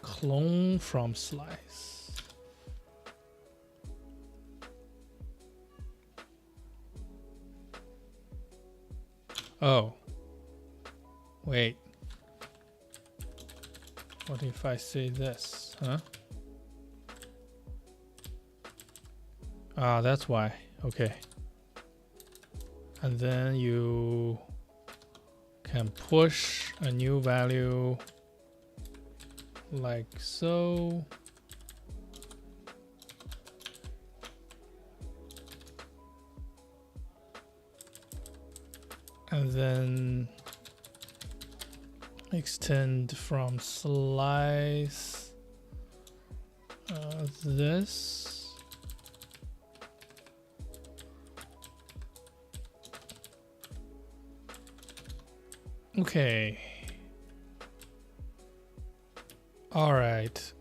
Clone from slice. Oh. Wait. What if I say this, huh? Ah, that's why. Okay. And then you can push a new value like so. and then extend from slice this. Okay. All right.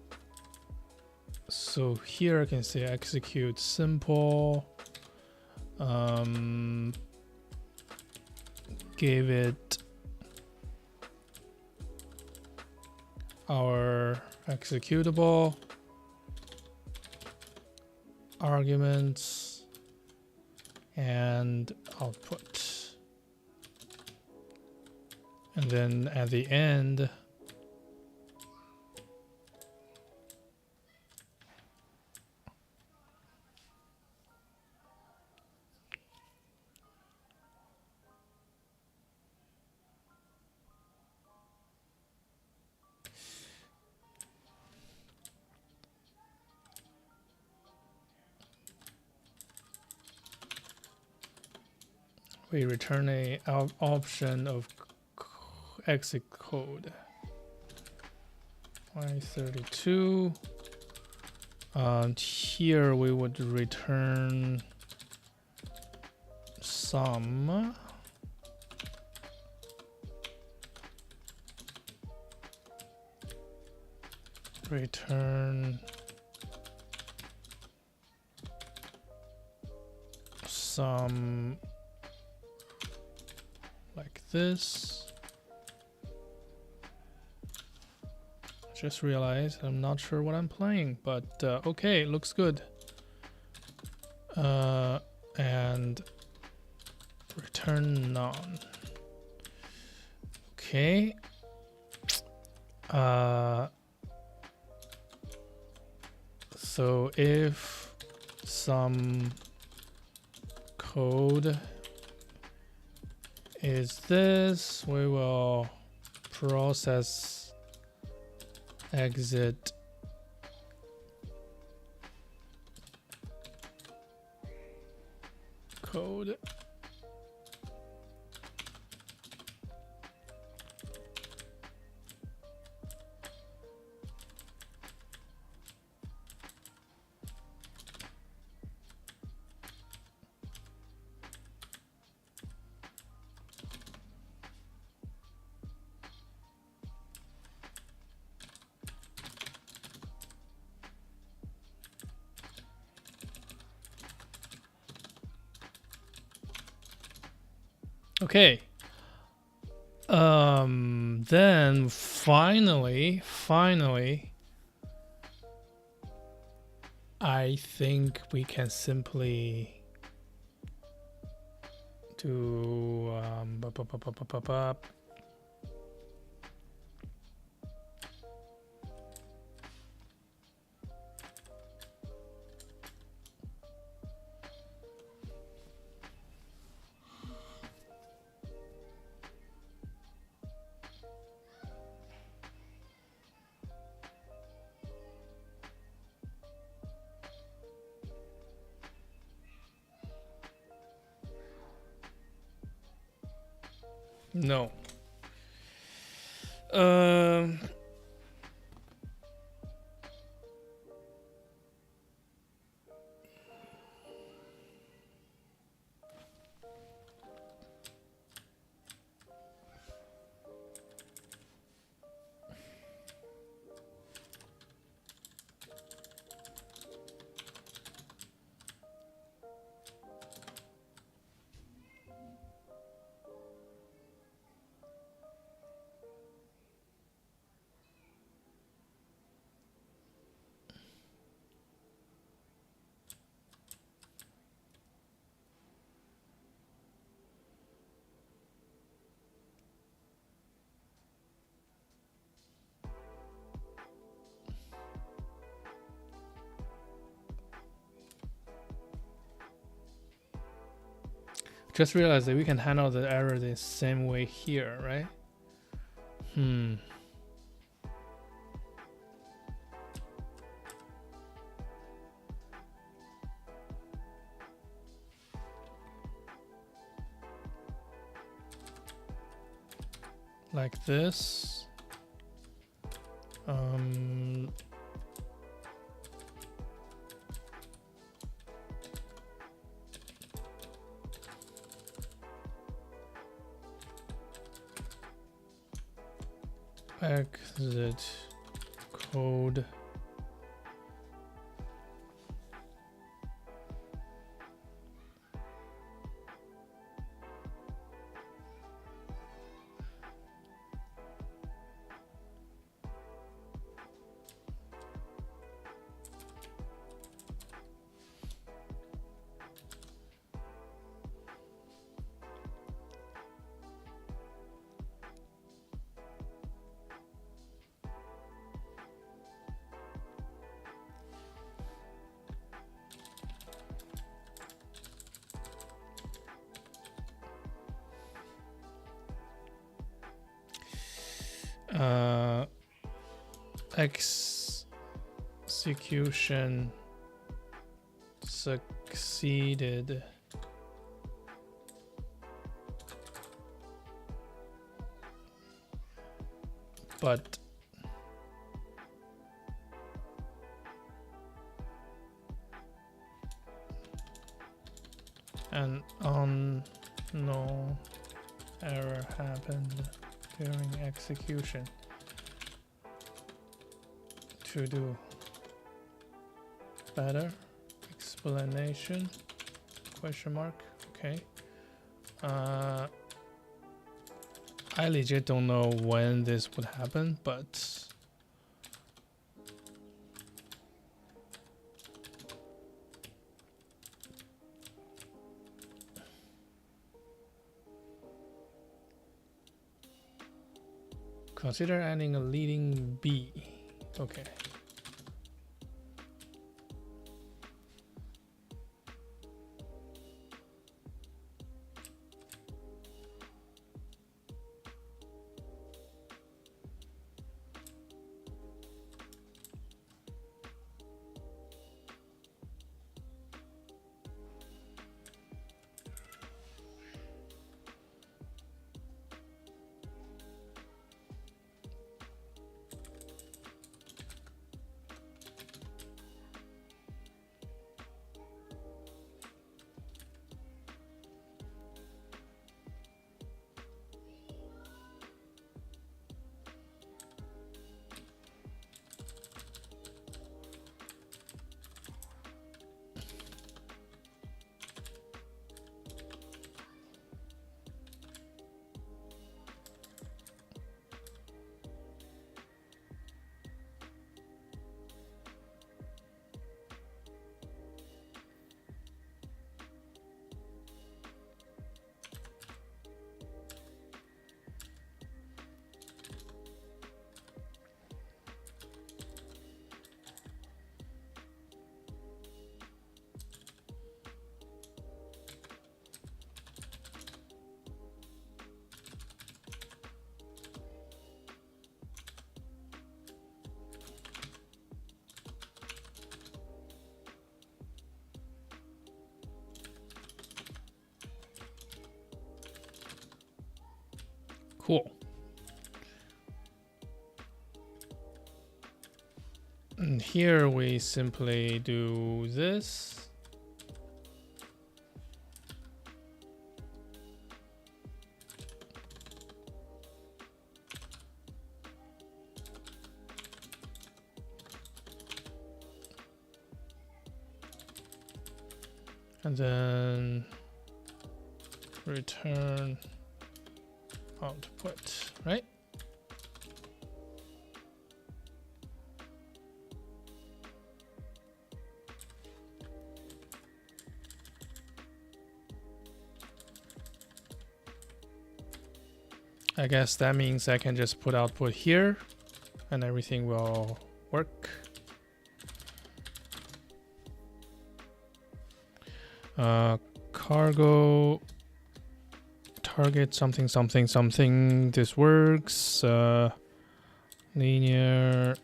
So here I can say execute simple. Give it our executable arguments and output. And then at the end, we return a option of exit code. Y32. Here we would return some. Return some like this. Just realized I'm not sure what I'm playing, but okay, looks good. And return none. Okay. So if some code is this, we will process exit code. Okay. Then finally, I think we can simply do no. Just realized that we can handle the error the same way here, right? like this. Exit code. Execution succeeded. But an unknown error happened during execution. To do better explanation, question mark. Okay. I legit don't know when this would happen, but consider adding a leading B. Okay. Cool. And here we simply do this. And then return output, right? I guess that means I can just put output here and everything will work. Cargo target something something something. This works. Linear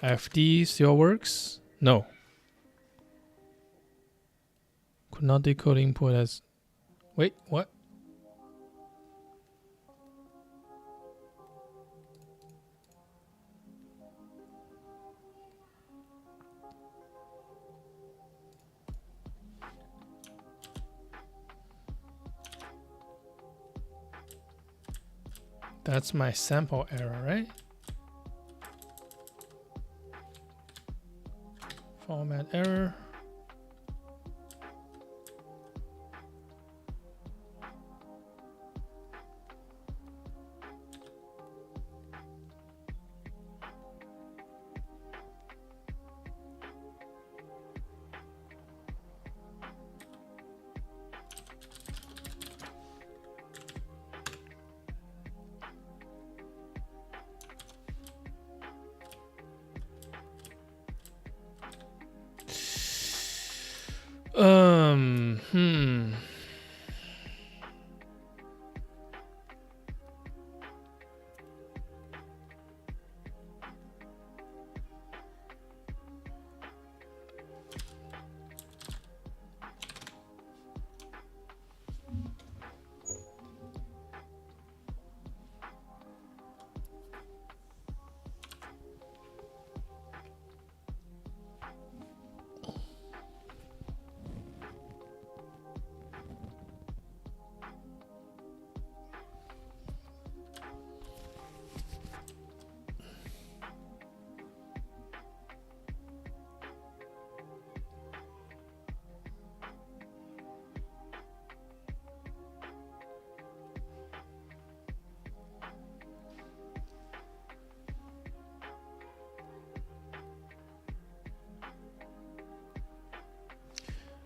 FD still works. No. Could not decode input as. Wait, what? That's my sample error, right? Format error. Hmm.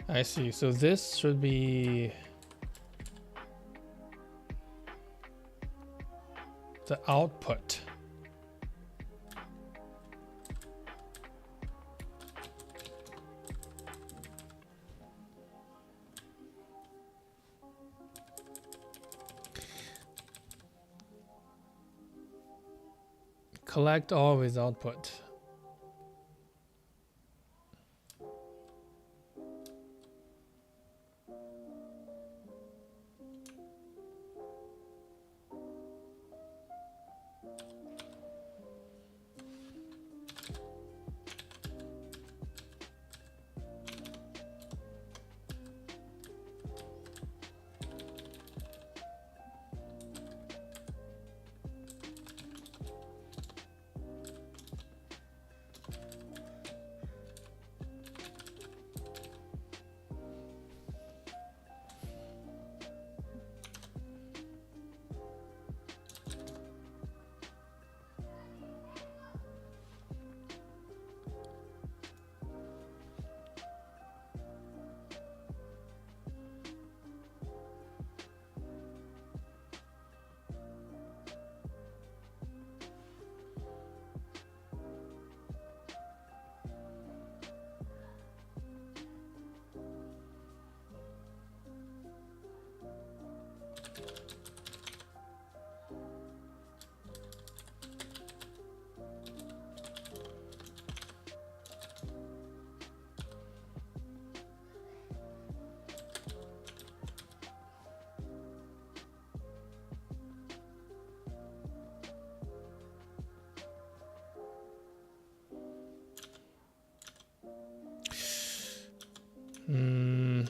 I see. So this should be the output. Collect all with output. Hmm.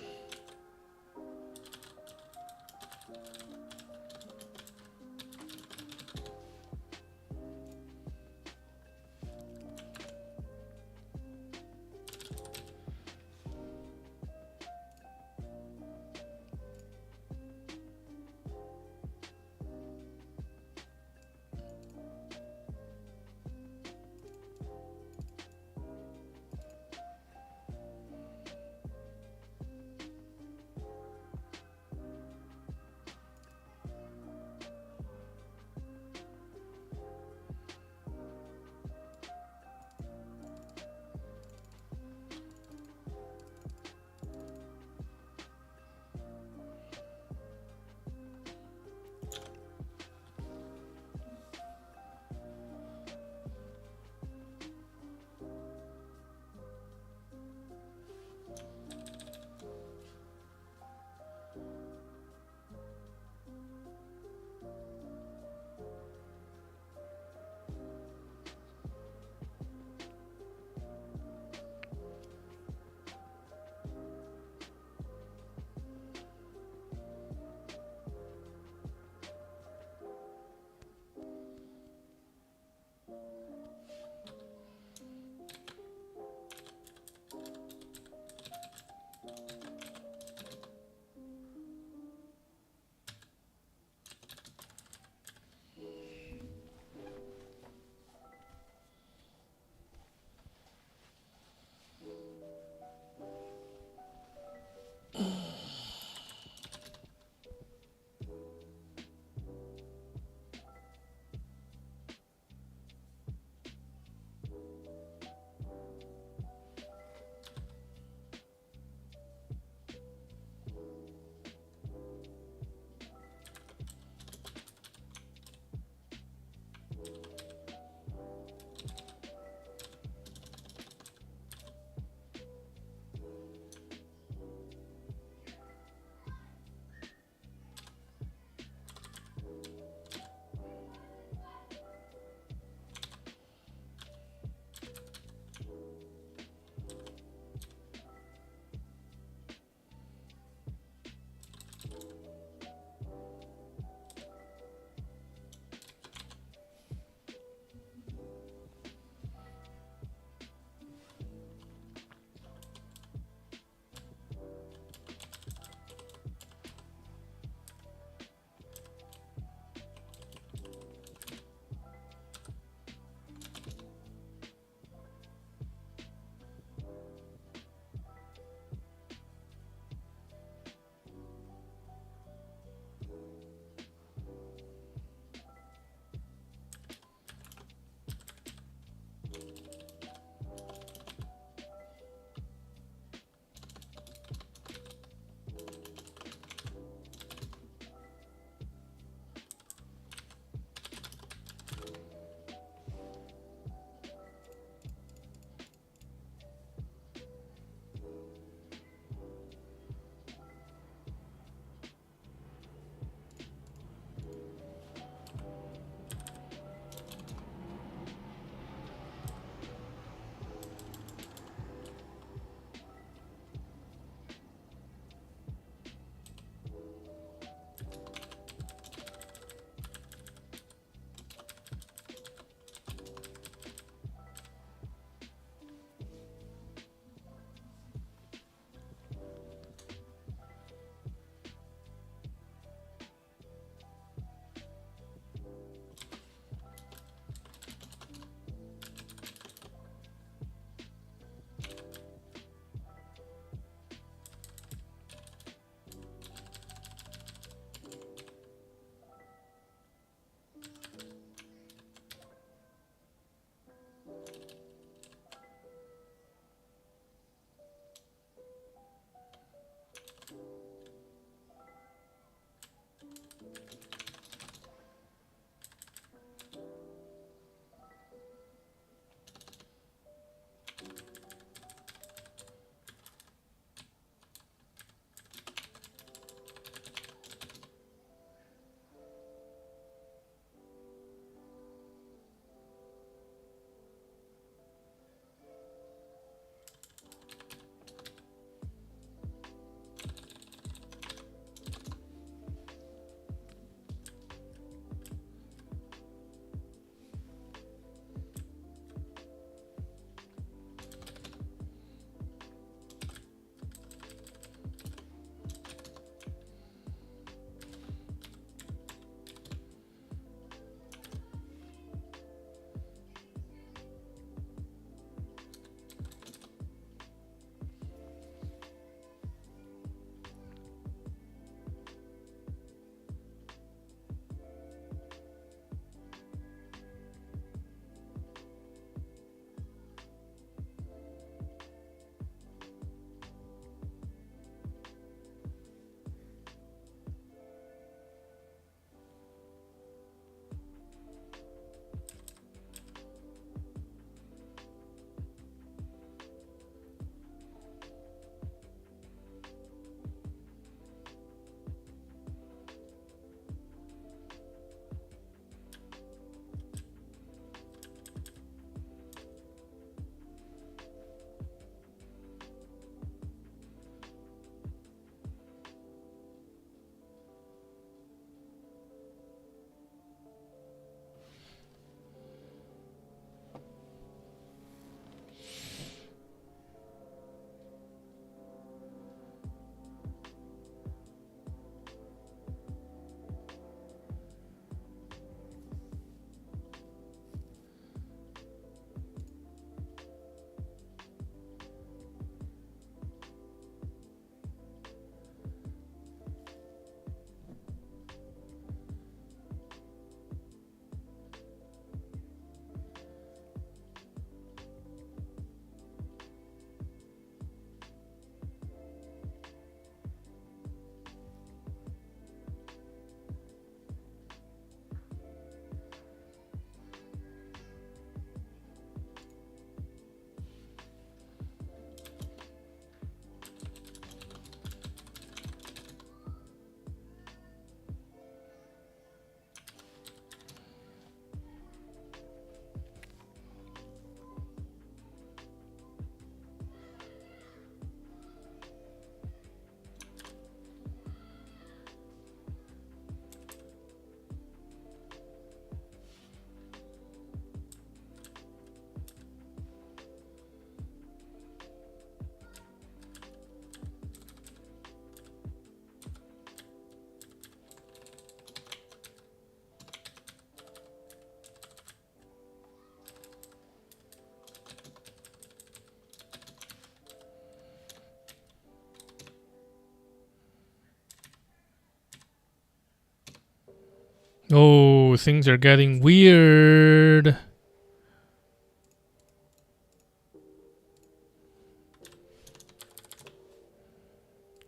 Oh, things are getting weird.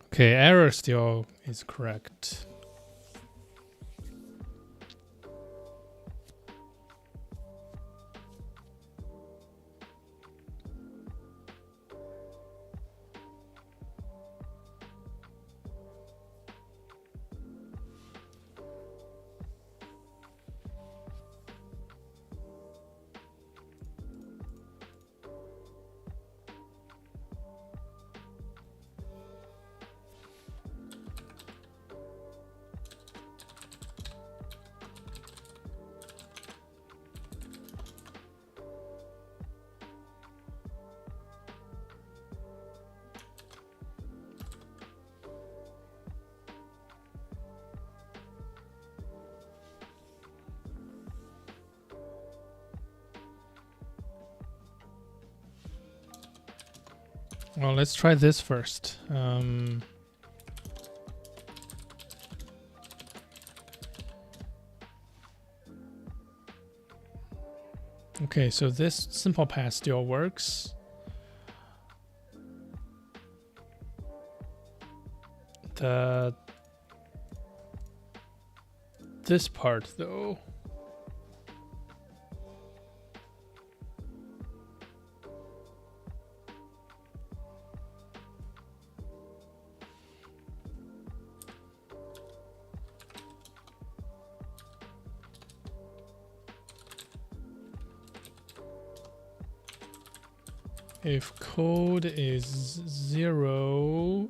Okay, error still is correct. Well, let's try this first. Okay, so this simple path still works. This part though. If code is 0,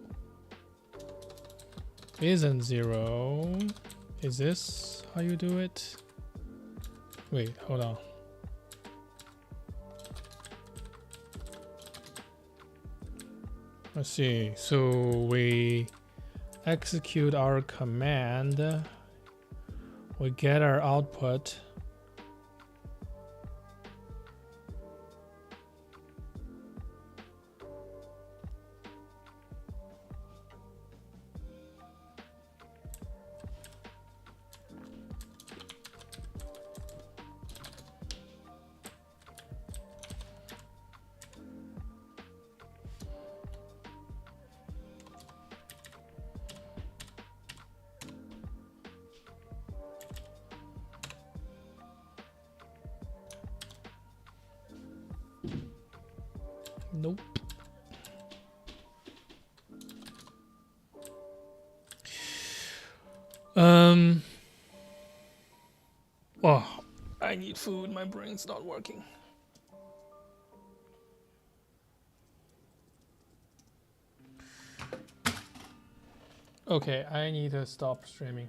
isn't 0, is this how you do it? Wait, hold on. Let's see. So we execute our command. We get our output. Nope. Oh, I need food. My brain's not working. Okay, I need to stop streaming.